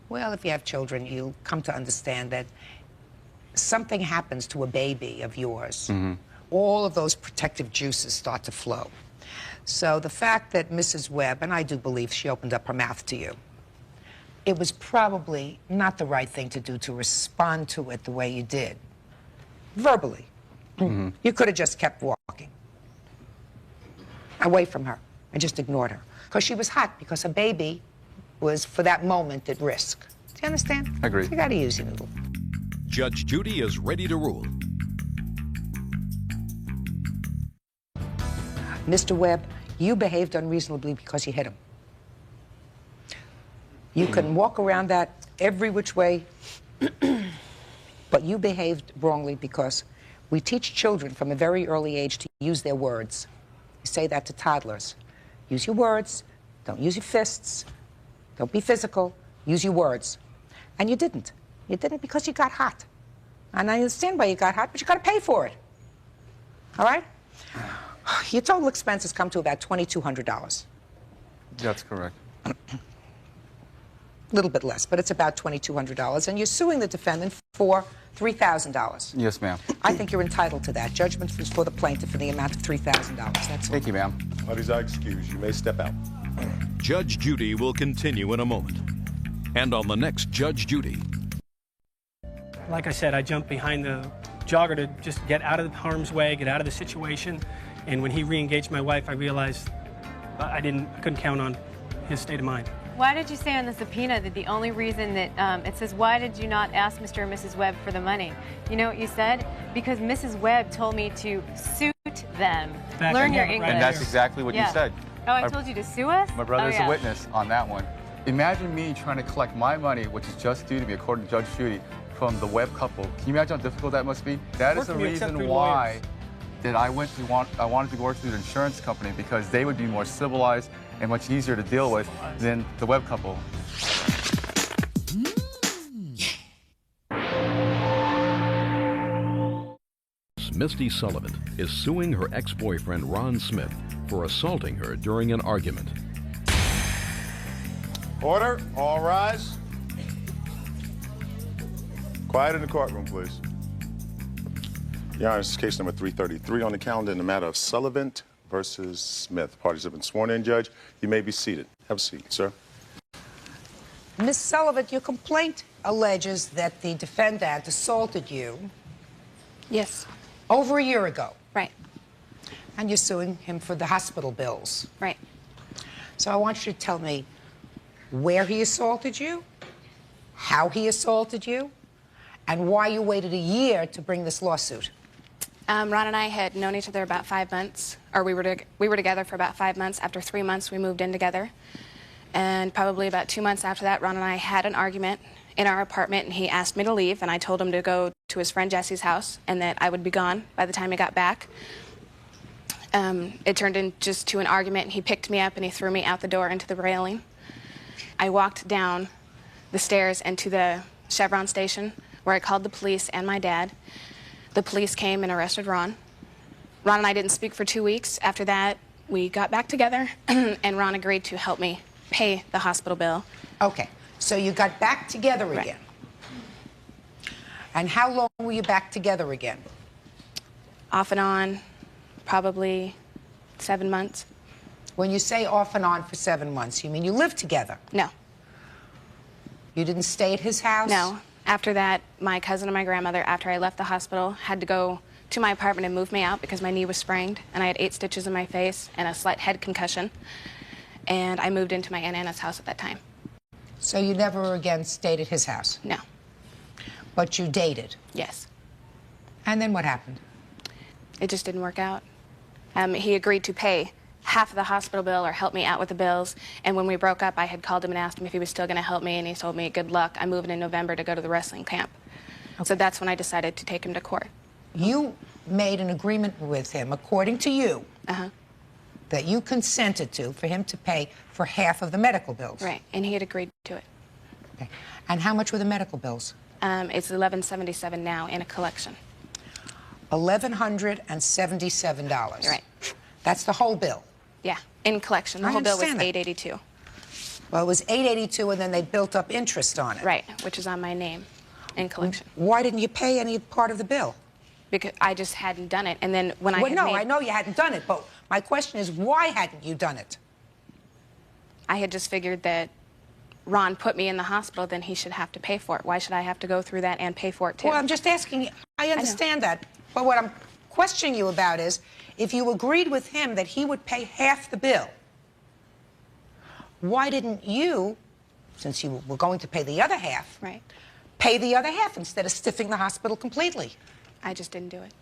Well, if you have children, you'll come to understand that something happens to a baby of yours, all of those protective juices start to flow. So the fact that Mrs. Webb, and I do believe she opened up her mouth to you, it was probably not the right thing to do to respond to it the way you did, verbally. You could have just kept walking away from her and just ignored her, because she was hot, because her baby was, for that moment, at risk. Do you understand? I agree. You got to use your noodle. Judge Judy is ready to rule. Mr. Webb, you behaved unreasonably because you hit him. You can walk around that every which way, but you behaved wrongly because we teach children from a very early age to use their words. You say that to toddlers. Use your words. Don't use your fists. Don't be physical. Use your words. And you didn't. You didn't because you got hot. And I understand why you got hot, but you got to pay for it. All right? Your total expenses come to about $2,200. That's correct. A little bit less, but it's about $2,200. And you're suing the defendant for $3,000. Yes, ma'am. I think you're entitled to that. Judgment is for the plaintiff in the amount of $3,000. That's all. Thank you, ma'am. Parties are excused. You may step out. Judge Judy will continue in a moment. And on the next Judge Judy. Like I said, I jumped behind the jogger to just get out of harm's way, get out of the situation. And when he re-engaged my wife, I realized I couldn't count on his state of mind. Why did you say on the subpoena that the only reason that it says, why did you not ask Mr. and Mrs. Webb for the money? You know what you said? Because Mrs. Webb told me to suit them. Learn your English. And that's exactly what you said. Oh, I told you to sue us? My brother's a witness on that one. Imagine me trying to collect my money, which is just due to me, according to Judge Judy, from the Webb couple. Can you imagine how difficult that must be? That is the reason why that I wanted to work through the insurance company, because they would be more civilized and much easier to deal with than the Webb couple. Misty Sullivan is suing her ex-boyfriend Ron Smith for assaulting her during an argument. Order. All rise. Quiet in the courtroom, please. Your Honor, this is case number 333 on the calendar in the matter of Sullivan versus Smith. Parties have been sworn in, Judge. You may be seated. Have a seat, sir. Miss Sullivan, your complaint alleges that the defendant assaulted you. Yes. Over a year ago. Right. And you're suing him for the hospital bills. Right. So I want you to tell me where he assaulted you, how he assaulted you, and why you waited a year to bring this lawsuit. Ron and I had known each other about 5 months, or we were together for about 5 months. After 3 months, we moved in together. And probably about 2 months after that, Ron and I had an argument in our apartment, and he asked me to leave, and I told him to go to his friend Jesse's house and that I would be gone by the time he got back. It turned in just to an argument, and he picked me up and he threw me out the door into the railing. I walked down the stairs and to the Chevron station where I called the police and my dad. The police came and arrested Ron. Ron and I didn't speak for 2 weeks. After that, we got back together, and Ron agreed to help me pay the hospital bill. Okay, so you got back together again. And how long were you back together again? Off and on, probably 7 months. When you say off and on for 7 months, you mean you lived together? No. You didn't stay at his house? No. After that, my cousin and my grandmother, after I left the hospital, had to go to my apartment and move me out because my knee was sprained, and I had 8 stitches in my face and a slight head concussion. And I moved into my Aunt Anna's house at that time. So you never again stayed at his house? No. But you dated? Yes. And then what happened? It just didn't work out. He agreed to pay half of the hospital bill or help me out with the bills. And when we broke up, I had called him and asked him if he was still going to help me, and he told me, good luck, I'm moving in November to go to the wrestling camp. Okay. So that's when I decided to take him to court. You made an agreement with him, according to you, that you consented to for him to pay for half of the medical bills. Right, and he had agreed to it. Okay. And how much were the medical bills? It's $1,177 now in a collection. $1,177. Right. That's the whole bill? Yeah, in collection. The whole bill was $882. Well, it was $882, and then they built up interest on it. Right, which is on my name in collection. Why didn't you pay any part of the bill? Because I just hadn't done it, and then when I had no, I know you hadn't done it, but my question is, why hadn't you done it? I had just figured that Ron put me in the hospital, then he should have to pay for it. Why should I have to go through that and pay for it, too? Well, I'm just asking. I understand that, but what I'm questioning you about is, if you agreed with him that he would pay half the bill, why didn't you, since you were going to pay the other half, pay the other half instead of stiffing the hospital completely? I just didn't do it.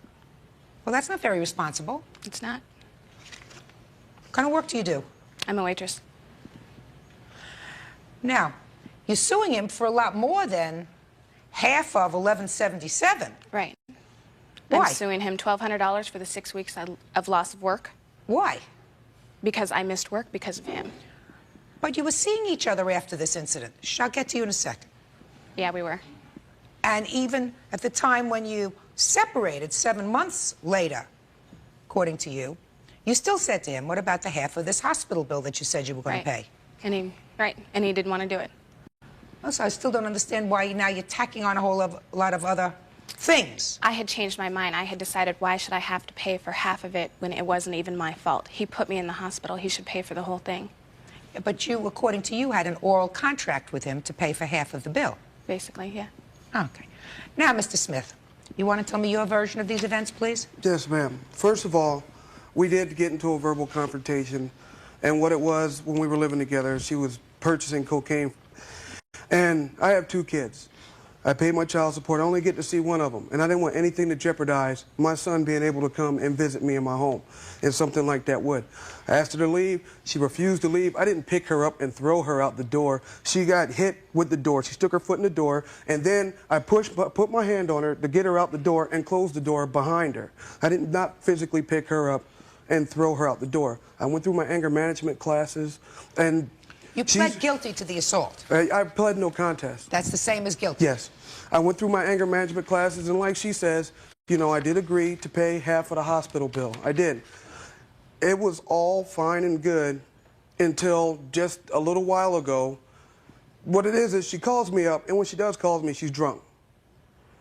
Well, that's not very responsible. It's not. What kind of work do you do? I'm a waitress. Now, you're suing him for a lot more than half of $1,177. Right. Why? I'm suing him $1,200 for the 6 weeks of loss of work. Why? Because I missed work because of him. But you were seeing each other after this incident. I'll get to you in a second. Yeah, we were. And even at the time when you separated 7 months later, according to you, you still said to him, what about the half of this hospital bill that you said you were going to pay? And he didn't want to do it. So I still don't understand why now you're tacking on a whole lot of other things. I had changed my mind. I had decided, why should I have to pay for half of it when it wasn't even my fault? He put me in the hospital. He should pay for the whole thing. But you, according to you, had an oral contract with him to pay for half of the bill. Basically, yeah. Okay. Now, Mr. Smith, you want to tell me your version of these events, please? Yes, ma'am. First of all, we did get into a verbal confrontation, and what it was when we were living together, she was purchasing cocaine. And I have 2 kids. I pay my child support. I only get to see one of them, and I didn't want anything to jeopardize my son being able to come and visit me in my home, and something like that would. I asked her to leave. She refused to leave. I didn't pick her up and throw her out the door. She got hit with the door. She stuck her foot in the door, and then I put my hand on her to get her out the door and close the door behind her. I did not physically pick her up and throw her out the door. I went through my anger management classes, and you pled guilty to the assault. I pled no contest. That's the same as guilty? Yes. I went through my anger management classes, and like she says, you know, I did agree to pay half of the hospital bill. I did. It was all fine and good until just a little while ago. What it is she calls me up, and when she does call me, she's drunk.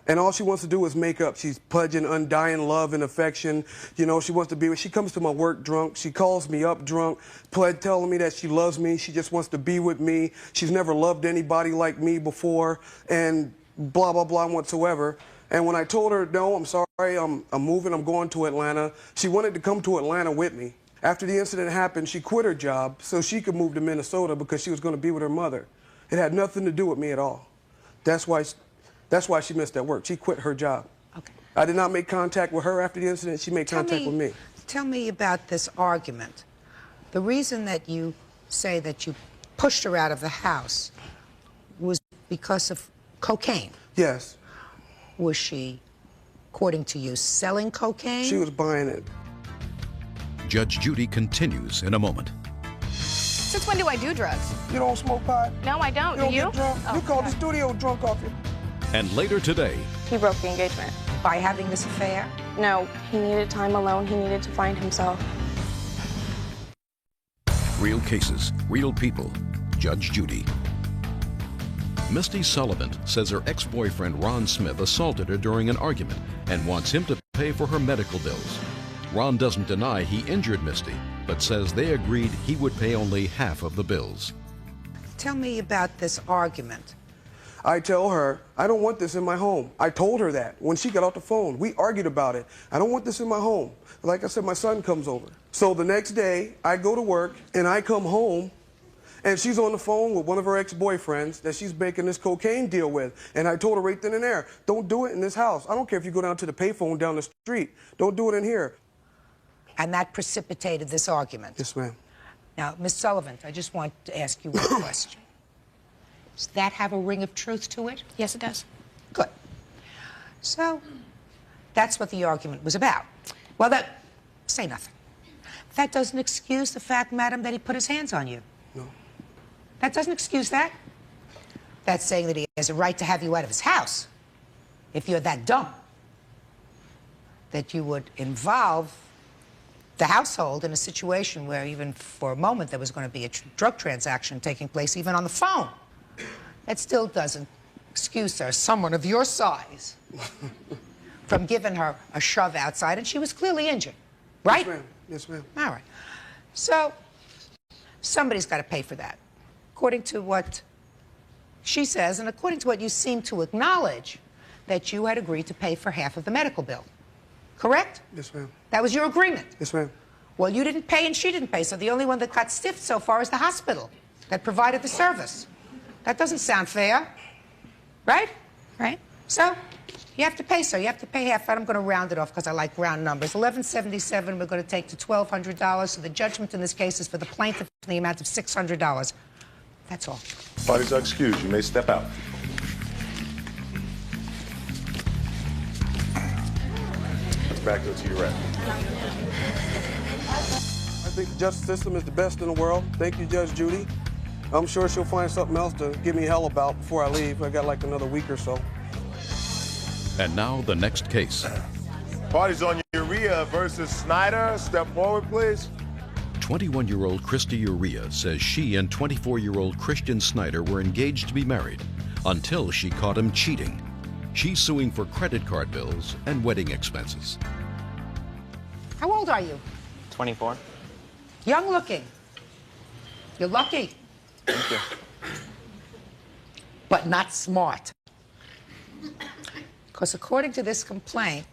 And all she wants to do is make up. She's pledging undying love and affection. You know, she wants to be with. She comes to my work drunk. She calls me up drunk, telling me that she loves me. She just wants to be with me. She's never loved anybody like me before, and blah, blah, blah whatsoever. And when I told her, no, I'm sorry, I'm moving, I'm going to Atlanta, she wanted to come to Atlanta with me. After the incident happened, she quit her job so she could move to Minnesota because she was going to be with her mother. It had nothing to do with me at all. That's why she missed that work. She quit her job. Okay. I did not make contact with her after the incident. She made contact with me. Tell me about this argument. The reason that you say that you pushed her out of the house was because of cocaine. Yes. Was she, according to you, selling cocaine? She was buying it. Judge Judy continues in a moment. Since when do I do drugs? You don't smoke pot? No, I don't. You don't Do you? get drunk? Oh, You called okay. the studio drunk off you. And later today, He broke the engagement. By having this affair? No, he needed time alone. He needed to find himself. real cases, real people. Judge Judy. Misty Sullivan says her ex-boyfriend Ron Smith assaulted her during an argument and wants him to pay for her medical bills. Ron doesn't deny he injured Misty, but says they agreed he would pay only half of the bills. Tell me about this argument. I tell her, I don't want this in my home. I told her that when she got off the phone. We argued about it. I don't want this in my home. Like I said, my son comes over. So the next day, I go to work, and I come home, and she's on the phone with one of her ex-boyfriends that she's making this cocaine deal with. And I told her right then and there, don't do it in this house. I don't care if you go down to the payphone down the street. Don't do it in here. And that precipitated this argument? Yes, ma'am. Now, Ms. Sullivan, I just want to ask you one question. Does that have a ring of truth to it? Yes, it does. Good. So, that's what the argument was about. Well, say nothing. That doesn't excuse the fact, madam, that he put his hands on you. No. That doesn't excuse that. That's saying that he has a right to have you out of his house. If you're that dumb, that you would involve the household in a situation where even for a moment there was going to be a drug transaction taking place, even on the phone. That still doesn't excuse her, someone of your size, from giving her a shove outside, and she was clearly injured, right? Yes, ma'am. Yes, ma'am. All right. So, somebody's got to pay for that. According to what she says, and according to what you seem to acknowledge, that you had agreed to pay for half of the medical bill. Correct? Yes, ma'am. That was your agreement? Yes, ma'am. Well, you didn't pay and she didn't pay, so the only one that got stiffed so far is the hospital that provided the service. That doesn't sound fair, right? Right. So, you have to pay, sir. You have to pay half. I'm going to round it off because I like round numbers. $1,177 we're going to take to $1,200, so the judgment in this case is for the plaintiff in the amount of $600. That's all. Parties are excused. You may step out. Let's back to your rep. I think the justice system is the best in the world. Thank you, Judge Judy. I'm sure she'll find something else to give me hell about before I leave. I got like another week or so. And now the next case. Parties on Urea versus Snyder. Step forward, please. 21-year-old Christy Urea says she and 24-year-old Christian Snyder were engaged to be married until she caught him cheating. She's suing for credit card bills and wedding expenses. How old are you? 24. Young looking. You're lucky. Thank you. But not smart. Because according to this complaint,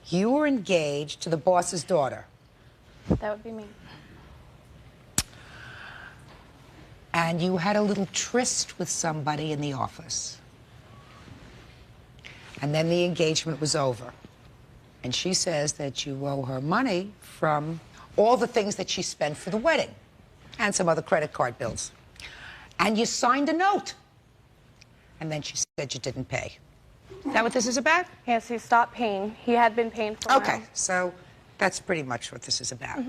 you were engaged to the boss's daughter. That would be me. And you had a little tryst with somebody in the office. And then the engagement was over. And she says that you owe her money from all the things that she spent for the wedding and some other credit card bills. And you signed a note. And then she said you didn't pay. Is that what this is about? Yes, he stopped paying. He had been paying for a Okay, while. so that's pretty much what this is about.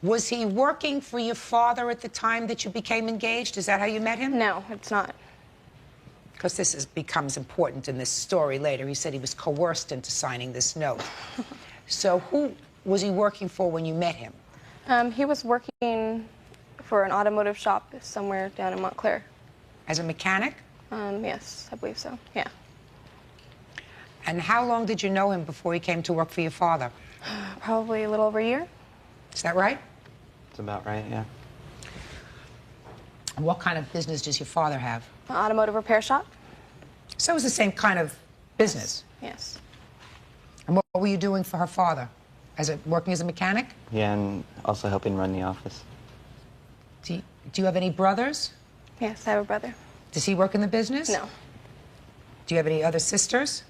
Was he working for your father at the time that you became engaged? Is that how you met him? No, it's not. Because becomes important in this story later. He said he was coerced into signing this note. So who was he working for when you met him? He was working for an automotive shop somewhere down in Montclair. As a mechanic? Yes, I believe so, yeah. And how long did you know him before he came to work for your father? Probably a little over a year. Is that right? It's about right, yeah. And what kind of business does your father have? An automotive repair shop. So it was the same kind of business? Yes. And what were you doing for her father? Working as a mechanic? Yeah, and also helping run the office. Do you have any brothers? Yes, I have a brother. Does he work in the business? No. Do you have any other sisters?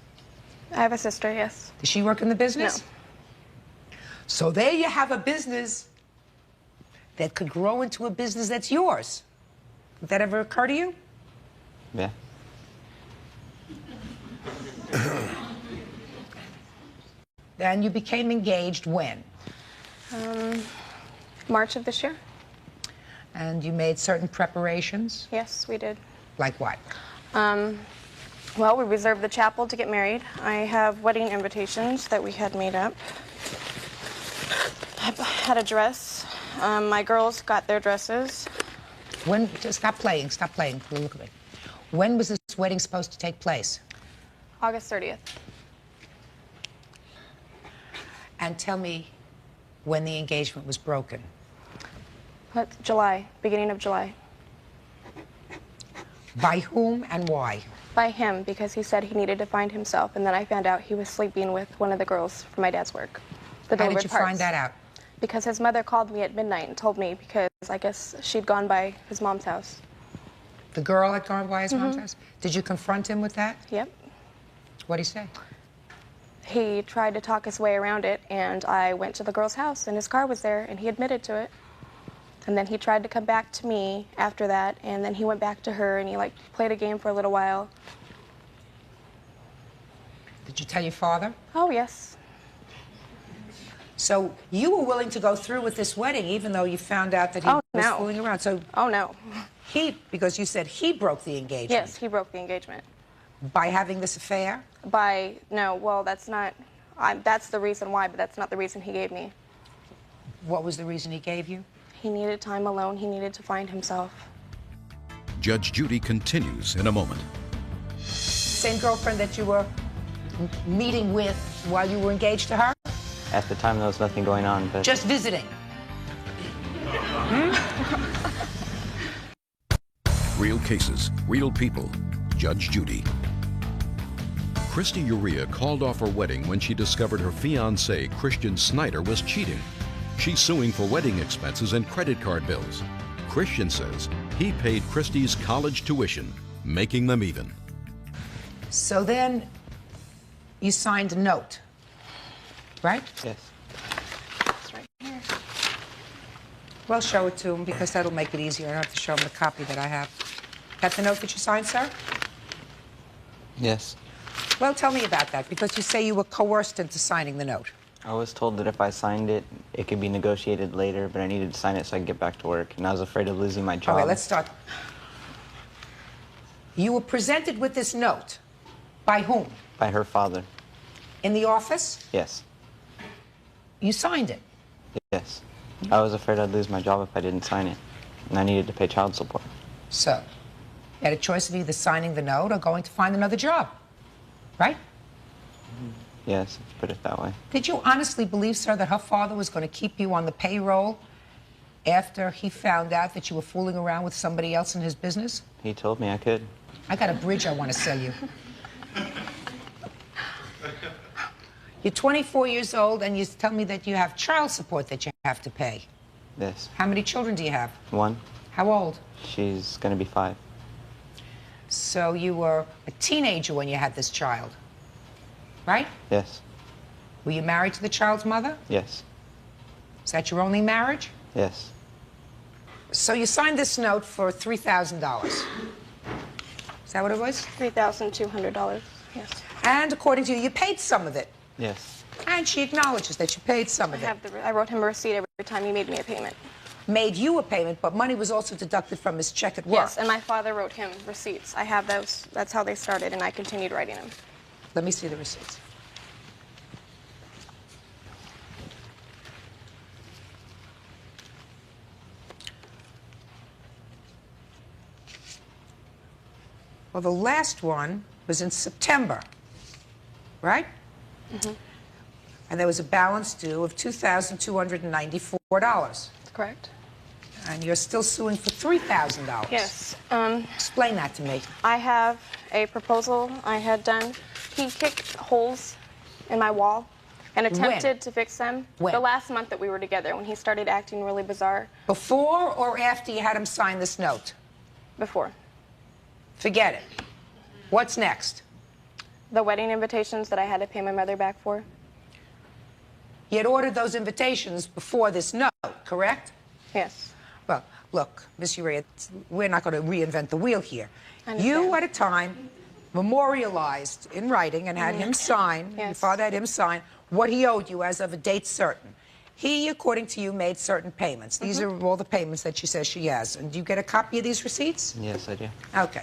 I have a sister, yes. Does she work in the business? No. So there you have a business that could grow into a business that's yours. Did that ever occur to you? Yeah. Then you became engaged when? March of this year. And you made certain preparations? Yes, we did. Like what? Well, we reserved the chapel to get married. I have wedding invitations that we had made up. I had a dress. My girls got their dresses. Stop playing. Look at me. When was this wedding supposed to take place? August 30th. And tell me when the engagement was broken. July, beginning of July. By whom and why? By him, because he said he needed to find himself, and then I found out he was sleeping with one of the girls from my dad's work. How did you find that out? Because his mother called me at midnight and told me, because I guess she'd gone by his mom's house. The girl had gone by his mom's house? Did you confront him with that? Yep. What'd he say? He tried to talk his way around it, and I went to the girl's house, and his car was there, and he admitted to it. And then he tried to come back to me after that, and then he went back to her, and he played a game for a little while. Did you tell your father? Oh, yes. So you were willing to go through with this wedding, even though you found out that he was fooling around. So oh, no. Because you said he broke the engagement. Yes, he broke the engagement. By having this affair? No, well, that's not, that's the reason why, but that's not the reason he gave me. What was the reason he gave you? He needed time alone. He needed to find himself. Judge Judy continues in a moment. Same girlfriend that you were meeting with while you were engaged to her? At the time, there was nothing going on, but... Just visiting? Real cases, real people. Judge Judy. Christy Urea called off her wedding when she discovered her fiancé, Christian Snyder, was cheating. She's suing for wedding expenses and credit card bills. Christian says he paid Christy's college tuition, making them even. So then you signed a note, right? Yes. It's right here. Well, show it to him because that'll make it easier. I don't have to show him the copy that I have. That's the note that you signed, sir? Yes. Well, tell me about that, because you say you were coerced into signing the note. I was told that if I signed it, it could be negotiated later, but I needed to sign it so I could get back to work, and I was afraid of losing my job. All right, let's start. You were presented with this note. By whom? By her father. In the office? Yes. You signed it? Yes. I was afraid I'd lose my job if I didn't sign it, and I needed to pay child support. So, you had a choice of either signing the note or going to find another job, right? Yes, let's put it that way. Did you honestly believe, sir, that her father was going to keep you on the payroll after he found out that you were fooling around with somebody else in his business? He told me I could. I got a bridge I want to sell you. You're 24 years old, and you tell me that you have child support that you have to pay. Yes. How many children do you have? One. How old? She's going to be 5. So you were a teenager when you had this child, right? Yes. Were you married to the child's mother? Yes. Is that your only marriage? Yes. So you signed this note for $3,000. Is that what it was? $3,200, yes. And according to you, you paid some of it. Yes. And she acknowledges that you paid some of it. I wrote him a receipt every time he made me a payment. Made you a payment, but money was also deducted from his check at work. Yes, and my father wrote him receipts. I have those. That's how they started, and I continued writing them. Let me see the receipts. Well, the last one was in September, right? Mm-hmm. And there was a balance due of $2,294. Correct. And you're still suing for $3,000. Yes. Explain that to me. I have a proposal I had done. He kicked holes in my wall, And attempted to fix them When? the last month that we were together, when he started acting really bizarre. Before or after you had him sign this note? Before. Forget it. What's next? The wedding invitations that I had to pay my mother back for. He had ordered those invitations before this note, correct? Yes. Well, look, Miss Urea, we're not going to reinvent the wheel here. I understand. You, at a time, memorialized in writing and had him sign, your father had him sign, what he owed you as of a date certain. He, according to you, made certain payments. These are all the payments that she says she has. And do you get a copy of these receipts? Yes, I do. Okay.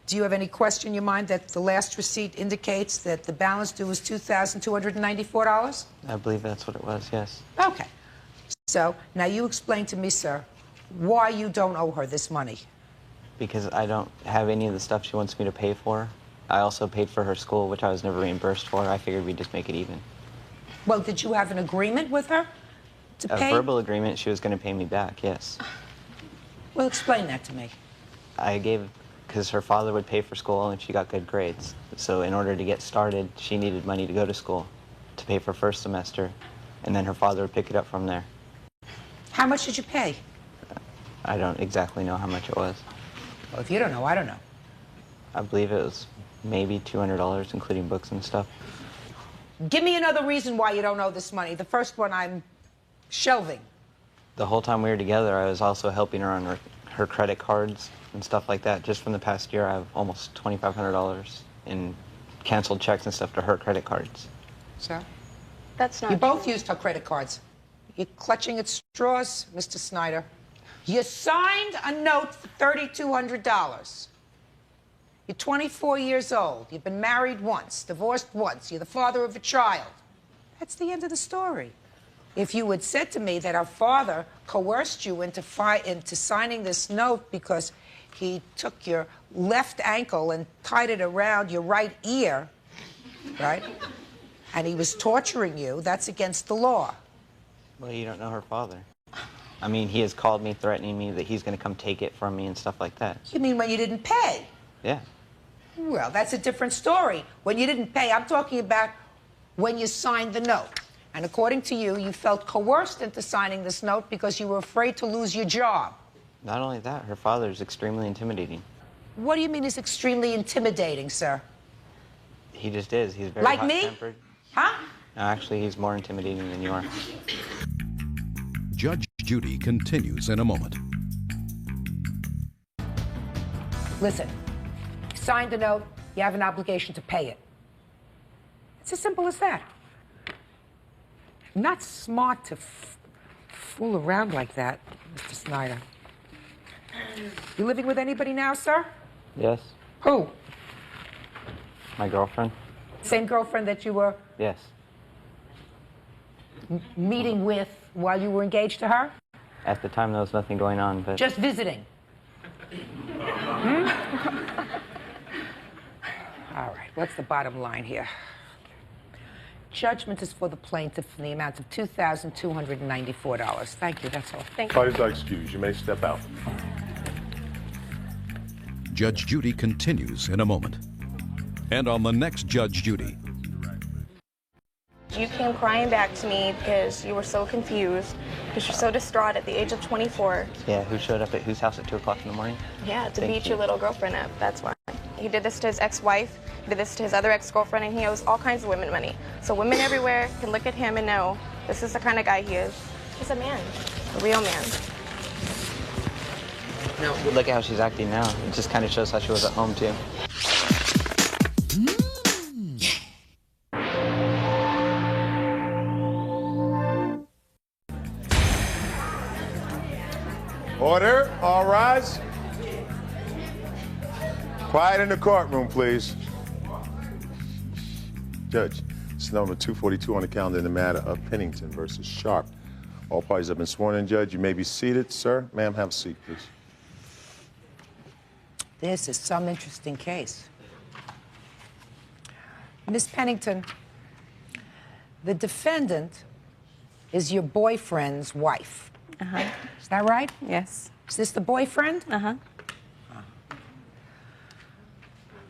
Do you have any question in your mind that the last receipt indicates that the balance due is $2,294? I believe that's what it was, yes. Okay. So, now you explain to me, sir, why you don't owe her this money. Because I don't have any of the stuff she wants me to pay for. I also paid for her school, which I was never reimbursed for. I figured we'd just make it even. Well, did you have an agreement with her to A pay? verbal agreement, she was going to pay me back, yes. Well, explain that to me. I gave, because her father would pay for school and she got good grades. So in order to get started, she needed money to go to school, to pay for first semester, and then her father would pick it up from there. How much did you pay? I don't exactly know how much it was. Well, if you don't know, I don't know. I believe it was maybe $200, including books and stuff. Give me another reason why you don't owe this money. The first one I'm shelving. The whole time we were together, I was also helping her on her credit cards and stuff like that. Just from the past year, I have almost $2,500 in canceled checks and stuff to her credit cards. Sir? That's not You both true. used her credit cards. You're clutching at straws, Mr. Snyder. You signed a note for $3,200. You're 24 years old. You've been married once, divorced once. You're the father of a child. That's the end of the story. If you had said to me that our father coerced you into signing this note because he took your left ankle and tied it around your right ear, right? And he was torturing you, that's against the law. Well, you don't know her father. I mean, he has called me threatening me that he's going to come take it from me and stuff like that. You mean when you didn't pay? Yeah. Well, that's a different story. When you didn't pay, I'm talking about when you signed the note. And according to you, you felt coerced into signing this note because you were afraid to lose your job. Not only that, her father is extremely intimidating. What do you mean is extremely intimidating, sir? He just is. He's very Like me? hot-tempered. Huh? No, actually, he's more intimidating than you are. Judge Judy continues in a moment. Listen, you signed the note, you have an obligation to pay it. It's as simple as that. Not smart to fool around like that, Mr. Snyder. You living with anybody now, sir? Yes. Who? My girlfriend? Same girlfriend that you were Yes. meeting with while you were engaged to her? At the time, there was nothing going on, but... Just visiting. All right, what's the bottom line here? Judgment is for the plaintiff in the amount of $2,294. Thank you, that's all. Thank you. Parties are excused. You may step out. Judge Judy continues in a moment. And on the next Judge Judy. You came crying back to me because you were so confused, because you're so distraught at the age of 24. Yeah, who showed up at whose house at 2 o'clock in the morning? Yeah, to Thank beat you. your little girlfriend up, that's why. He did this to his ex-wife, he did this to his other ex-girlfriend, and he owes all kinds of women money. So women everywhere can look at him and know this is the kind of guy he is. He's a man, a real man. No. Look at how she's acting now. It just kind of shows how she was at home, too. Order, all rise. Quiet in the courtroom, please. Judge, it's number 242 on the calendar in the matter of Pennington versus Sharp. All parties have been sworn in, Judge. You may be seated, sir. Ma'am, have a seat, please. This is some interesting case. Miss Pennington, the defendant is your boyfriend's wife. Uh-huh. Is that right? Yes. Is this the boyfriend? Uh-huh.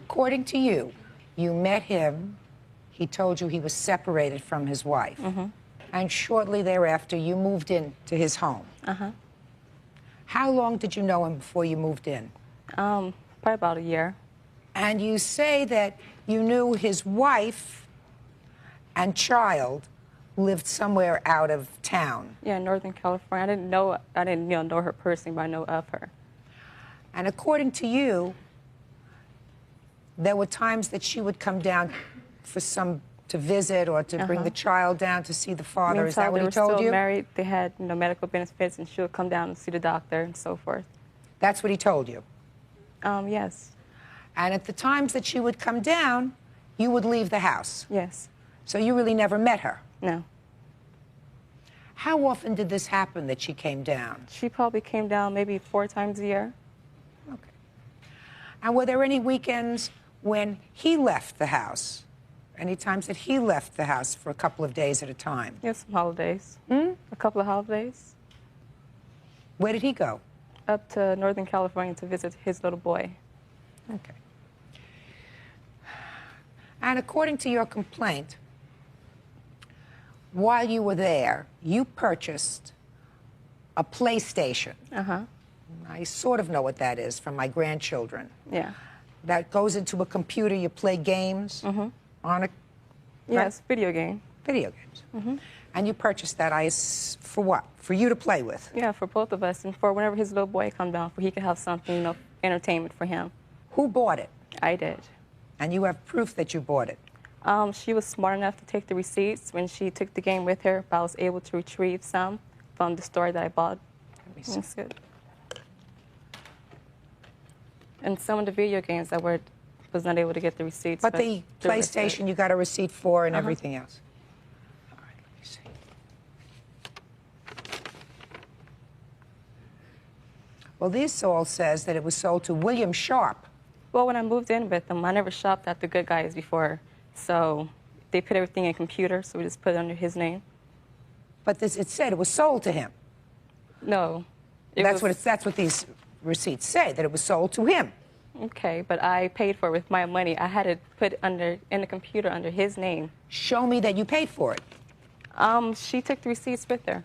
According to you, you met him, he told you he was separated from his wife. And shortly thereafter, you moved in to his home. How long did you know him before you moved in? Probably about a year. And you say that you knew his wife and child lived somewhere out of town. Yeah, in Northern California. I didn't know her personally, but I know of her. And according to you, there were times that she would come down to visit or to bring the child down to see the father. Is that what he told They were still you? married. They had medical benefits, and she would come down and see the doctor and so forth. That's what he told you? Yes. And at the times that she would come down, you would leave the house? Yes. So you really never met her? No. How often did this happen that she came down? She probably came down maybe 4 times a year. Okay. And were there any weekends when he left the house? Any times that he left the house for a couple of days at a time? Yes, some holidays. A couple of holidays. Where did he go? Up to Northern California to visit his little boy. Okay. And according to your complaint, while you were there, you purchased a PlayStation. I sort of know what that is from my grandchildren. Yeah. That goes into a computer, you play games on it? Yes, video game. Video games. And you purchased that for what? For you to play with? Yeah, for both of us, and for whenever his little boy come down, for he could have something, entertainment for him. Who bought it? I did. And you have proof that you bought it? She was smart enough to take the receipts when she took the game with her, but I was able to retrieve some from the store that I bought. That's good. And some of the video games I was not able to get the receipts. But the PlayStation you got a receipt for and everything else? All right, let me see. Well, this all says that it was sold to William Sharp. Well, when I moved in with them, I never shopped at the Good Guys before. So they put everything in a computer, so we just put it under his name. But it said it was sold to him. No. That's what these receipts say, that it was sold to him. Okay, but I paid for it with my money. I had it put in the computer under his name. Show me that you paid for it. She took the receipts with her.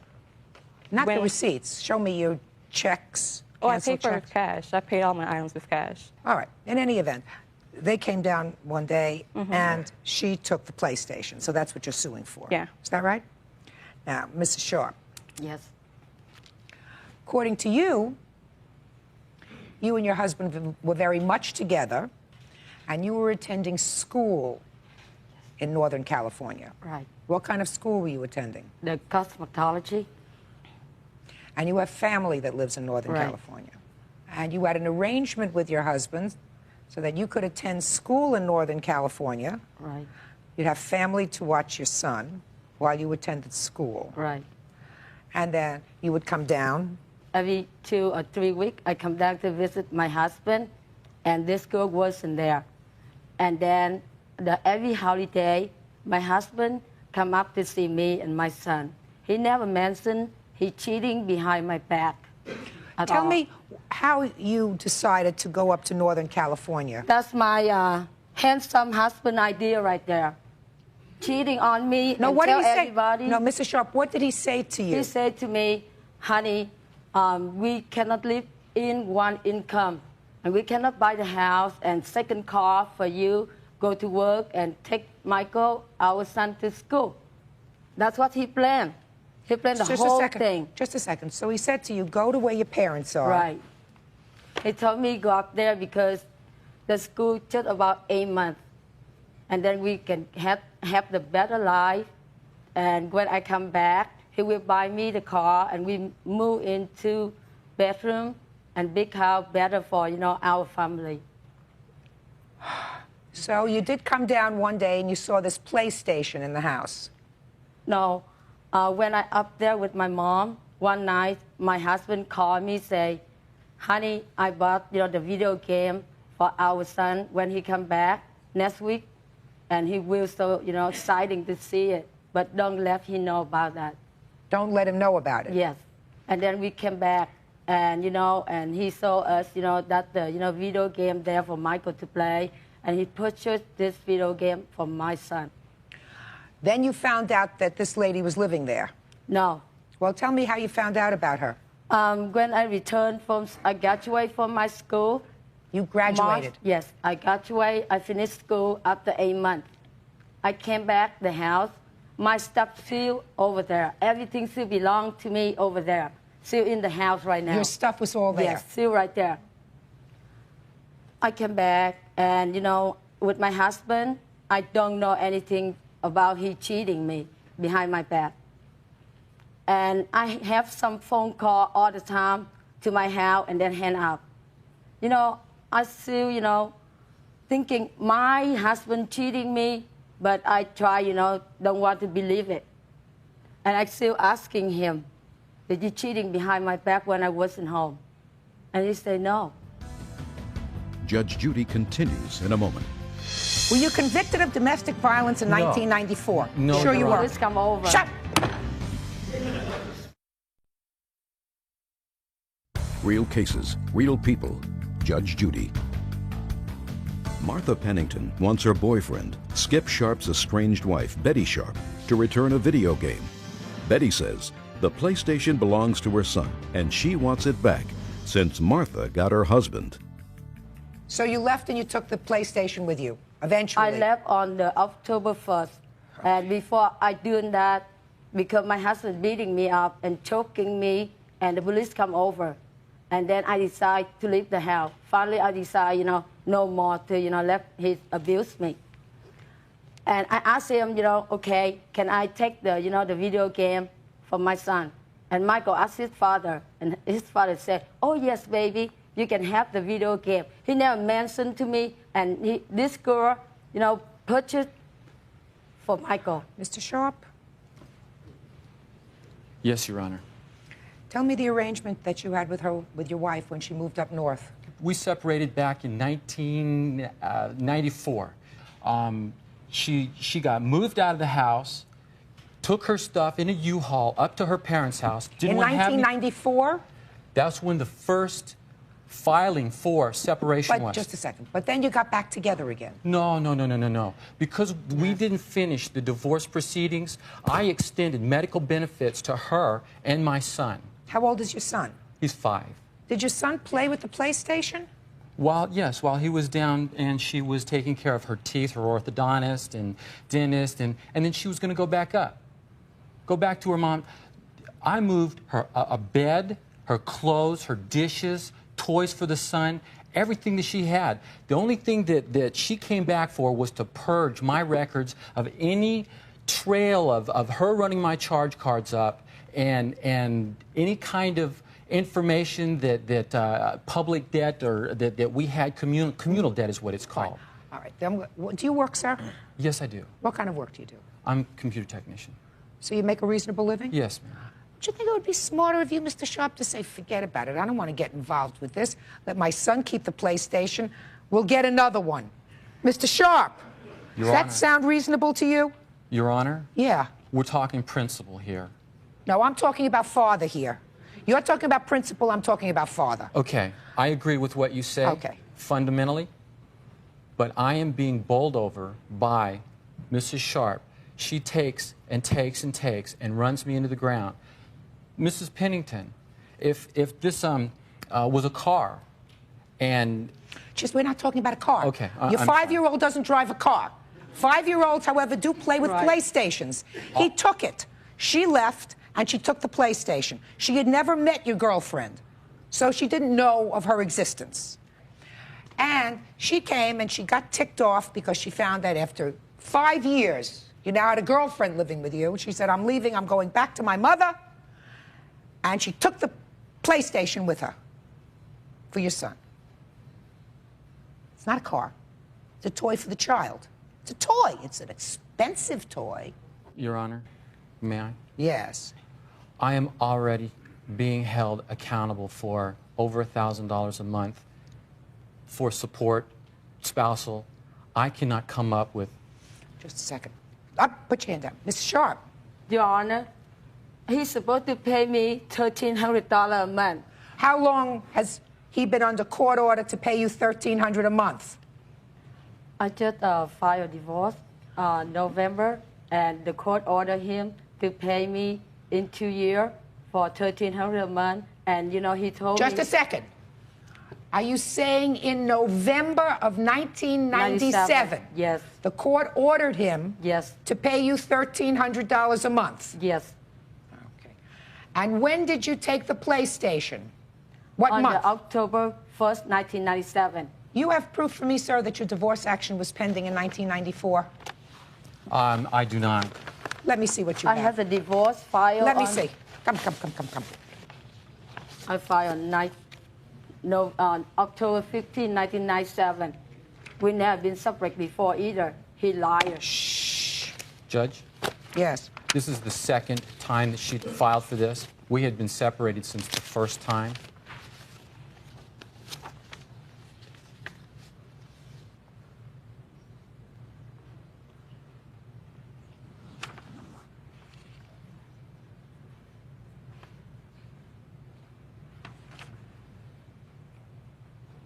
Not the receipts. Show me your checks. Oh, I paid for it with cash. I paid all my items with cash. All right. In any event, they came down one day and she took the PlayStation. So that's what you're suing for. Yeah. Is that right? Now, Mrs. Sharp. Yes. According to you, you and your husband were very much together, and you were attending school in Northern California. Right. What kind of school were you attending? The cosmetology. And you have family that lives in Northern California. And you had an arrangement with your husband so that you could attend school in Northern California. Right. You'd have family to watch your son while you attended school. Right. And then you would come down. Every 2 or 3 weeks, I come down to visit my husband, and this girl wasn't there. And then every holiday, my husband come up to see me and my son. He never mentioned he cheating behind my back. Tell me how you decided to go up to Northern California. That's my handsome husband idea right there. Cheating on me No, and what tell did he say? everybody. No, Mr. Sharp, what did he say to you? He said to me, honey, we cannot live in one income, and we cannot buy the house and second car for you, go to work and take Michael, our son, to school. That's what he planned. He planned the whole thing. Just a second. So he said to you, go to where your parents are. Right. He told me go up there because the school just about 8 months. And then we can have the better life. And when I come back, he will buy me the car and we move into bedroom and big house better for, our family. So you did come down one day and you saw this PlayStation in the house. No. When I up there with my mom, one night, my husband called me, say, honey, I bought, the video game for our son when he come back next week. And he will so, exciting to see it. But don't let him know about that. Don't let him know about it? Yes. And then we came back and, and he saw us, that the, video game there for Michael to play. And he purchased this video game for my son. Then you found out that this lady was living there. No. Well, tell me how you found out about her. When I returned I graduated from my school. You graduated? March, yes, I graduated. I finished school after 8 months. I came back the house. My stuff still over there. Everything still belonged to me over there. Still in the house right now. Your stuff was all there? Yes, still right there. I came back, and, you know, with my husband, I don't know anything about he cheating me behind my back. And I have some phone call all the time to my house and then hang up. You know, I still, you know, thinking my husband cheating me, but I try, you know, don't want to believe it. And I still asking him, did you cheating behind my back when I wasn't home? And he said no. Judge Judy continues in a moment. Were you convicted of domestic violence in 1994? No, sure you were. Please come over. Shut. Real cases, real people. Judge Judy. Martha Pennington wants her boyfriend, Skip Sharp's estranged wife, Betty Sharp, to return a video game. Betty says the PlayStation belongs to her son, and she wants it back since Martha got her husband. So you left and you took the PlayStation with you, eventually? I left on the October 1st. And before I doing that, because my husband beating me up and choking me, and the police come over. And then I decide to leave the house. Finally, I decide, you know, no more to, you know, let him abuse me. And I asked him, you know, okay, can I take the, you know, the video game from my son? And Michael asked his father, and his father said, oh, yes, baby, you can have the video game. He never mentioned to me, and this girl, you know, purchased for Michael. Mr. Sharp? Yes, Your Honor. Tell me the arrangement that you had with her, with your wife, when she moved up north. We separated back in 1994. She got moved out of the house, took her stuff in a U-Haul up to her parents' house. In 1994? That's when the first filing for separation was. But just a second. But then you got back together again. No. Because we didn't finish the divorce proceedings, I extended medical benefits to her and my son. How old is your son? He's 5. Did your son play with the PlayStation? Yes, while he was down and she was taking care of her teeth, her orthodontist and dentist, and then she was going to go back up. Go back to her mom. I moved her a bed, her clothes, her dishes, toys for the son, everything that she had. The only thing that she came back for was to purge my records of any trail of her running my charge cards up and any kind of information that public debt or that we had, communal debt is what it's called. All right. Then, do you work, sir? Yes, I do. What kind of work do you do? I'm a computer technician. So you make a reasonable living? Yes, ma'am. Don't you think it would be smarter of you, Mr. Sharp, to say, forget about it. I don't want to get involved with this. Let my son keep the PlayStation. We'll get another one. Mr. Sharp, Your does that Honor. sound reasonable to you? Your Honor? Yeah. We're talking principle here. No, I'm talking about father here. You're talking about principle, I'm talking about father. Okay, I agree with what you say. Okay. Fundamentally, but I am being bowled over by Mrs. Sharp. She takes and takes and takes and runs me into the ground. Mrs. Pennington, if this was a car and... We're not talking about a car. Okay. Your 5-year-old doesn't drive a car. 5-year-olds, however, do play with PlayStations. He took it. She left, and she took the PlayStation. She had never met your girlfriend, so she didn't know of her existence. And she came, and she got ticked off because she found that after 5 years, you now had a girlfriend living with you. She said, I'm leaving, I'm going back to my mother. And she took the PlayStation with her for your son. It's not a car. It's a toy for the child. It's a toy. It's an expensive toy. Your Honor, may I? Yes. I am already being held accountable for over $1,000 a month for support, spousal. I cannot come up with... Just a second. Up, put your hand down. Mrs. Sharp. Your Honor, he's supposed to pay me $1,300 a month. How long has he been under court order to pay you $1,300 a month? I just filed a divorce November and the court ordered him to pay me in 2 years for $1,300 a month. And you know, he told me. Just a second. Are you saying in November of 1997? Yes. The court ordered him. Yes. To pay you $1,300 a month. Yes. Okay. And when did you take the PlayStation? What month? October 1st, 1997. You have proof for me, sir, that your divorce action was pending in 1994? I do not. Let me see what you have. I have the divorce file. Let me see. Come. I filed on October 15, 1997. We never been separated before either. He lied. Shh. Judge? Yes. This is the second time that she filed for this. We had been separated since the first time.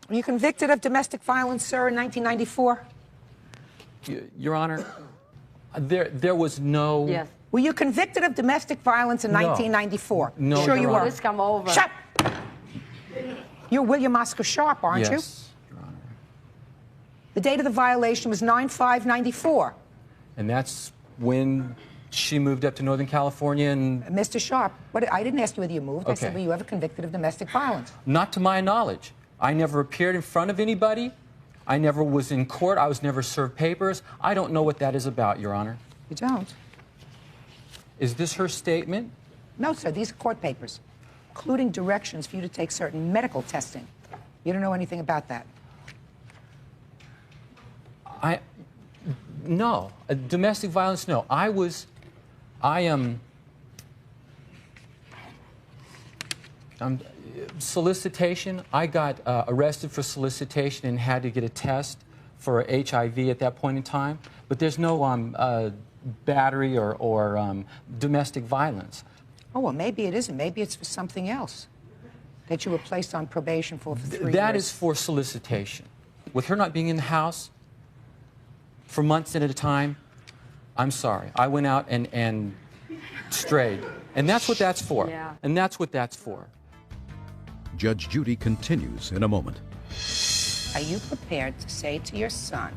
Were you convicted of domestic violence, sir, in 1994? Your Honor, there was no... Yes. Were you convicted of domestic violence in 1994? No, sure Your you Honor. were. Please come over. Shut up. You're William Oscar Sharp, aren't you? Yes, Your Honor. The date of the violation was 9/5/94. And that's when she moved up to Northern California and... Mr. Sharp, I didn't ask you whether you moved. I said, were you ever convicted of domestic violence? Not to my knowledge. I never appeared in front of anybody. I never was in court. I was never served papers. I don't know what that is about, Your Honor. You don't? Is this her statement? No, sir. These are court papers, including directions for you to take certain medical testing. You don't know anything about that? No. Domestic violence, no. Solicitation, I got arrested for solicitation and had to get a test for HIV at that point in time. But there's no battery or domestic violence. Oh, well, maybe it isn't. Maybe it's for something else that you were placed on probation for 3 years. That is for solicitation. With her not being in the house for months at a time, I'm sorry. I went out and strayed. And that's what that's for. Yeah. And that's what that's for. Judge Judy continues in a moment. Are you prepared to say to your son,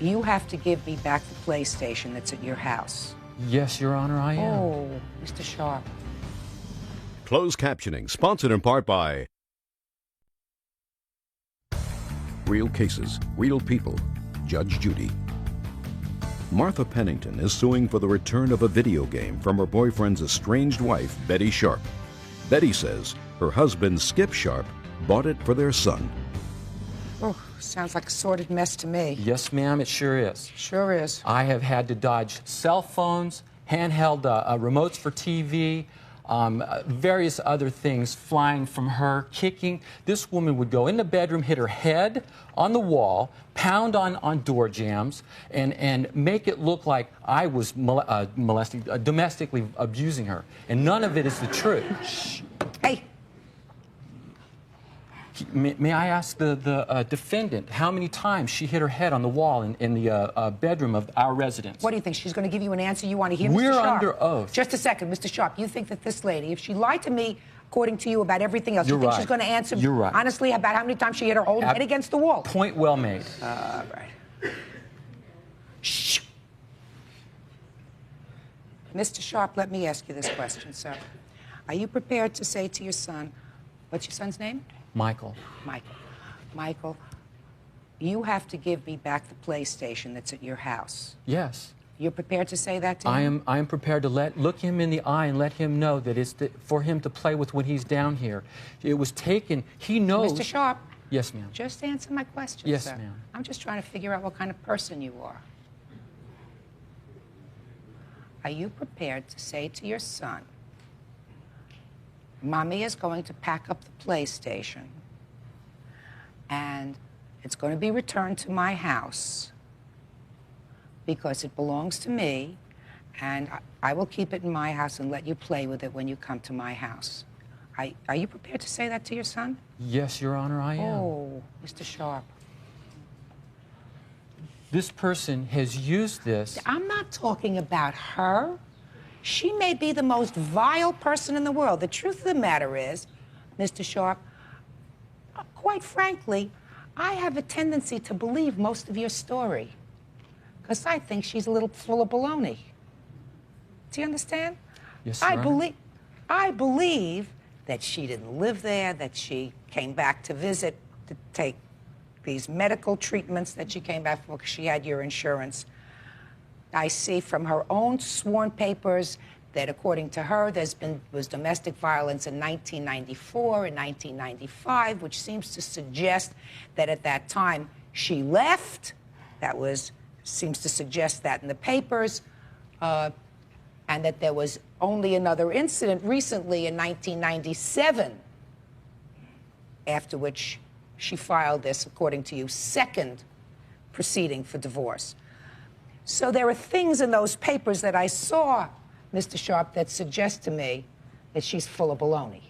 you have to give me back the PlayStation that's at your house? Yes, Your Honor, I am. Oh, Mr. Sharp. Closed captioning, sponsored in part by Real Cases, Real People, Judge Judy. Martha Pennington is suing for the return of a video game from her boyfriend's estranged wife, Betty Sharp. Betty says her husband, Skip Sharp, bought it for their son. Oh, sounds like a sordid mess to me. Yes, ma'am, it sure is. Sure is. I have had to dodge cell phones, handheld remotes for TV, various other things flying from her, kicking. This woman would go in the bedroom, hit her head on the wall, pound on door jambs, and make it look like I was domestically abusing her. And none of it is the truth. Hey. May I ask the defendant how many times she hit her head on the wall in the bedroom of our residence? What do you think? She's going to give you an answer you want to hear, We're Mr. Sharp? under oath. Just a second, Mr. Sharp. You think that this lady, if she lied to me, according to you, about everything else, You're you think right. she's going to answer You're right. honestly about how many times she hit her whole head against the wall? Point well made. All right. Shh. Mr. Sharp, let me ask you this question, sir. Are you prepared to say to your son, what's your son's name? Michael. Michael, you have to give me back the PlayStation that's at your house. Yes. You're prepared to say that to him? I am prepared to look him in the eye and let him know that it's for him to play with when he's down here. It was taken. He knows. Mr. Sharp. Yes, ma'am. Just answer my question, Yes, sir. ma'am. I'm just trying to figure out what kind of person you are. Are you prepared to say to your son, Mommy is going to pack up the PlayStation and it's going to be returned to my house because it belongs to me, and I will keep it in my house and let you play with it when you come to my house. Are you prepared to say that to your son? Yes, Your Honor, I am. Oh, Mr. Sharp. This person has used this. I'm not talking about her. She may be the most vile person in the world. The truth of the matter is, Mr. Sharp, quite frankly, I have a tendency to believe most of your story because I think she's a little full of baloney. Do you understand? Yes, Your Honor. I believe that she didn't live there, that she came back to visit, to take these medical treatments that she came back for because she had your insurance. I see from her own sworn papers that according to her, was domestic violence in 1994 and 1995, which seems to suggest that at that time she left. Seems to suggest that in the papers, and that there was only another incident recently in 1997, after which she filed this, according to you, second proceeding for divorce. So there are things in those papers that I saw, Mr. Sharp, that suggest to me that she's full of baloney.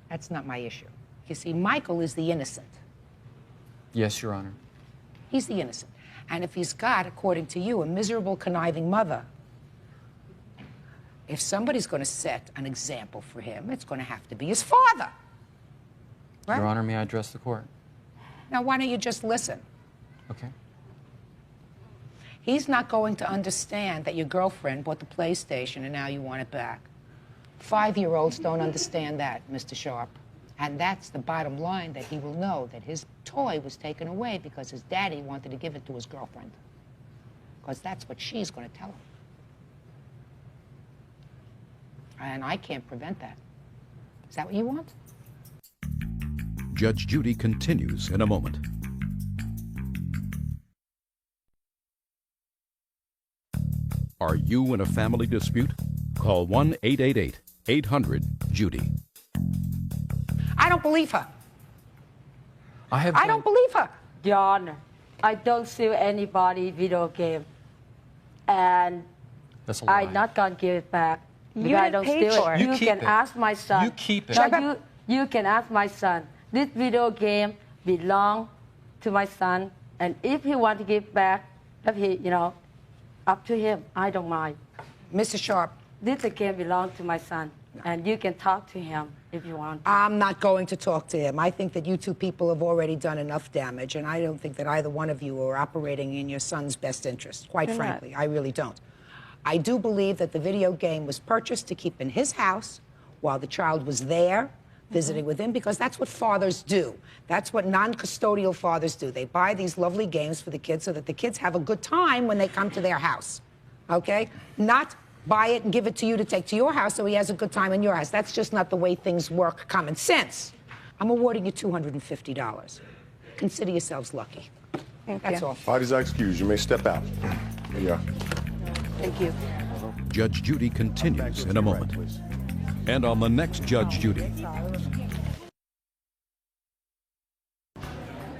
That's not my issue. You see, Michael is the innocent. Yes, Your Honor. He's the innocent. And if he's got, according to you, a miserable, conniving mother, if somebody's going to set an example for him, it's going to have to be his father. Right? Your Honor, may I address the court? Now, why don't you just listen? Okay. He's not going to understand that your girlfriend bought the PlayStation and now you want it back. 5-year-olds don't understand that, Mr. Sharp. And that's the bottom line, that he will know that his toy was taken away because his daddy wanted to give it to his girlfriend. Because that's what she's going to tell him. And I can't prevent that. Is that what you want? Judge Judy continues in a moment. Are you in a family dispute? Call 1-888-800-JUDY. I don't believe her. I don't believe her. Your Honor, I don't sue anybody video game. And That's a lie. I'm not going to give it back. You Because I didn't don't pay steal for it. it. You You can keep it. ask my son. You keep it. No, you can ask my son. This video game belongs to my son. And if he wants to give back, if he, up to him. I don't mind. Mr. Sharp. This game belongs to my son. And you can talk to him if you want. I'm not going to talk to him. I think that you two people have already done enough damage, and I don't think that either one of you are operating in your son's best interest, quite They're frankly. I really don't. I do believe that the video game was purchased to keep in his house while the child was there visiting with him, because that's what fathers do. That's what non-custodial fathers do. They buy these lovely games for the kids so that the kids have a good time when they come to their house, okay? Not buy it and give it to you to take to your house so he has a good time in your house. That's just not the way things work, common sense. I'm awarding you $250. Consider yourselves lucky. That's all. Parties are excused. You may step out. Here you are. Thank you. Judge Judy continues in a moment. And on the next Judge Judy.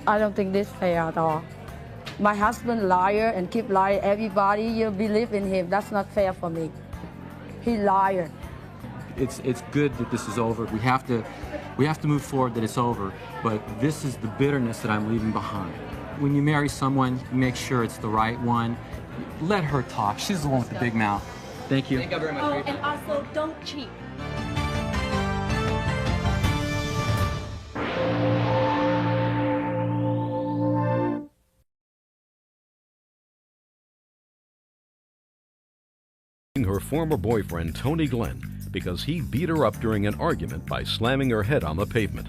I don't think this fair at all. My husband liar and keep lying. Everybody, you believe in him. That's not fair for me. He liar. It's good that this is over. We have to move forward that it's over. But this is the bitterness that I'm leaving behind. When you marry someone, you make sure it's the right one. Let her talk. She's the one with the big mouth. Thank you. Thank you very much. Oh, and also don't cheat. Her former boyfriend, Tony Glenn, because he beat her up during an argument by slamming her head on the pavement.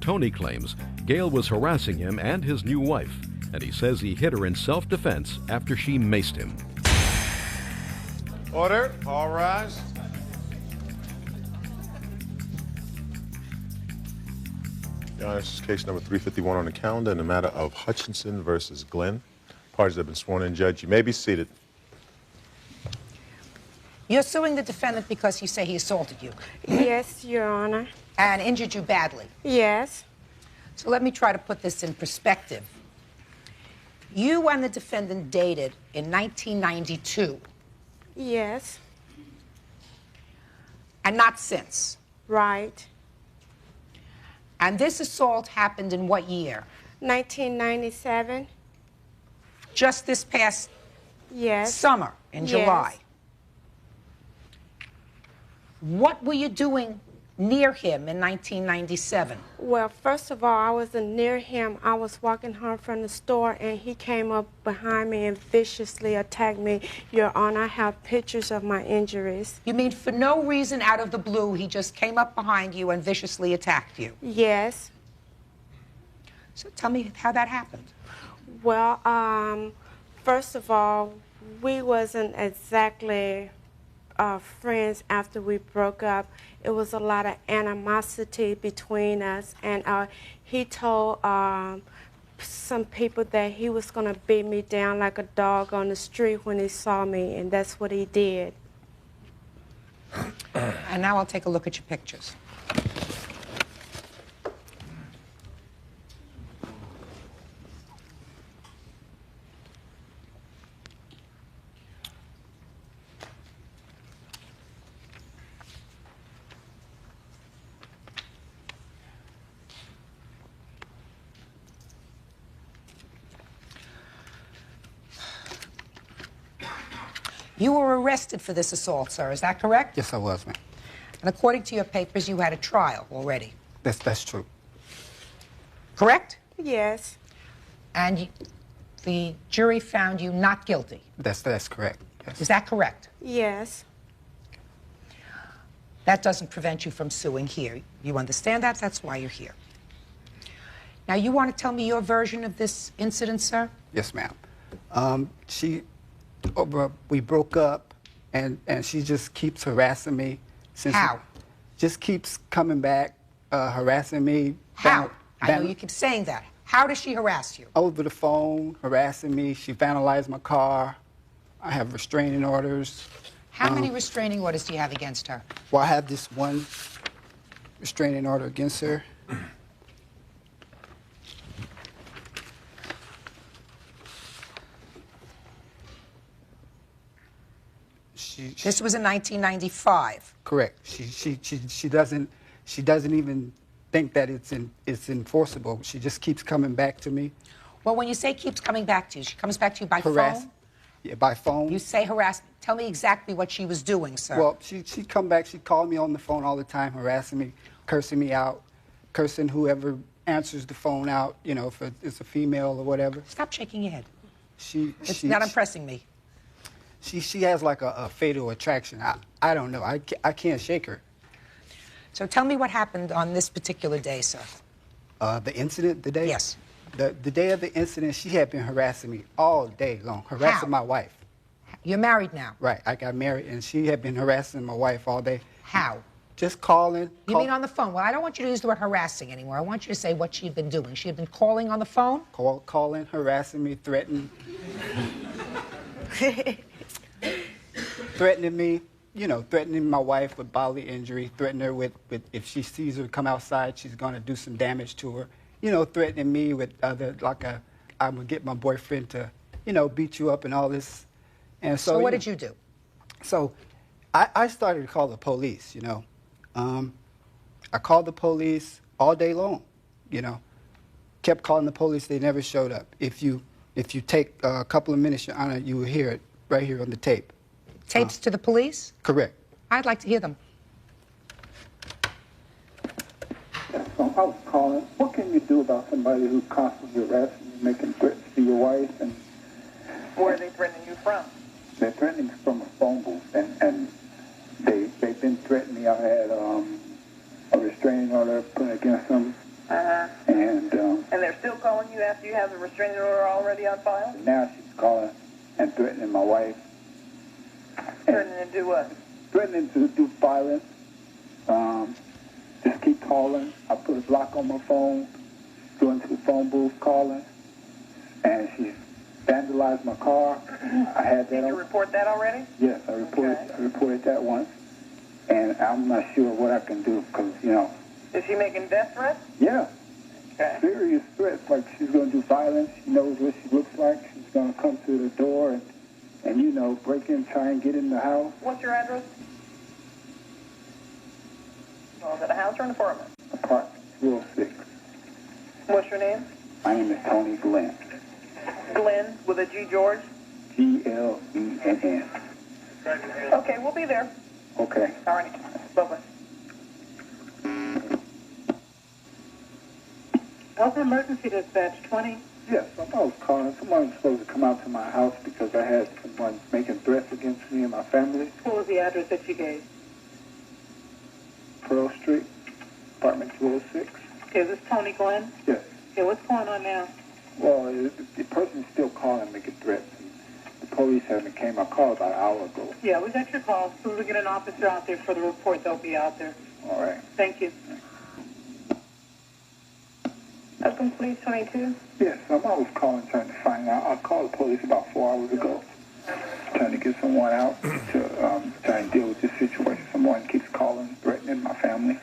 Tony claims Gail was harassing him and his new wife, and he says he hit her in self-defense after she maced him. Order. All rise. Your Honor, this is case number 351 on the calendar in the matter of Hutchinson versus Glenn. Parties have been sworn in. Judge, you may be seated. You're suing the defendant because you say he assaulted you. Yes, Your Honor. And injured you badly. Yes. So let me try to put this in perspective. You and the defendant dated in 1992. Yes. And not since. Right. And this assault happened in what year? 1997. Just this past Yes. summer in July. What were you doing near him in 1997? Well, first of all, I wasn't near him. I was walking home from the store, and he came up behind me and viciously attacked me. Your Honor, I have pictures of my injuries. You mean for no reason out of the blue, he just came up behind you and viciously attacked you? Yes. So tell me how that happened. Well, first of all, we wasn't exactly friends after we broke up. It was a lot of animosity between us, and he told some people that he was going to beat me down like a dog on the street when he saw me, and that's what he did. And now I'll take a look at your pictures. You were arrested for this assault, sir. Is that correct? Yes, I was, ma'am. And according to your papers, you had a trial already. That's true. Correct? Yes. And the jury found you not guilty. That's correct. Yes. Is that correct? Yes. That doesn't prevent you from suing here. You understand that? That's why you're here. Now, you want to tell me your version of this incident, sir? Yes, ma'am. We broke up, and she just keeps harassing me. How? Just keeps coming back, harassing me. How? I know you keep saying that. How does she harass you? Over the phone, harassing me. She vandalized my car. I have restraining orders. How many restraining orders do you have against her? Well, I have this one restraining order against her. This was in 1995. Correct. She doesn't even think that it's enforceable. She just keeps coming back to me. Well, when you say keeps coming back to you, she comes back to you by phone? Yeah, by phone. You say harassment. Tell me exactly what she was doing, sir. Well, she'd come back. She'd call me on the phone all the time, harassing me, cursing me out, cursing whoever answers the phone out, you know, if it's a female or whatever. Stop shaking your head. It's not impressing me. She has like a fatal attraction. I don't know. I can't shake her. So tell me what happened on this particular day, sir. The incident, the day? Yes. The day of the incident, she had been harassing me all day long, harassing my wife. You're married now? Right. I got married, and she had been harassing my wife all day. How? Just calling. You mean on the phone? Well, I don't want you to use the word harassing anymore. I want you to say what she had been doing. She had been calling on the phone? Calling, harassing me, threatening. Threatening me, you know, threatening my wife with bodily injury, threatening her with if she sees her come outside, she's going to do some damage to her. You know, threatening me with I'm going to get my boyfriend to, you know, beat you up and all this. And so what did you do? So I started to call the police, you know. I called the police all day long, you know. Kept calling the police, they never showed up. If you take a couple of minutes, Your Honor, you will hear it right here on the tape. Tapes to the police? Correct. I'd like to hear them. So I was calling. What can you do about somebody who constantly harassing you, making threats to your wife? And where are they threatening you from? They're threatening from a phone booth, and they've been threatening me. I had a restraining order put against them. And they're still calling you after you have the restraining order already on file? Now she's calling and threatening my wife. Threatening to do what? Threatening to do violence. Just keep calling. I put a block on my phone, going to the phone booth calling, and she's vandalized my car. I had that. Did you report that already? Yes, I reported that once, and I'm not sure what I can do because, you know. Is she making death threats? Yeah. Okay. Serious threats, like she's going to do violence. She knows what she looks like. She's going to come to the door and you know, break in, try and get in the house. What's your address? Oh, is it a house or an apartment? Apartment 206. What's your name? My name is Tony Glenn. Glenn with a G, George? Glenn. Okay, we'll be there. Okay. All right. Bye-bye. What's the emergency dispatch, 20? Yes, I was calling. Someone was supposed to come out to my house because I had someone making threats against me and my family. What was the address that you gave? Pearl Street, apartment 206. Okay, is this Tony Glenn? Yes. Okay, what's going on now? Well, the person's still calling, making threats. The police haven't came. I called about an hour ago. Yeah, we got your call. As soon as we get an officer out there for the report, they'll be out there. All right. Thank you. Oakland Police 22? Yes, I was calling trying to find out. I called the police about 4 hours ago, trying to get someone out to try and deal with this situation. Someone keeps calling, threatening my family.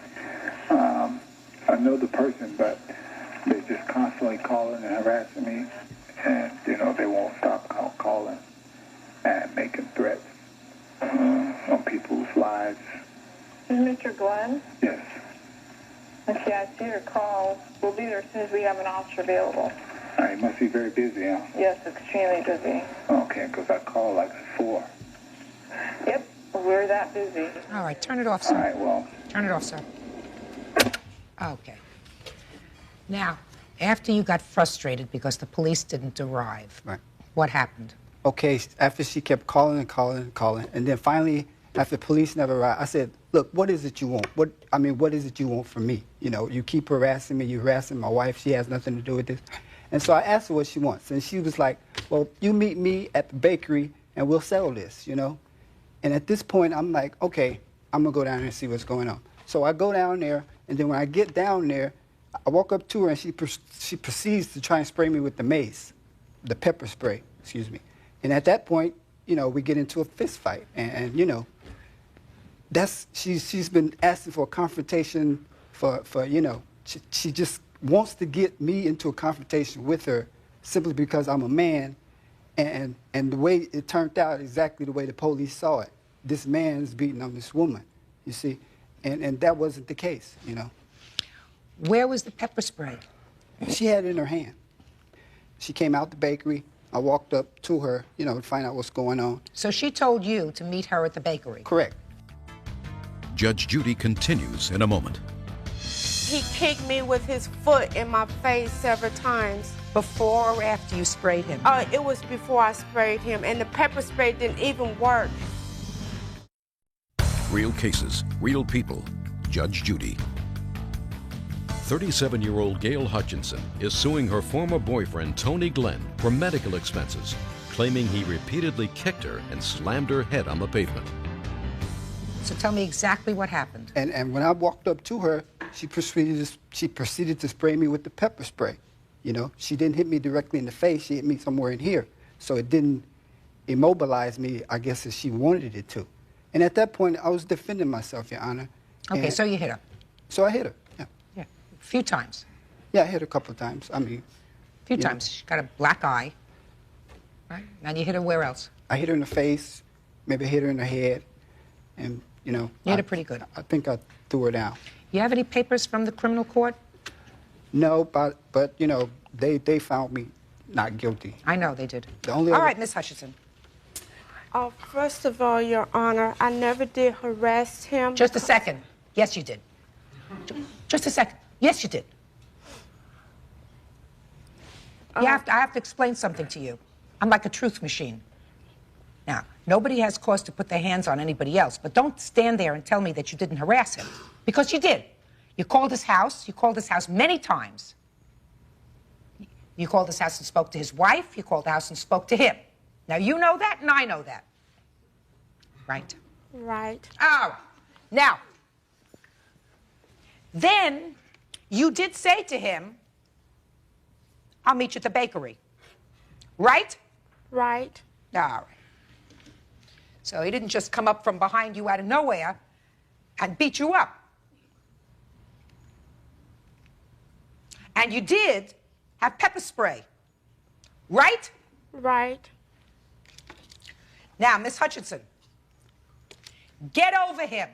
I know the person, but they're just constantly calling and harassing me, and they won't stop calling and making threats on people's lives. Is Mr. Glenn? Yes. Okay, I see your call. We'll be there as soon as we have an officer available. You must be very busy, huh? Yes, extremely busy. Okay, because I called like at 4. Yep, we're that busy. All right, turn it off, sir. All right, well. Turn it off, sir. Okay. Now, after you got frustrated because the police didn't arrive, Right. what happened? Okay, after she kept calling and calling and calling, and then finally, after police never arrived, I said, look, what is it you want? What is it you want from me? You keep harassing me, you're harassing my wife, she has nothing to do with this. And so I asked her what she wants, and she was like, well, you meet me at the bakery, and we'll settle this, And at this point, I'm like, okay, I'm going to go down there and see what's going on. So I go down there, and then when I get down there, I walk up to her, and she proceeds to try and spray me with the mace, the pepper spray, excuse me. And at that point, we get into a fist fight, and she's been asking for a confrontation for she just wants to get me into a confrontation with her simply because I'm a man, and the way it turned out exactly the way the police saw it. This man is beating on this woman, you see, and that wasn't the case, Where was the pepper spray? She had it in her hand. She came out the bakery. I walked up to her, to find out what's going on. So she told you to meet her at the bakery? Correct. Judge Judy continues in a moment. He kicked me with his foot in my face several times. Before or after you sprayed him? It was before I sprayed him, and the pepper spray didn't even work. Real cases, real people. Judge Judy. 37-year-old Gail Hutchinson is suing her former boyfriend, Tony Glenn, for medical expenses, claiming he repeatedly kicked her and slammed her head on the pavement. So tell me exactly what happened. And when I walked up to her, she proceeded to spray me with the pepper spray. She didn't hit me directly in the face. She hit me somewhere in here. So it didn't immobilize me, I guess, as she wanted it to. And at that point, I was defending myself, Your Honor. Okay, so you hit her? So I hit her, yeah. Yeah, a few times? Yeah, I hit her a couple of times. A few times. She got a black eye, right? And you hit her where else? I hit her in the face, maybe hit her in the head, and, You hit her pretty good. I think I threw her down. You have any papers from the criminal court? No, but they found me not guilty. I know they did. All right, Miss Hutchinson. First of all, Your Honor, I never did harass him. Just a second. Yes, you did. Just a second. Yes, you did. I have to explain something to you. I'm like a truth machine. Now, nobody has cause to put their hands on anybody else, but don't stand there and tell me that you didn't harass him, because you did. You called his house. You called his house many times. You called his house and spoke to his wife. You called the house and spoke to him. Now, you know that, and I know that. Right? Right. All right. Now, then you did say to him, I'll meet you at the bakery. Right? Right. All right. So he didn't just come up from behind you out of nowhere and beat you up. And you did have pepper spray. Right? Right. Now, Miss Hutchinson, get over him.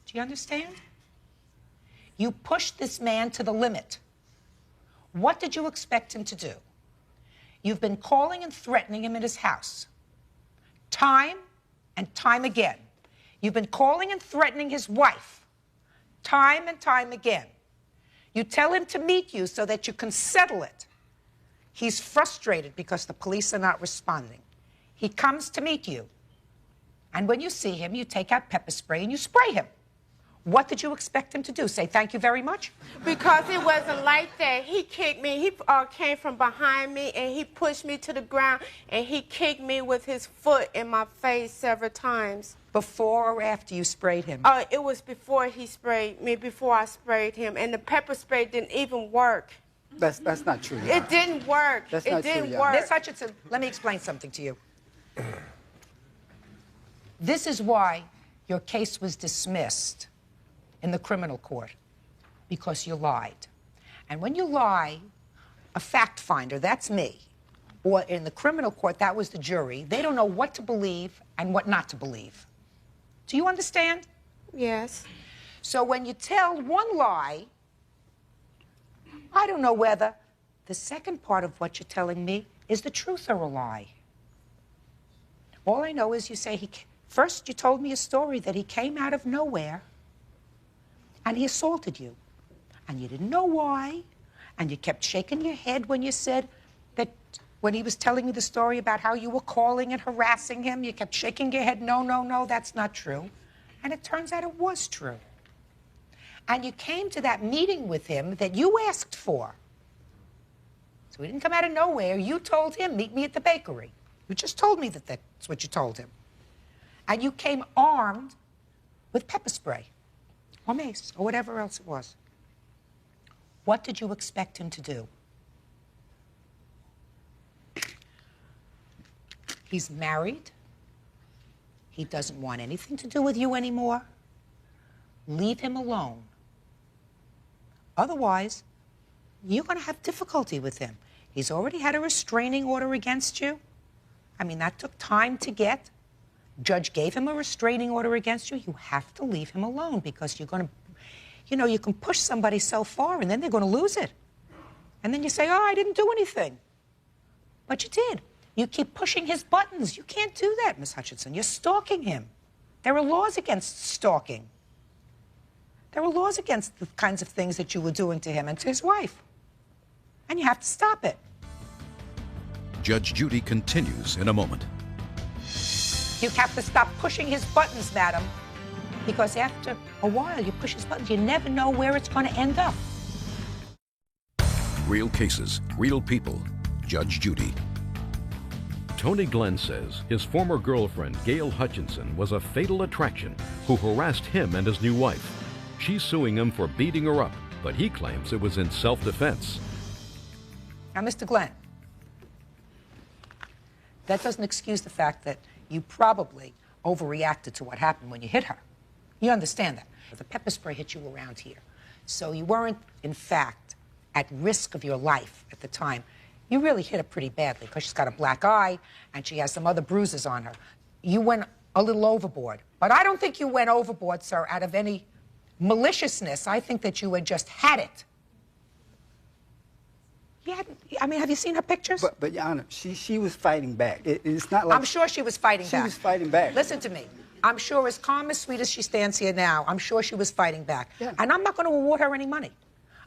Do you understand? You pushed this man to the limit. What did you expect him to do? You've been calling and threatening him in his house. Time and time again. You've been calling and threatening his wife. Time and time again. You tell him to meet you so that you can settle it. He's frustrated because the police are not responding. He comes to meet you. And when you see him, you take out pepper spray and you spray him. What did you expect him to do? Say thank you very much? Because it wasn't like that. He kicked me. He came from behind me and he pushed me to the ground and he kicked me with his foot in my face several times. Before or after you sprayed him? It was before he sprayed me, before I sprayed him. And the pepper spray didn't even work. That's not true. It didn't work. That's it not didn't true, work. Ms. Hutchinson, let me explain something to you. This is why your case was dismissed in the criminal court, because you lied. And when you lie, a fact finder, that's me, or in the criminal court, that was the jury, they don't know what to believe and what not to believe. Do you understand? Yes. So when you tell one lie, I don't know whether the second part of what you're telling me is the truth or a lie. All I know is you say first you told me a story that he came out of nowhere and he assaulted you. And you didn't know why. And you kept shaking your head when you said that, when he was telling me the story about how you were calling and harassing him, you kept shaking your head, no, no, no, that's not true. And it turns out it was true. And you came to that meeting with him that you asked for. So he didn't come out of nowhere. You told him, meet me at the bakery. You just told me that that's what you told him. And you came armed with pepper spray or mace or whatever else it was. What did you expect him to do? He's married. He doesn't want anything to do with you anymore. Leave him alone. Otherwise, you're going to have difficulty with him. He's already had a restraining order against you. I mean, that took time to get. Judge gave him a restraining order against you. You have to leave him alone because you're going to, you know, you can push somebody so far and then they're going to lose it. And then you say, oh, I didn't do anything. But you did. You keep pushing his buttons. You can't do that, Ms. Hutchinson. You're stalking him. There are laws against stalking. There are laws against the kinds of things that you were doing to him and to his wife. And you have to stop it. Judge Judy continues in a moment. You have to stop pushing his buttons, madam, because after a while you push his buttons, you never know where it's going to end up. Real cases, real people. Judge Judy. Tony Glenn says his former girlfriend, Gail Hutchinson, was a fatal attraction who harassed him and his new wife. She's suing him for beating her up, but he claims it was in self-defense. Now, Mr. Glenn, that doesn't excuse the fact that you probably overreacted to what happened when you hit her. You understand that. The pepper spray hit you around here. So you weren't, in fact, at risk of your life at the time. You really hit her pretty badly because she's got a black eye and she has some other bruises on her. You went a little overboard. But I don't think you went overboard, sir, out of any maliciousness. I think that you had just had it. You hadn't, I mean, have you seen her pictures? But Your Honor, she was fighting back. It's not like... I'm sure she was fighting back. She was fighting back. Listen to me. I'm sure as calm, as sweet as she stands here now, I'm sure she was fighting back. Yeah. And I'm not going to award her any money.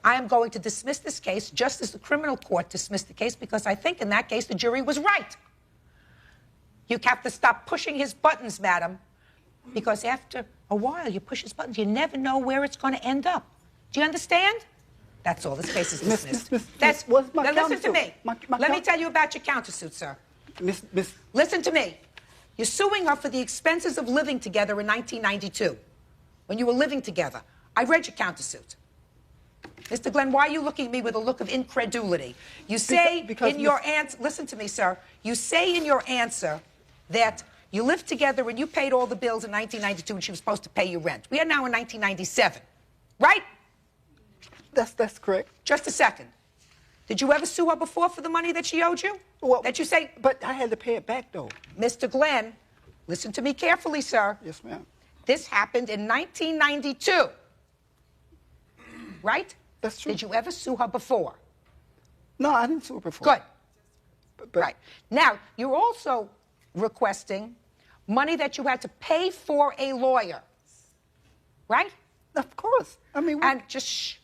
I am going to dismiss this case just as the criminal court dismissed the case because I think in that case the jury was right. You have to stop pushing his buttons, madam, because after a while you push his buttons, you never know where it's going to end up. Do you understand? That's all. This case is dismissed. What's my Now listen to me. My Let me tell you about your countersuit, sir. Listen to me. You're suing her for the expenses of living together in 1992, when you were living together. I read your countersuit. Mr. Glenn, why are you looking at me with a look of incredulity? You say in your answer, listen to me, sir. You say in your answer that you lived together and you paid all the bills in 1992 and she was supposed to pay you rent. We are now in 1997, right? That's correct. Just a second. Did you ever sue her before for the money that she owed you? Well, that you say? But I had to pay it back, though. Mr. Glenn, listen to me carefully, sir. Yes, ma'am. This happened in 1992, right? That's true. Did you ever sue her before? No, I didn't sue her before. Good. Right. Now, you're also requesting money that you had to pay for a lawyer. Right? Of course. I mean, and just shh.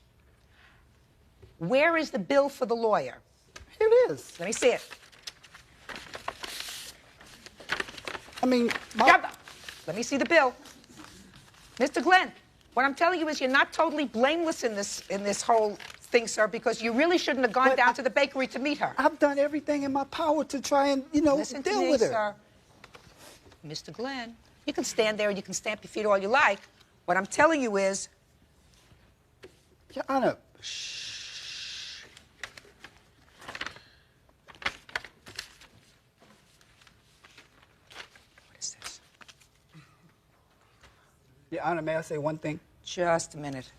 Where is the bill for the lawyer? Here it is. Let me see it. I mean, let me see the bill. Mr. Glenn, what I'm telling you is you're not totally blameless in this whole thing, sir, because you really shouldn't have gone down to the bakery to meet her. I've done everything in my power to try and, deal with her. Sir. Mr. Glenn, you can stand there and you can stamp your feet all you like. What I'm telling you is... Your Honor, What is this? Your Honor, may I say one thing? Just a minute.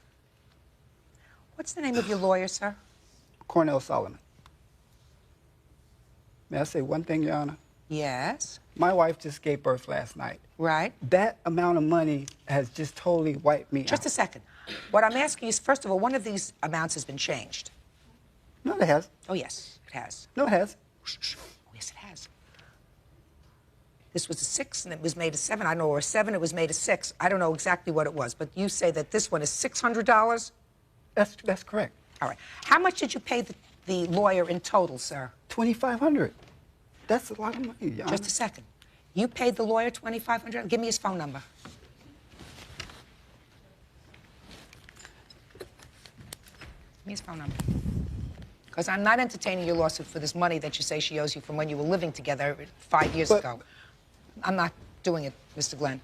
What's the name of your lawyer, sir? Cornell Solomon. May I say one thing, Your Honor? Yes. My wife just gave birth last night. Right. That amount of money has just totally wiped me out. Just a second. What I'm asking is, first of all, one of these amounts has been changed. No, it has. Oh, yes, it has. No, it has. Shh, shh. Oh, yes, it has. This was a 6, and it was made a 7. I don't know, or a 7, it was made a 6. I don't know exactly what it was, but you say that this one is $600? That's correct. All right. How much did you pay the lawyer in total, sir? $2,500. That's a lot of money, Your Honor. Just a second. You paid the lawyer $2,500? Give me his phone number. Give me his phone number. Because I'm not entertaining your lawsuit for this money that you say she owes you from when you were living together 5 years ago. I'm not doing it, Mr. Glenn.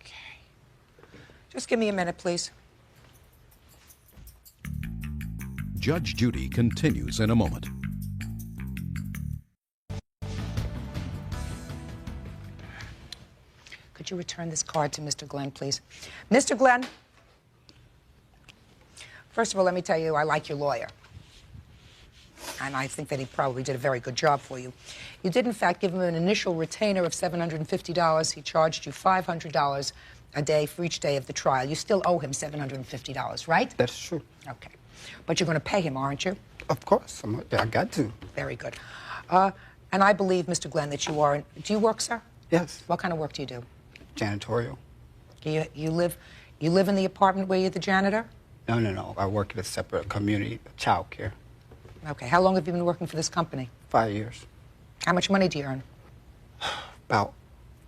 Okay. Just give me a minute, please. Judge Judy continues in a moment. Could you return this card to Mr. Glenn, please? Mr. Glenn, first of all, let me tell you, I like your lawyer. And I think that he probably did a very good job for you. You did, in fact, give him an initial retainer of $750. He charged you $500 a day for each day of the trial. You still owe him $750, right? That's true. Okay. But you're going to pay him, aren't you? Of course. I got to. Very good. And I believe, Mr. Glenn, that you are... Do you work, sir? Yes. What kind of work do you do? Janitorial. You live in the apartment where you're the janitor? No. I work at a separate community, child care. Okay. How long have you been working for this company? 5 years. How much money do you earn? About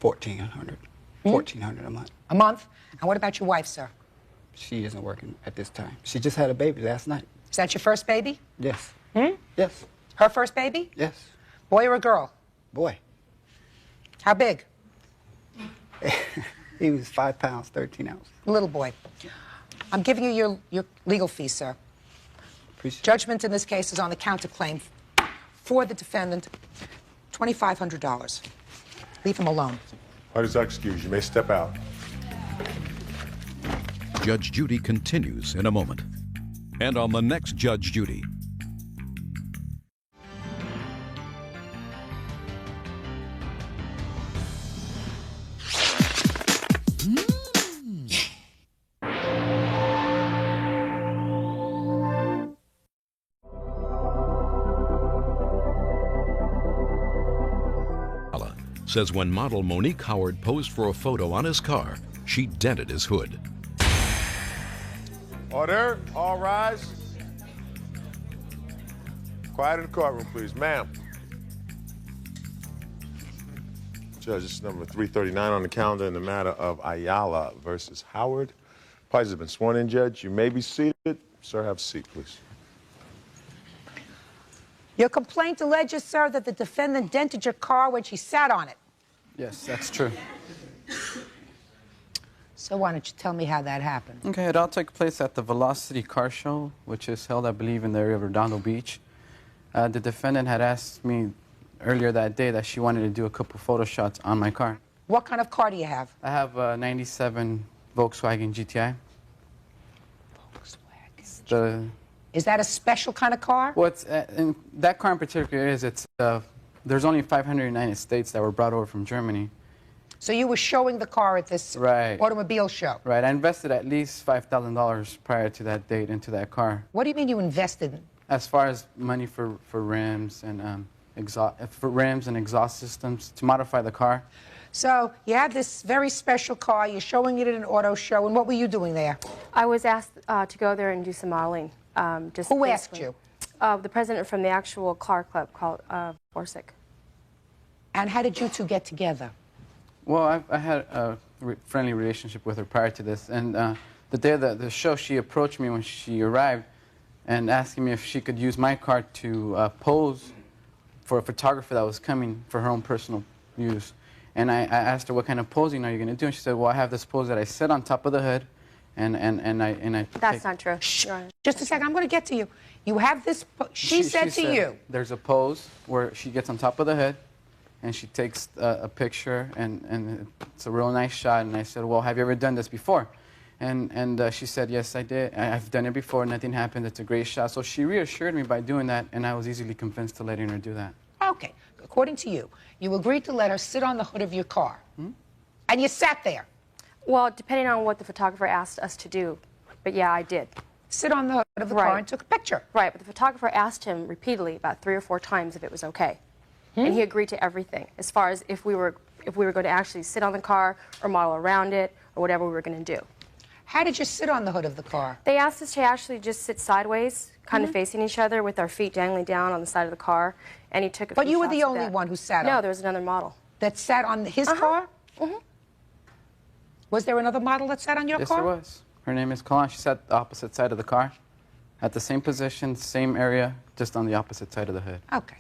$1,400. $1,400 a month. A month? And what about your wife, sir? She isn't working at this time. She just had a baby last night. Is that your first baby? Yes. Yes. Her first baby? Yes. Boy or a girl? Boy. How big? He was 5 pounds, 13 ounces. Little boy. I'm giving you your legal fees, sir. Appreciate Judgment in this case is on the counterclaim for the defendant, $2,500. Leave him alone. Parties are excused. You may step out. Judge Judy continues in a moment. And on the next Judge Judy. Says when model Monique Howard posed for a photo on his car, she dented his hood. Order. All rise. Quiet in the courtroom, please. Ma'am. Judge, this is number 339 on the calendar in the matter of Ayala versus Howard. Parties have been sworn in, Judge. You may be seated. Sir, have a seat, please. Your complaint alleges, sir, that the defendant dented your car when she sat on it. Yes, that's true. So why don't you tell me how that happened? Okay, it all took place at the Velocity Car Show, which is held, I believe, in the area of Redondo Beach. The defendant had asked me earlier that day that she wanted to do a couple photo shots on my car. What kind of car do you have? I have a 97 Volkswagen GTI. Volkswagen. Is that a special kind of car? Well, in that car in particular there's only 500 United States that were brought over from Germany. So you were showing the car at this automobile show. Right. I invested at least $5,000 prior to that date into that car. What do you mean you invested? As far as money for rims and exhaust systems to modify the car. So you have this very special car. You're showing it at an auto show. And what were you doing there? I was asked to go there and do some modeling. Who asked you? The president from the actual car club called Borsic. And how did you two get together? Well, I had a friendly relationship with her prior to this. And the day of the show, she approached me when she arrived and asking me if she could use my car to pose for a photographer that was coming for her own personal use. And I asked her, what kind of posing are you going to do? And she said, well, I have this pose that I sit on top of the hood and I That's not true. Just a second, I'm going to get to you. You have this, she said to you. There's a pose where she gets on top of the hood and she takes a picture and it's a real nice shot. And I said, well, have you ever done this before? And she said, yes, I did. I've done it before, nothing happened, it's a great shot. So she reassured me by doing that, and I was easily convinced to letting her do that. Okay, according to you, you agreed to let her sit on the hood of your car, and you sat there. Well, depending on what the photographer asked us to do, but yeah, I did. Sit on the hood of the car and took a picture. Right, but the photographer asked him repeatedly, about 3 or 4 times, if it was okay. And he agreed to everything, as far as if we were going to actually sit on the car or model around it or whatever we were going to do. How did you sit on the hood of the car? They asked us to actually just sit sideways, kind of facing each other with our feet dangling down on the side of the car, and he took a few But you were the shots of only that. one who sat on No, there was another model. That sat on his car? Was there another model that sat on your car? Yes, there was. Her name is Colin. She sat the opposite side of the car, at the same position, same area, just on the opposite side of the hood. Okay.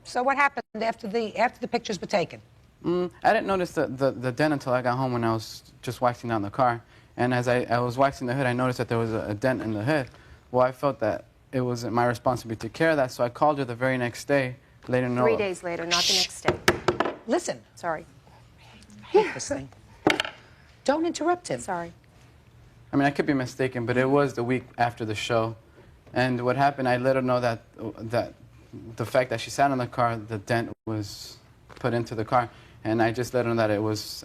So what happened after the pictures were taken? I didn't notice the dent until I got home when I was just waxing down the car. And as I was waxing the hood, I noticed that there was a dent in the hood. Well, I felt that it was my responsibility to take care of that, so I called her the very next day, letting her know. 3 days later, not the next day. Listen. Sorry. I hate this thing. Don't interrupt him. Sorry. I mean, I could be mistaken, but it was the week after the show. And what happened, I let her know that the fact that she sat in the car, the dent was put into the car. And I just let her know that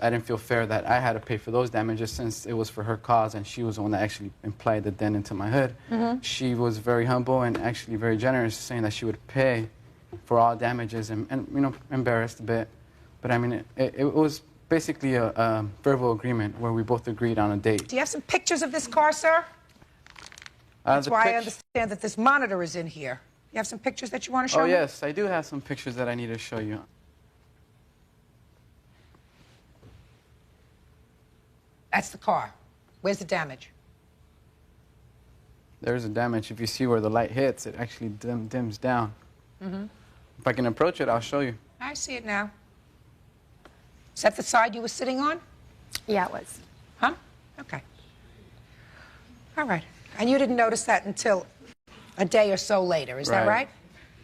I didn't feel fair that I had to pay for those damages since it was for her cause and she was the one that actually implied the dent into my hood. She was very humble and actually very generous, saying that she would pay for all damages and you know, embarrassed a bit. But I mean, it was basically a verbal agreement where we both agreed on a date. Do you have some pictures of this car, sir? That's why I understand that this monitor is in here. You have some pictures that you want to show me? Oh, yes, I do have some pictures that I need to show you. That's the car. Where's the damage? There's a damage. If you see where the light hits, it actually dims down. If I can approach it, I'll show you. I see it now. Is that the side you were sitting on? Yeah, it was. Huh? Okay. All right. And you didn't notice that until a day or so later, is that right?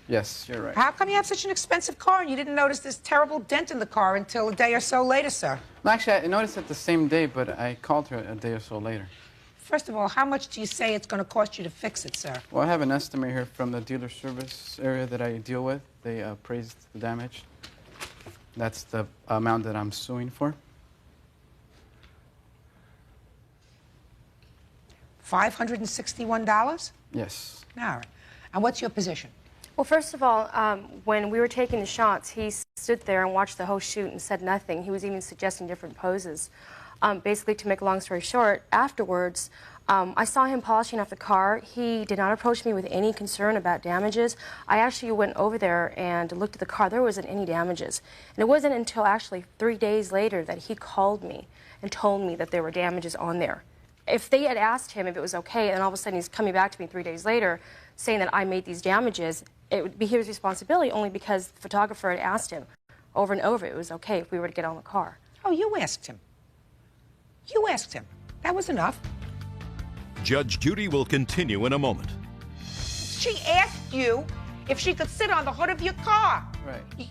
Yes, you're right. How come you have such an expensive car and you didn't notice this terrible dent in the car until a day or so later, sir? Well, actually, I noticed it the same day, but I called her a day or so later. First of all, how much do you say it's going to cost you to fix it, sir? Well, I have an estimate here from the dealer service area that I deal with. They appraised the damage. That's the amount that I'm suing for. $561? Yes. All right. And what's your position? Well, first of all, when we were taking the shots, he stood there and watched the whole shoot and said nothing. He was even suggesting different poses. Basically, to make a long story short, afterwards, I saw him polishing off the car. He did not approach me with any concern about damages. I actually went over there and looked at the car. There wasn't any damages. And it wasn't until actually 3 days later that he called me and told me that there were damages on there. If they had asked him if it was okay, and all of a sudden he's coming back to me 3 days later saying that I made these damages, it would be his responsibility only because the photographer had asked him over and over it was okay if we were to get on the car. Oh, you asked him. You asked him. That was enough. Judge Judy will continue in a moment. She asked you if she could sit on the hood of your car. Right.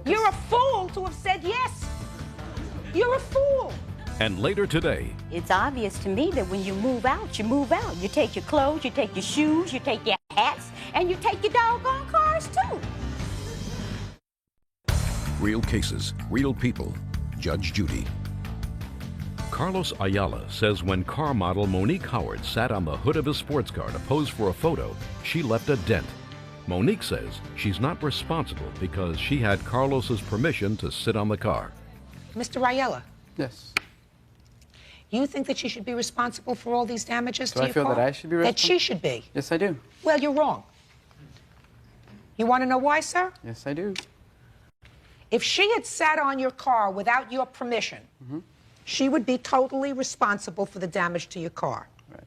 You're a fool to have said yes. You're a fool. And later today, It's obvious to me that when you move out, you move out. You take your clothes, you take your shoes, you take your hats, and you take your doggone cars, too. real cases, real people. Judge Judy. Carlos Ayala says when car model Monique Howard sat on the hood of his sports car to pose for a photo, she left a dent. Monique says she's not responsible because she had Carlos's permission to sit on the car. Mr. Ayala, Yes. you think that she should be responsible for all these damages Do to I your feel car? that I should be That responsible? she should be. Yes, I do. Well, you're wrong. You want to know why, sir? Yes, I do. If she had sat on your car without your permission, she would be totally responsible for the damage to your car. Right.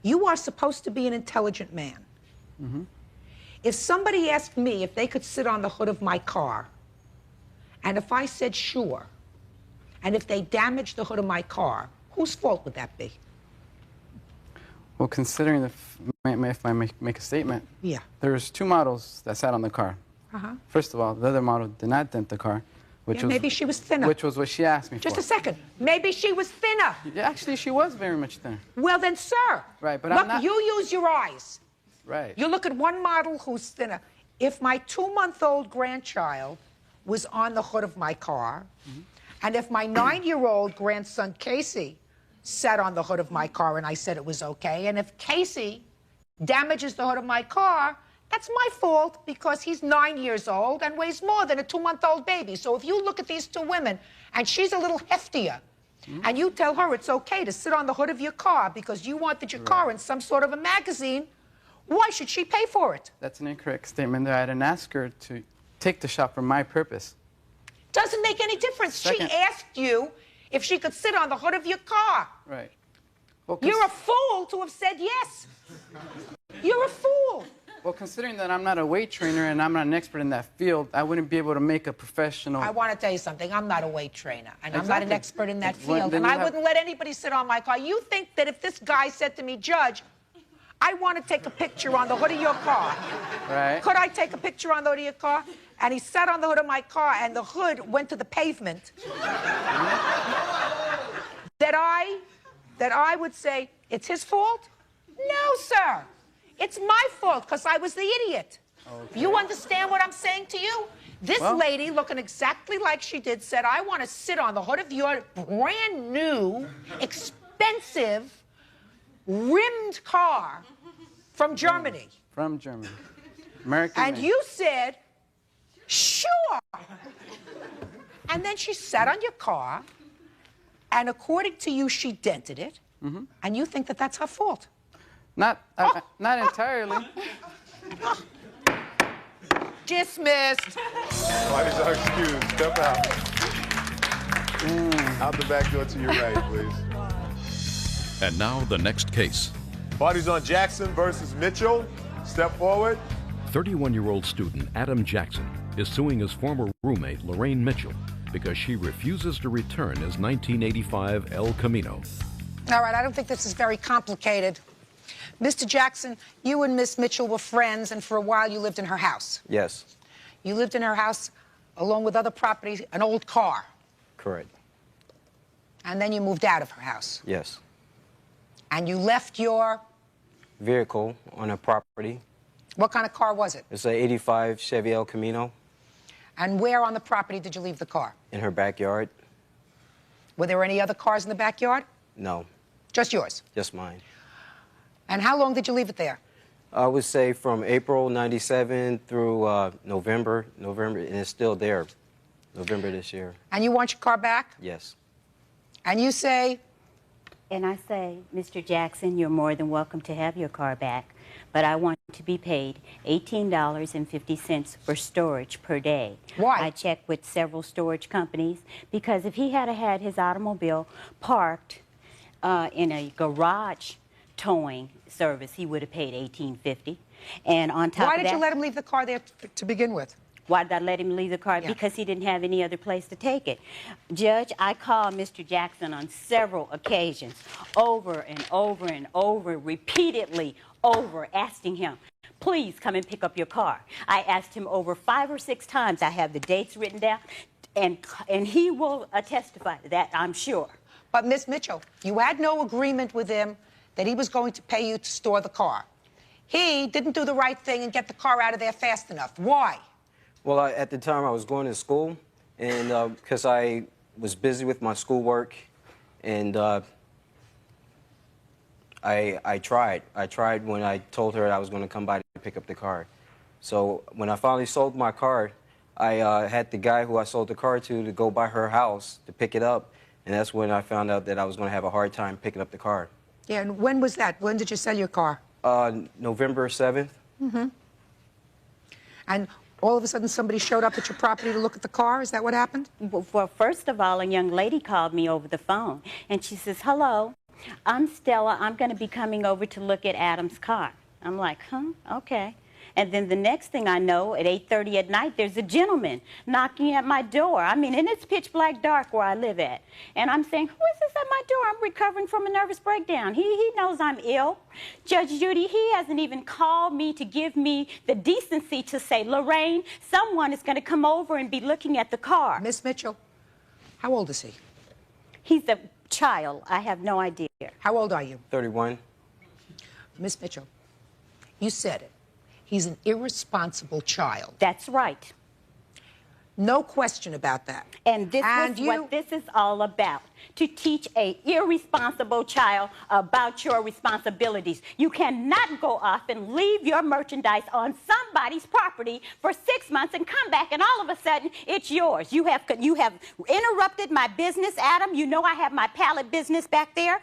You are supposed to be an intelligent man. If somebody asked me if they could sit on the hood of my car, and if I said sure, and if they damaged the hood of my car, whose fault would that be? Well, considering the, if I make a statement, Yeah. there's two models that sat on the car. Uh-huh. First of all, the other model did not dent the car, which Yeah, was maybe she was thinner. Which was what she asked me Just for. a second. Maybe she was thinner. Yeah, actually, she was very much thinner. Well, then, sir. Right, but look, I'm not. you use your eyes. Right. You look at one model who's thinner. If my 2-month-old grandchild was on the hood of my car, and if my 9-year-old grandson Casey sat on the hood of my car and I said it was okay, and if Casey damages the hood of my car, that's my fault because he's 9 years old and weighs more than a 2-month-old baby. So if you look at these two women and she's a little heftier, and you tell her it's okay to sit on the hood of your car because you wanted your car in some sort of a magazine, why should she pay for it? That's an incorrect statement there. I didn't ask her to take the shot for my purpose. Doesn't make any difference. Second. She asked you if she could sit on the hood of your car. Right. Well, You're a fool to have said yes. You're a fool. Well, considering that I'm not a weight trainer and I'm not an expert in that field, I wouldn't be able to make a professional... I want to tell you something. I'm not a weight trainer, and I'm not an Exactly. expert in that Well, field, then and you I have- wouldn't let anybody sit on my car. You think that if this guy said to me, Judge, I want to take a picture on the hood of your car. Right. Could I take a picture on the hood of your car? And he sat on the hood of my car, and the hood went to the pavement. that I would say, it's his fault? No, sir. It's my fault, because I was the idiot. Okay. You understand what I'm saying to you? This Well- lady, looking exactly like she did, said, I want to sit on the hood of your brand new, expensive, rimmed car from Germany. From Germany. American And made. you said, sure. And then she sat on your car, and according to you, she dented it, and you think that that's her fault. Not entirely. Dismissed. Parties are excused. Step out. Out the back door to your right, please. And now the next case. Parties on Jackson versus Mitchell. Step forward. 31-year-old student Adam Jackson is suing his former roommate Lorraine Mitchell because she refuses to return his 1985 El Camino. All right, I don't think this is very complicated. Mr. Jackson, you and Miss Mitchell were friends, and for a while you lived in her house. Yes, You lived in her house along with other properties, an old car, correct. and then you moved out of her house. Yes. And you left your, Vehicle on a property. what kind of car was it? It's an 85 Chevy El Camino And where on the property did you leave the car? in her backyard. Were there any other cars in the backyard? No, Just yours. just mine. And how long did you leave it there? I would say from April 97 through November, and it's still there. November this year. And you want your car back? Yes. And you say? And I say, Mr. Jackson, you're more than welcome to have your car back, but I want to be paid $18.50 for storage per day. Why? I checked with several storage companies because if he had had his automobile parked in a garage towing service, he would have paid $18.50. And on top Why of did that, you let him leave the car there to begin with? why did I let him leave the car? Yeah. Because he didn't have any other place to take it. Judge, I called Mr. Jackson on several occasions, over and over and over, repeatedly over, asking him, please come and pick up your car. I asked him over 5 or 6 times. I have the dates written down, and he will testify to that, I'm sure. But, Miss Mitchell, you had no agreement with him that he was going to pay you to store the car. He didn't do the right thing and get the car out of there fast enough. Why? Well, at the time I was going to school, and because I was busy with my schoolwork, and I tried. I tried when I told her I was going to come by to pick up the car. So when I finally sold my car, I had the guy who I sold the car to go by her house to pick it up, and that's when I found out that I was going to have a hard time picking up the car. Yeah, and when was that? When did you sell your car? November 7th. Mm-hmm. And all of a sudden somebody showed up at your property to look at the car? Is that what happened? Well, first of all, a young lady called me over the phone, and she says, hello, I'm Stella. I'm going to be coming over to look at Adam's car. I'm like, huh? Okay. And then the next thing I know, at 8:30 at night, there's a gentleman knocking at my door. I mean, and it's pitch black dark where I live at. And I'm saying, who is this at my door? I'm recovering from a nervous breakdown. He knows I'm ill. Judge Judy, he hasn't even called me to give me the decency to say, Lorraine, someone is going to come over and be looking at the car. Miss Mitchell, how old is he? He's a child. I have no idea. How old are you? 31. Miss Mitchell, you said it. He's an irresponsible child. That's right. No question about that. And this is what this is all about, to teach a irresponsible child about your responsibilities. You cannot go off and leave your merchandise on somebody's property for 6 months and come back and all of a sudden it's yours. You have interrupted my business, Adam. You know I have my pallet business back there.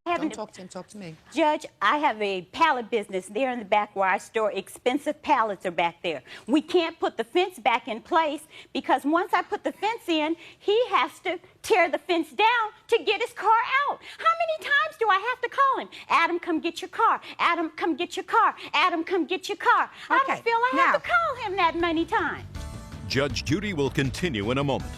Don't talk to him, talk to me. Judge, I have a pallet business there in the back where I store expensive pallets are back there. We can't put the fence back in place because once I put the fence in, he has to tear the fence down to get his car out. How many times do I have to call him? Adam, come get your car. Adam, come get your car. Adam, come get your car. I don't feel I have to call him that many times. Judge Judy will continue in a moment.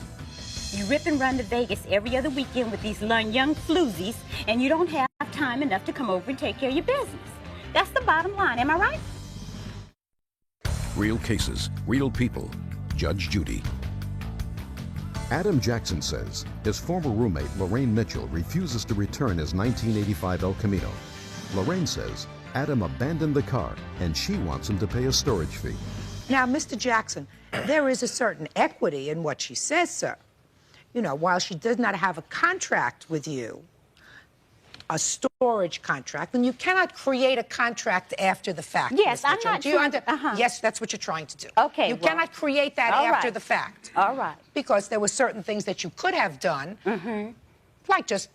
You rip and run to Vegas every other weekend with these young floozies, and you don't have time enough to come over and take care of your business. That's the bottom line, am I right? Real cases, real people. Judge Judy. Adam Jackson says his former roommate, Lorraine Mitchell, refuses to return his 1985 El Camino. Lorraine says Adam abandoned the car and she wants him to pay a storage fee. Now, Mr. Jackson, there is a certain equity in what she says, sir. You know, while she does not have a contract with you, a storage contract, and you cannot create a contract after the fact. Yes, Ms. I'm Mitchell. not Do you sure. Yes, that's what you're trying to do. Okay, You well, cannot create that all after right. the fact. All right. Because there were certain things that you could have done, like just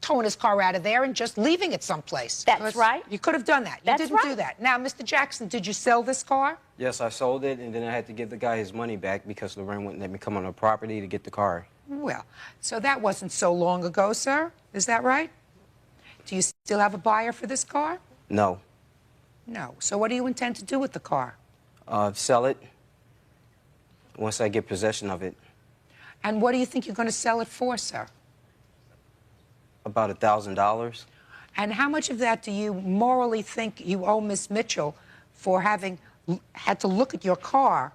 towing his car out of there and just leaving it someplace. That's right. You could have done that. You That's didn't do right. that. Now, Mr. Jackson, did you sell this car? Yes, I sold it, and then I had to give the guy his money back because Lorraine wouldn't let me come on her property to get the car. Well, so that wasn't so long ago, sir. Is that right? Do you still have a buyer for this car? No. No. So what do you intend to do with the car? Sell it once I get possession of it. And what do you think you're going to sell it for, sir? About $1,000. And how much of that do you morally think you owe Miss Mitchell for having had to look at your car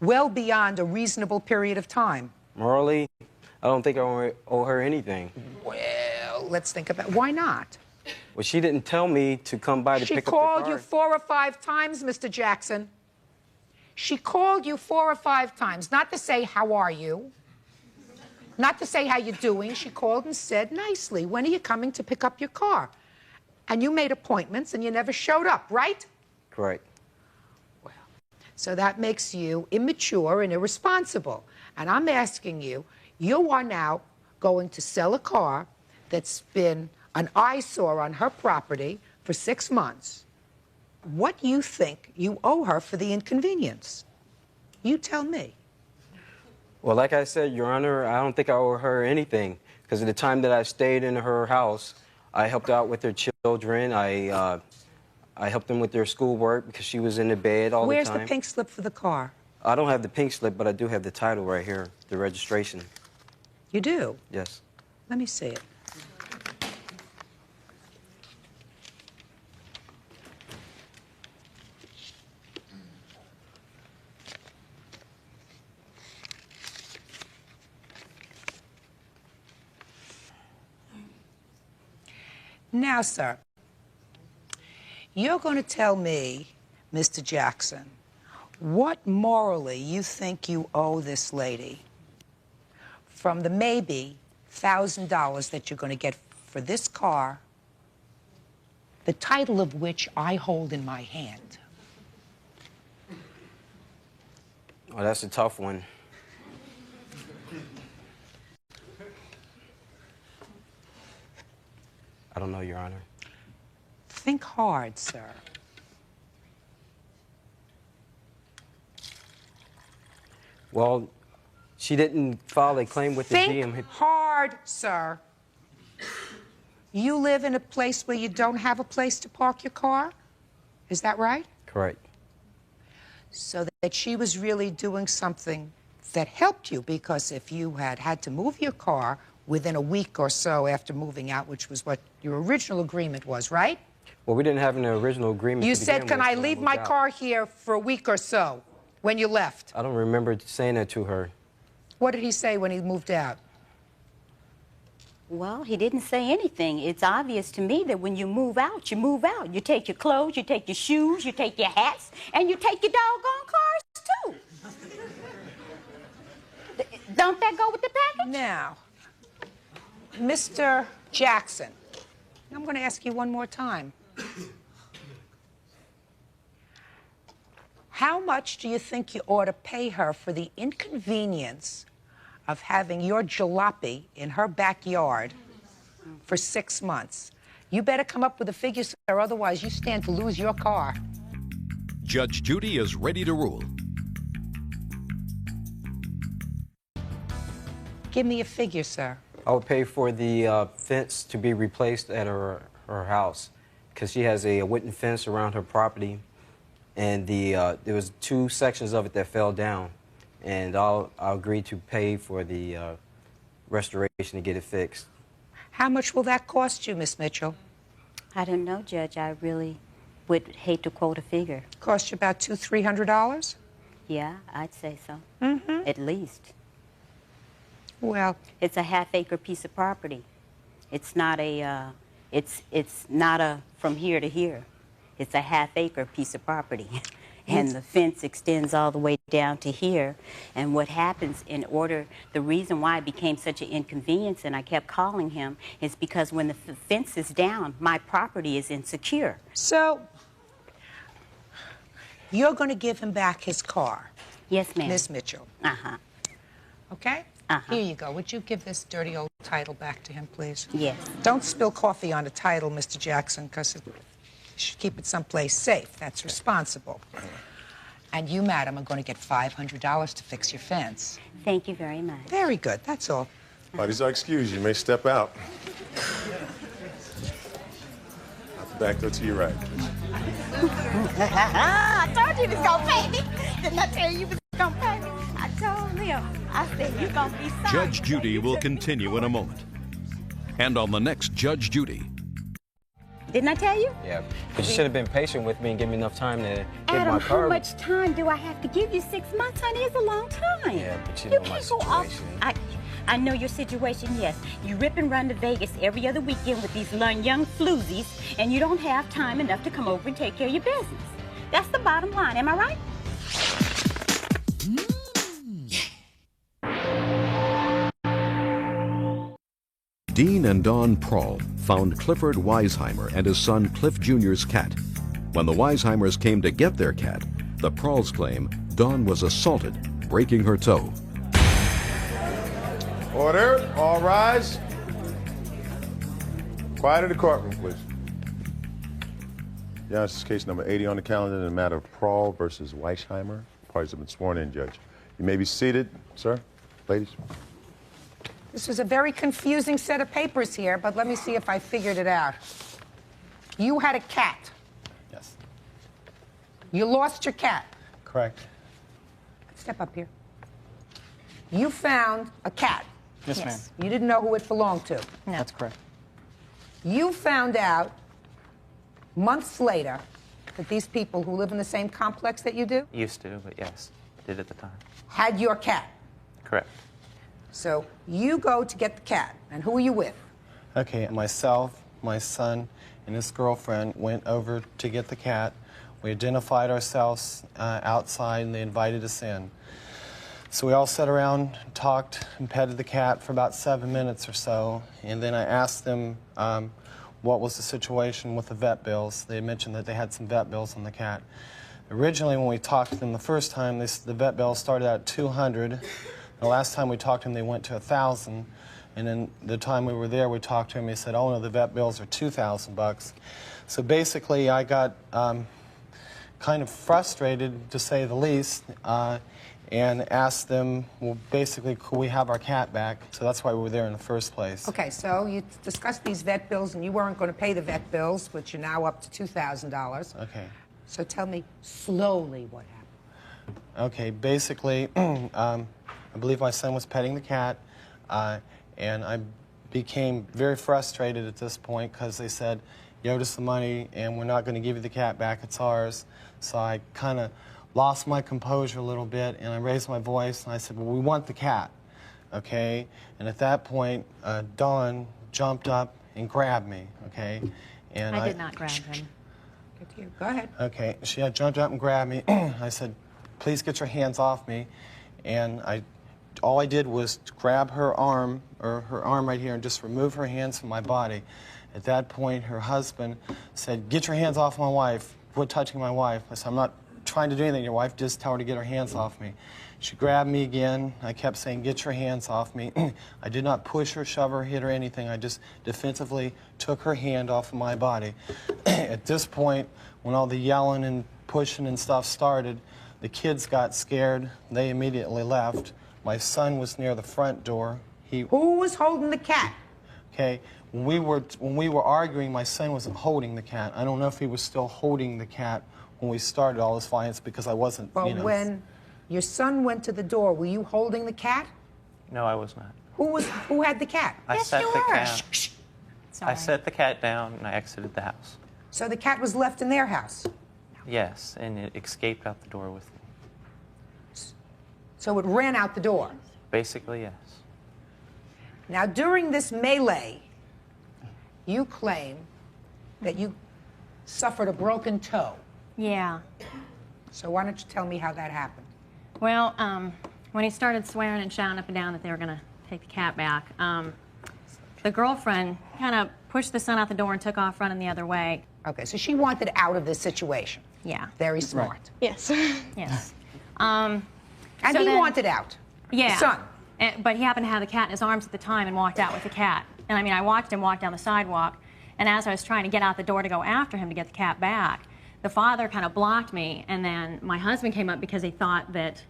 well beyond a reasonable period of time? Morally, I don't think I owe her anything. Well, let's think about why not? Well, she didn't tell me to come by to She pick up the car. called you 4 or 5 times, Mr. Jackson. She called you 4 or 5 times, not to say, how are you? Not to say how you're doing. She called and said nicely, when are you coming to pick up your car? And you made appointments and you never showed up, right? Correct. So that makes you immature and irresponsible. And I'm asking you, you are now going to sell a car that's been an eyesore on her property for 6 months. What do you think you owe her for the inconvenience? You tell me. Well, like I said, Your Honor, I don't think I owe her anything because at the time that I stayed in her house, I helped out with her children. I helped them with their schoolwork because she was in the bed all the time. Where's the pink slip for the car? I don't have the pink slip, but I do have the title right here, the registration. You do? Yes. Let me see it. Now, sir, you're going to tell me, Mr. Jackson, what morally you think you owe this lady. from the maybe $1,000 that you're going to get for this car, the title of which I hold in my hand. Oh, that's a tough one. I don't know, Your Honor. Think hard, sir. Well, she didn't file a claim with the GM. Think hard, sir. You live in a place where you don't have a place to park your car? Is that right? Correct. So that she was really doing something that helped you, because if you had had to move your car within a week or so after moving out, which was what your original agreement was, right? Well, we didn't have an original agreement. You to begin said, can with I when leave moved my out." car here for a week or so when you left? I don't remember saying that to her. What did he say when he moved out? Well, he didn't say anything. It's obvious to me that when you move out, you move out. You take your clothes, you take your shoes, you take your hats, and you take your doggone cars, too. Don't that go with the package? Now, Mr. Jackson, I'm going to ask you one more time. How much do you think you ought to pay her for the inconvenience of having your jalopy in her backyard for 6 months? You better come up with a figure, sir, otherwise you stand to lose your car. Judge Judy is ready to rule. Give me a figure, sir. I would pay for the fence to be replaced at her house, because she has a wooden fence around her property, and there was 2 sections of it that fell down, and I'll agree to pay for the restoration to get it fixed. How much will that cost you, Miss Mitchell? I don't know, Judge. I really would hate to quote a figure. Cost you about $200-300? Yeah, I'd say so. Mm-hmm. At least. Well, it's a half-acre piece of property. It's not a, it's not a from here to here. It's a half-acre piece of property. And the fence extends all the way down to here. And what happens the reason why it became such an inconvenience and I kept calling him is because when the fence is down, my property is insecure. So, you're going to give him back his car? Yes, ma'am. Miss Mitchell. Uh-huh. Okay? Here you go. Would you give this dirty old title back to him, please? Yes. Don't spill coffee on the title, Mr. Jackson, because you should keep it someplace safe. That's responsible. And you, madam, are going to get $500 to fix your fence. Thank you very much. Very good. That's all. Parties are excused. You may step out. Out the back door to your right. I told you he was going to pay me. Didn't I tell you he was going to pay me? I told him. I said, you're going to be sorry. Judge Judy will continue in a moment. And on the next Judge Judy. Didn't I tell you? Yeah, but you should have been patient with me and give me enough time to get Adam, my car. how much time do I have to give you? 6 months, honey, is a long time. Yeah, but you know my can't go off. situation. I know your situation, yes. You rip and run to Vegas every other weekend with these young floozies, and you don't have time enough to come over and take care of your business. That's the bottom line, am I right? Dean and Dawn Prohl found Clifford Weisheimer and his son Cliff Jr.'s cat. When the Weisheimers came to get their cat, the Prohls claim Dawn was assaulted, breaking her toe. Order. All rise. Quiet in the courtroom, please. Yeah, this is case number 80 on the calendar in the matter of Prohl versus Weisheimer. Parties have been sworn in, Judge. You may be seated, sir. Ladies. This was a very confusing set of papers here, but let me see if I figured it out. You had a cat. Yes. You lost your cat. Correct. Step up here. You found a cat. Yes, ma'am. You didn't know who it belonged to. No. That's correct. You found out months later that these people who live in the same complex that you do Used to, but yes, did at the time. had your cat. Correct. So you go to get the cat, and who are you with? Okay, myself, my son, and his girlfriend went over to get the cat. We identified ourselves outside, and they invited us in. So we all sat around, talked, and petted the cat for about 7 minutes or so. And then I asked them what was the situation with the vet bills. They mentioned that they had some vet bills on the cat. Originally, when we talked to them the first time, the vet bill started out at $200. The last time we talked to them, they went to $1,000. And then the time we were there, we talked to him. He said, "Oh no, the vet bills are $2,000." So basically, I got kind of frustrated, to say the least, and asked them, well, basically, could we have our cat back? So that's why we were there in the first place. Okay, so you discussed these vet bills, and you weren't going to pay the vet bills, which are now up to $2,000. Okay. So tell me slowly what happened. Okay, basically, I believe my son was petting the cat, and I became very frustrated at this point because they said, "You owed us the money, and we're not going to give you the cat back, it's ours." So I kind of lost my composure a little bit, and I raised my voice, and I said, "Well, we want the cat," okay? And at that point, Dawn jumped up and grabbed me, okay? And I did not grab him. Good to you. Go ahead. Okay, she had jumped up and grabbed me. I said, "Please get your hands off me." And all I did was grab her arm right here, and just remove her hands from my body. At that point, her husband said, "Get your hands off my wife. Quit touching my wife." I said, "I'm not trying to do anything. Your wife just tell her to get her hands off me." She grabbed me again. I kept saying, "Get your hands off me." I did not push her, shove her, hit her, anything. I just defensively took her hand off of my body. At this point, when all the yelling and pushing and stuff started, the kids got scared. They immediately left. My son was near the front door. Who was holding the cat? Okay, when we were arguing, my son wasn't holding the cat. I don't know if he was still holding the cat when we started all this violence, because I wasn't, But when your son went to the door, were you holding the cat? No, I was not. Who had the cat? I Yes, set you the were. cat. I set the cat down and I exited the house. So the cat was left in their house? Yes, and it escaped out the door with me. So it ran out the door? Basically, yes. Now, during this melee, you claim that you suffered a broken toe. Yeah. So why don't you tell me how that happened? Well, when he started swearing and shouting up and down that they were going to take the cat back, the girlfriend kind of pushed the son out the door and took off running the other way. Okay, so she wanted out of this situation. Yeah. Very smart. Yes. Yes. And he wanted out. Yeah. The son. But he happened to have the cat in his arms at the time and walked out with the cat. And I mean, I watched him walk down the sidewalk, and as I was trying to get out the door to go after him to get the cat back, the father kind of blocked me, and then my husband came up because he thought that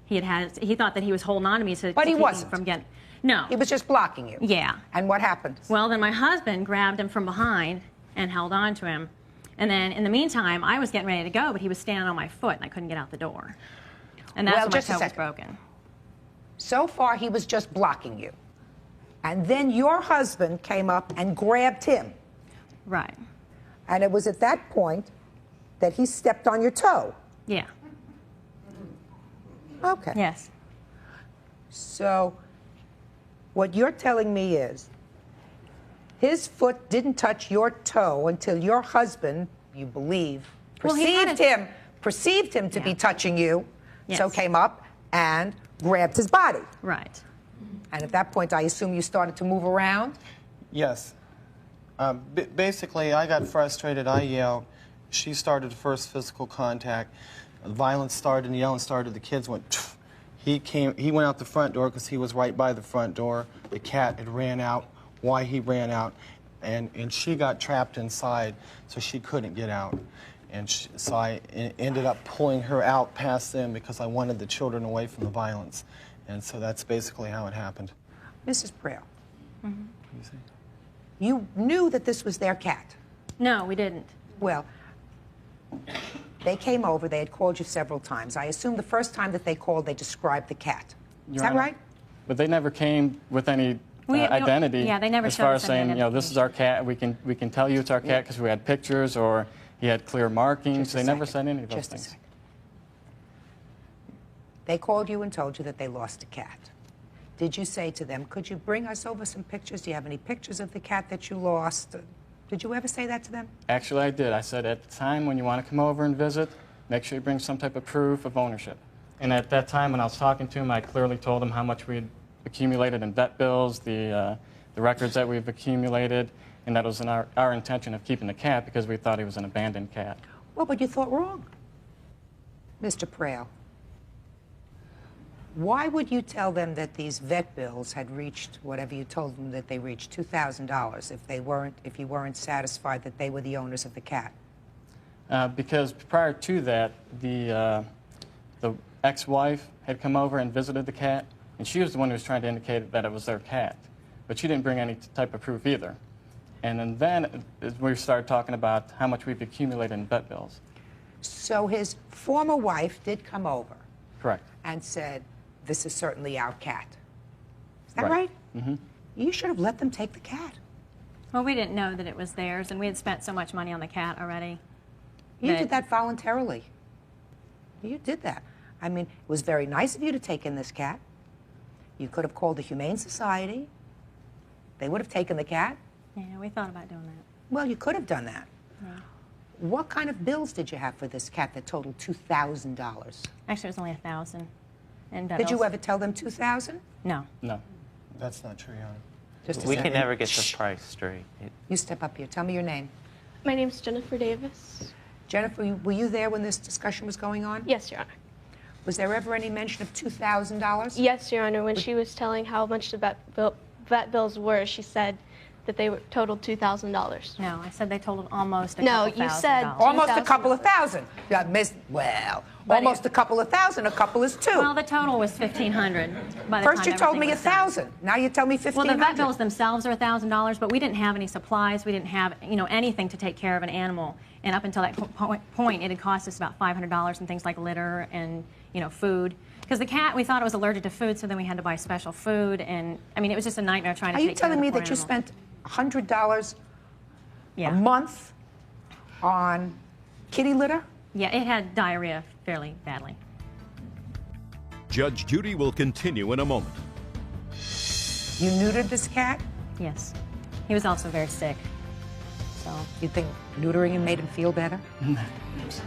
he thought that he was holding on to me But he keep me wasn't. from getting. No. He was just blocking you. Yeah. And what happened? Well, then my husband grabbed him from behind and held on to him. And then in the meantime, I was getting ready to go, but he was standing on my foot, and I couldn't get out the door. And that's Well, when my just a toe was second. broken. So far, he was just blocking you. And then your husband came up and grabbed him. Right. And it was at that point that he stepped on your toe. Yeah. Okay. Yes. So what you're telling me is his foot didn't touch your toe until your husband, you believe, Well, he perceived him to be touching you, Yes. so came up and grabbed his body. Right. And at that point, I assume you started to move around? Yes. Basically, I got frustrated. I yelled. She started the first physical contact. The violence started and the yelling started. The kids went. Pff. He went out the front door because he was right by the front door. The cat had ran out. Why he ran out, and she got trapped inside, so she couldn't get out. And so I ended up pulling her out past them because I wanted the children away from the violence. And so that's basically how it happened. Mrs. Prayle, you knew that this was their cat? No, we didn't. Well, they came over. They had called you several times. I assume the first time that they called, they described the cat. Is that right? But they never came with any identity. Yeah, they never as showed far us as any saying, this is our cat. We can tell you it's our cat because we had pictures or he had clear markings. They never said any of those things. They called you and told you that they lost a cat. Did you say to them, could you bring us over some pictures? Do you have any pictures of the cat that you lost? Did you ever say that to them? Actually, I did. I said at the time when you want to come over and visit, make sure you bring some type of proof of ownership. And at that time, when I was talking to him, I clearly told him how much we had accumulated in vet bills, the records that we've accumulated, and that was in our intention of keeping the cat because we thought he was an abandoned cat. Well, but you thought wrong. Mr. Prale, why would you tell them that these vet bills had reached whatever you told them that they reached, $2,000, if you weren't satisfied that they were the owners of the cat? Because prior to that, the ex-wife had come over and visited the cat, and she was the one who was trying to indicate that it was their cat. But she didn't bring any type of proof either. And then we started talking about how much we've accumulated in vet bills. So his former wife did come over. Correct. And said, this is certainly our cat. Is that right? Mm-hmm. You should have let them take the cat. Well, we didn't know that it was theirs, and we had spent so much money on the cat already. You did that voluntarily. You did that. I mean, it was very nice of you to take in this cat. You could have called the Humane Society. They would have taken the cat. Yeah, we thought about doing that. Well, you could have done that. Yeah. What kind of bills did you have for this cat that totaled $2,000? Actually, it was only $1,000. And Did you ever tell them $2,000? No. No. That's not true, Your Honor. Just a We second. can never get the price straight. You step up here. Tell me your name. My name's Jennifer Davis. Jennifer, were you there when this discussion was going on? Yes, Your Honor. Was there ever any mention of $2,000? Yes, Your Honor. When she was telling how much the vet bills were, she said that they were totaled $2,000. No, I said they totaled almost a No, couple you thousand said dollars. Almost a couple of thousand. Yeah, almost a couple of thousand. A couple is two. Well, the total was $1,500 by the First time you told me everything was done. 1,000. Now you tell me 1,500. Well, the vet bills themselves are $1,000, but we didn't have any supplies. We didn't have, anything to take care of an animal. And up until that point, it had cost us about $500 in things like litter and, food. Because the cat, we thought it was allergic to food, so then we had to buy special food. And, it was just a nightmare trying to take care of the Are you telling me poor that you animal. spent $100 a month on kitty litter? Yeah, it had diarrhea fairly badly. Judge Judy will continue in a moment. You neutered this cat? Yes. He was also very sick. So. You think neutering him made him feel better?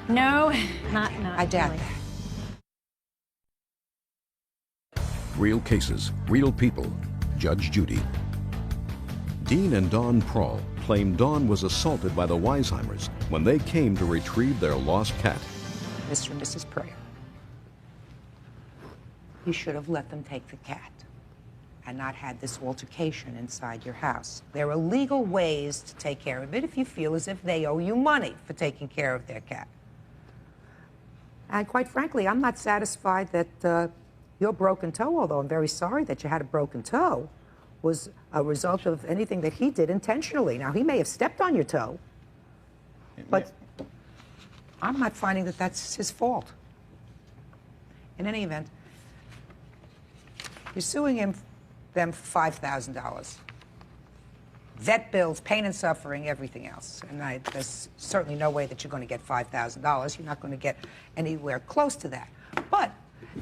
No, not I doubt really. that. Real cases, real people. Judge Judy. Dean and Dawn Prawl claim Dawn was assaulted by the Weisheimers when they came to retrieve their lost cat. Mr. and Mrs. Prayer, you should have let them take the cat and not had this altercation inside your house. There are legal ways to take care of it if you feel as if they owe you money for taking care of their cat. And quite frankly, I'm not satisfied that your broken toe, although I'm very sorry that you had a broken toe, was a result of anything that he did intentionally. Now, he may have stepped on your toe, but I'm not finding that that's his fault. In any event, you're suing them for $5,000. Vet bills, pain and suffering, everything else. And there's certainly no way that you're going to get $5,000. You're not going to get anywhere close to that. But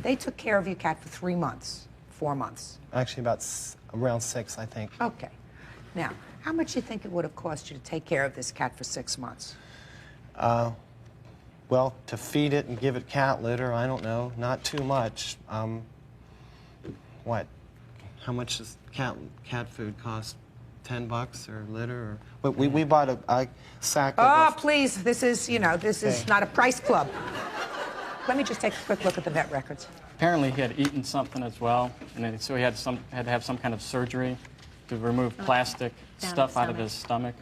they took care of your cat for 3 months, 4 months. Actually, around 6, I think. Okay. Now, how much do you think it would have cost you to take care of this cat for 6 months? Well, to feed it and give it cat litter, I don't know, not too much. What? How much does cat food cost? $10 or litter? Or we bought a sack of... Oh, please, this is not a price club. Let me just take a quick look at the vet records. Apparently he had eaten something as well, and then, so he had to have some kind of surgery to remove plastic stuff out of his stomach.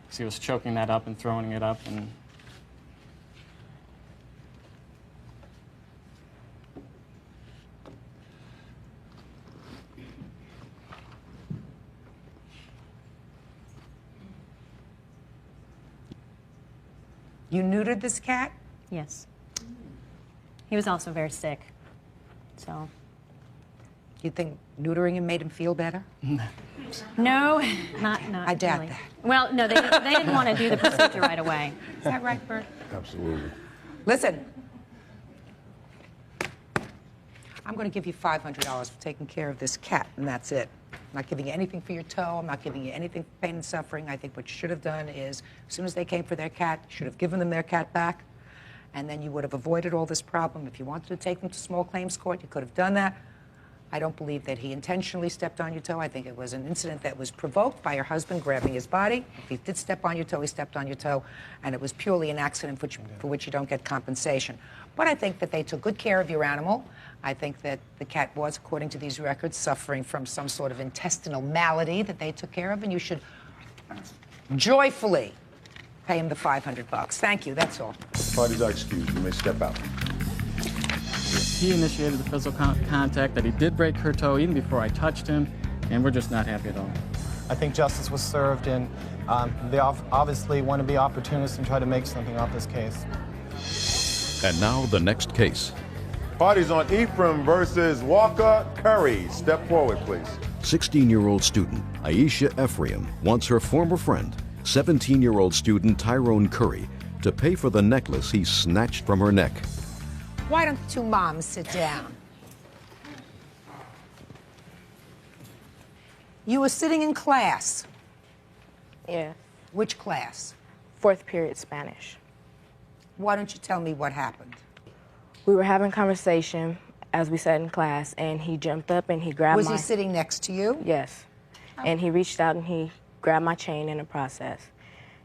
So he was choking that up and throwing it up. And You neutered this cat? Yes. He was also very sick. So. You think neutering him made him feel better? No, not I doubt really. that. Well, no, they didn't want to do the procedure right away. Is that right, Bert? Absolutely. Listen. I'm going to give you $500 for taking care of this cat, and that's it. I'm not giving you anything for your toe. I'm not giving you anything for pain and suffering. I think what you should have done is, as soon as they came for their cat, you should have given them their cat back and then you would have avoided all this problem. If you wanted to take them to small claims court, you could have done that. I don't believe that he intentionally stepped on your toe. I think it was an incident that was provoked by your husband grabbing his body. If he did step on your toe, he stepped on your toe, and it was purely an accident for which you don't get compensation. But I think that they took good care of your animal. I think that the cat was, according to these records, suffering from some sort of intestinal malady that they took care of, and you should joyfully pay him the $500. Thank you, that's all. Parties are excused. You may step out. He initiated the physical contact, that he did break her toe even before I touched him, and we're just not happy at all. I think justice was served, and they obviously want to be opportunists and try to make something off this case. And now the next case. Parties on Ephraim versus Walker Curry. Step forward, please. 16-year-old student Aisha Ephraim wants her former friend, 17-year-old student Tyrone Curry, to pay for the necklace he snatched from her neck. Why don't the two moms sit down? You were sitting in class. Yeah. Which class? 4th period Spanish. Why don't you tell me what happened? We were having conversation as we sat in class, and he jumped up and he grabbed Was he sitting next to you? Yes. Oh. And he reached out and he grabbed my chain in the process.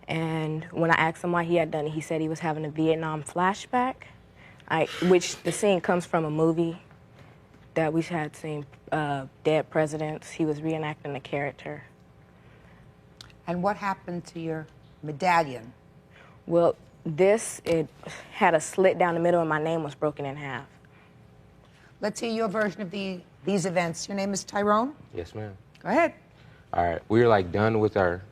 And when I asked him why he had done it, he said he was having a Vietnam flashback, which the scene comes from a movie that we had seen, Dead Presidents. He was reenacting the character. And what happened to your medallion? Well, it had a slit down the middle and my name was broken in half. Let's hear your version of these events. Your name is Tyrone? Yes, ma'am. Go ahead. All right, we were like done with our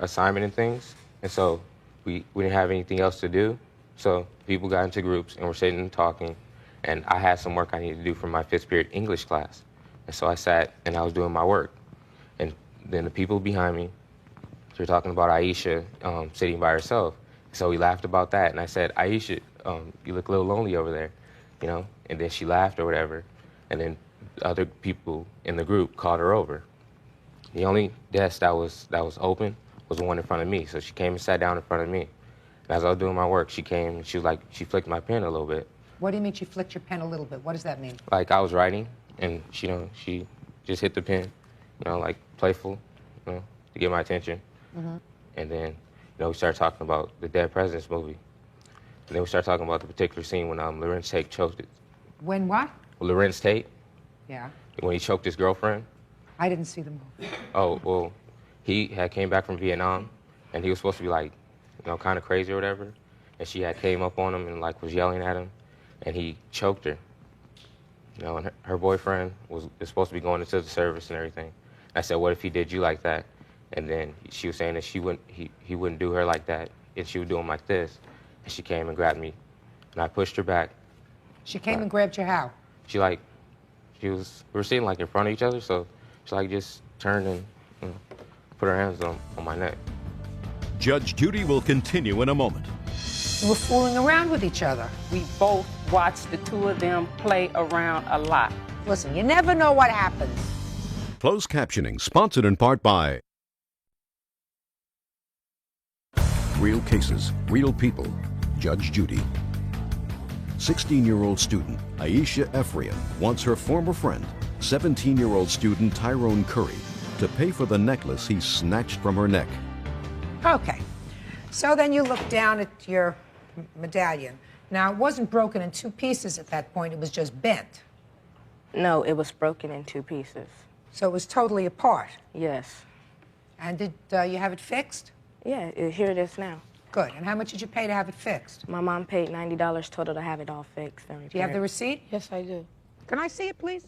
assignment and things, and so we didn't have anything else to do. So people got into groups and we're sitting and talking, and I had some work I needed to do for my 5th period English class. And so I sat and I was doing my work. And then the people behind me, they're talking about Aisha sitting by herself. So we laughed about that, and I said, Aisha, you look a little lonely over there, you know? And then she laughed or whatever, and then other people in the group called her over. The only desk that was open was the one in front of me, so she came and sat down in front of me. And as I was doing my work, she came and she flicked my pen a little bit. What do you mean she flicked your pen a little bit? What does that mean? Like I was writing, and she just hit the pen, like playful, to get my attention. Mm-hmm. And then, we started talking about the Dead Presidents movie. And then we started talking about the particular scene when Lorenz Tate choked it. When what? Lorenz Tate, Yeah. when he choked his girlfriend. I didn't see the movie. Oh, well, he had came back from Vietnam, and he was supposed to be kind of crazy or whatever. And she had came up on him and was yelling at him, and he choked her. And her boyfriend is supposed to be going into the service and everything. I said, what if he did you like that? And then she was saying that he wouldn't do her like that, and she would do him like this. And she came and grabbed me, and I pushed her back. She came and grabbed you how? We were sitting in front of each other, so she just turned and put her hands on my neck. Judge Judy will continue in a moment. You were fooling around with each other. We both watched the two of them play around a lot. Listen, you never know what happens. Closed captioning, sponsored in part by Real Cases, Real People, Judge Judy. 16-year-old student Aisha Ephraim wants her former friend, 17-year-old student Tyrone Curry, to pay for the necklace he snatched from her neck. Okay. So then you look down at your medallion. Now, it wasn't broken in 2 pieces at that point. It was just bent. No, it was broken in 2 pieces. So it was totally apart? Yes. And did you have it fixed? Yeah, here it is now. Good. And how much did you pay to have it fixed? My mom paid $90 total to have it all fixed. Do you have the receipt? Yes, I do. Can I see it, please?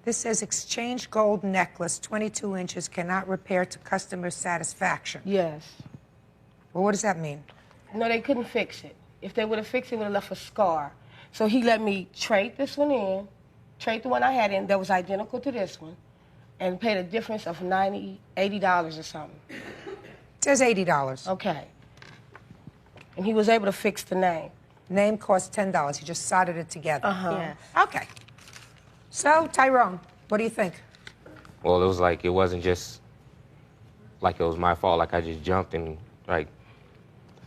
This says exchange gold necklace, 22 inches, cannot repair to customer satisfaction. Yes. Well, what does that mean? No, they couldn't fix it. If they would have fixed it, it would have left a scar. So he let me trade this one in, trade the one I had in that was identical to this one, and paid a difference of $80 or something. Says $80. Okay. And he was able to fix the name. Name cost $10. He just soldered it together. Yes. Okay. So, Tyrone, what do you think? Well, it was like, it wasn't just like it was my fault. Like I just jumped and like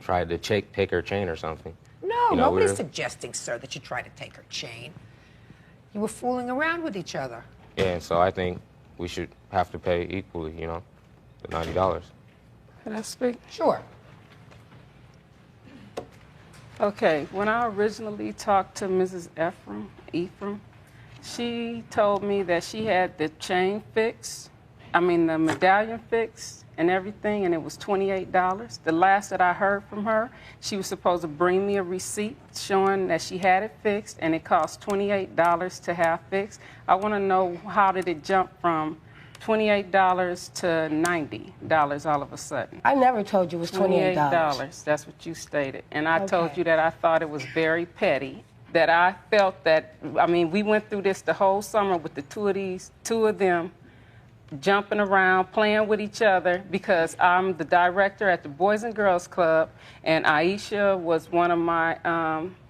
tried to take her chain or something. No, You know, nobody's suggesting, sir, that you try to take her chain. You were fooling around with each other. Yeah, and so I think we should have to pay equally, you know, the $90. Can I speak? Sure. Okay, when I originally talked to Mrs. Ephraim, she told me that she had the chain fixed, the medallion fixed and everything, and it was $28. The last that I heard from her, she was supposed to bring me a receipt showing that she had it fixed, and it cost $28 to have fixed. I want to know, how did it jump from $28 to $90 all of a sudden? I never told you it was $28. $28, that's what you stated. And I told you that I thought it was very petty, that I felt that, we went through this the whole summer with the two of them, jumping around, playing with each other, because I'm the director at the Boys and Girls Club, and Aisha was one of my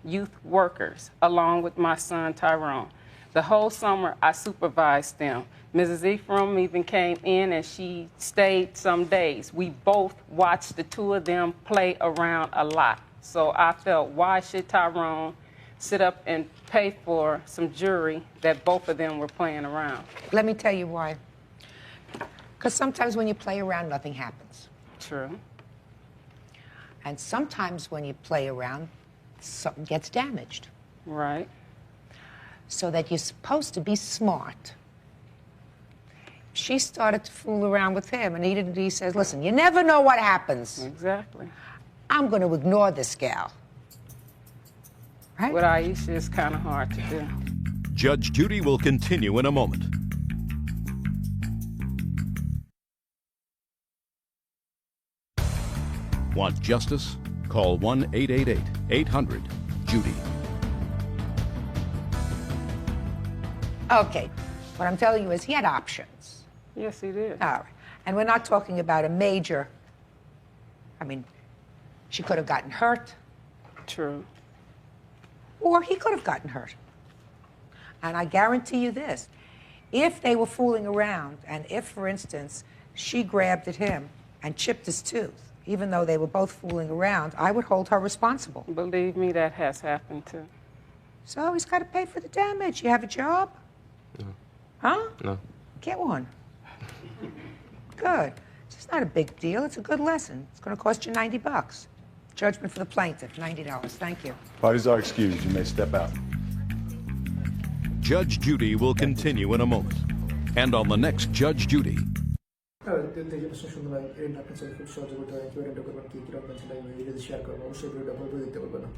youth workers, along with my son, Tyrone. The whole summer, I supervised them. Mrs. Ephraim even came in, and she stayed some days. We both watched the two of them play around a lot. So I felt, why should Tyrone sit up and pay for some jewelry that both of them were playing around? Let me tell you why. Because sometimes when you play around, nothing happens. True. And sometimes when you play around, something gets damaged. Right. So that you're supposed to be smart. She started to fool around with him, and he says, listen, you never know what happens. Exactly. I'm going to ignore this gal. Right? With Aisha, it's kind of hard to do. Judge Judy will continue in a moment. Want justice? Call 1-888-800-JUDY. Okay. What I'm telling you is he had options. Yes, he did. All right. And we're not talking about a major, she could have gotten hurt. True. Or he could have gotten hurt. And I guarantee you this, if they were fooling around, and if, for instance, she grabbed at him and chipped his tooth, even though they were both fooling around, I would hold her responsible. Believe me, that has happened too. So he's got to pay for the damage. You have a job? No. Huh? No. Get one. Good. It's not a big deal. It's a good lesson. It's going to cost you $90. Judgment for the plaintiff, $90. Thank you. Parties are excused. You may step out. Judge Judy will continue in a moment. And on the next Judge Judy. আপনি খুব সহজে করতে পারেন কিভাবে করবেন কি কিরকম share করবো অবশ্যই ভিডিওটা বলতে দিতে বলবেন না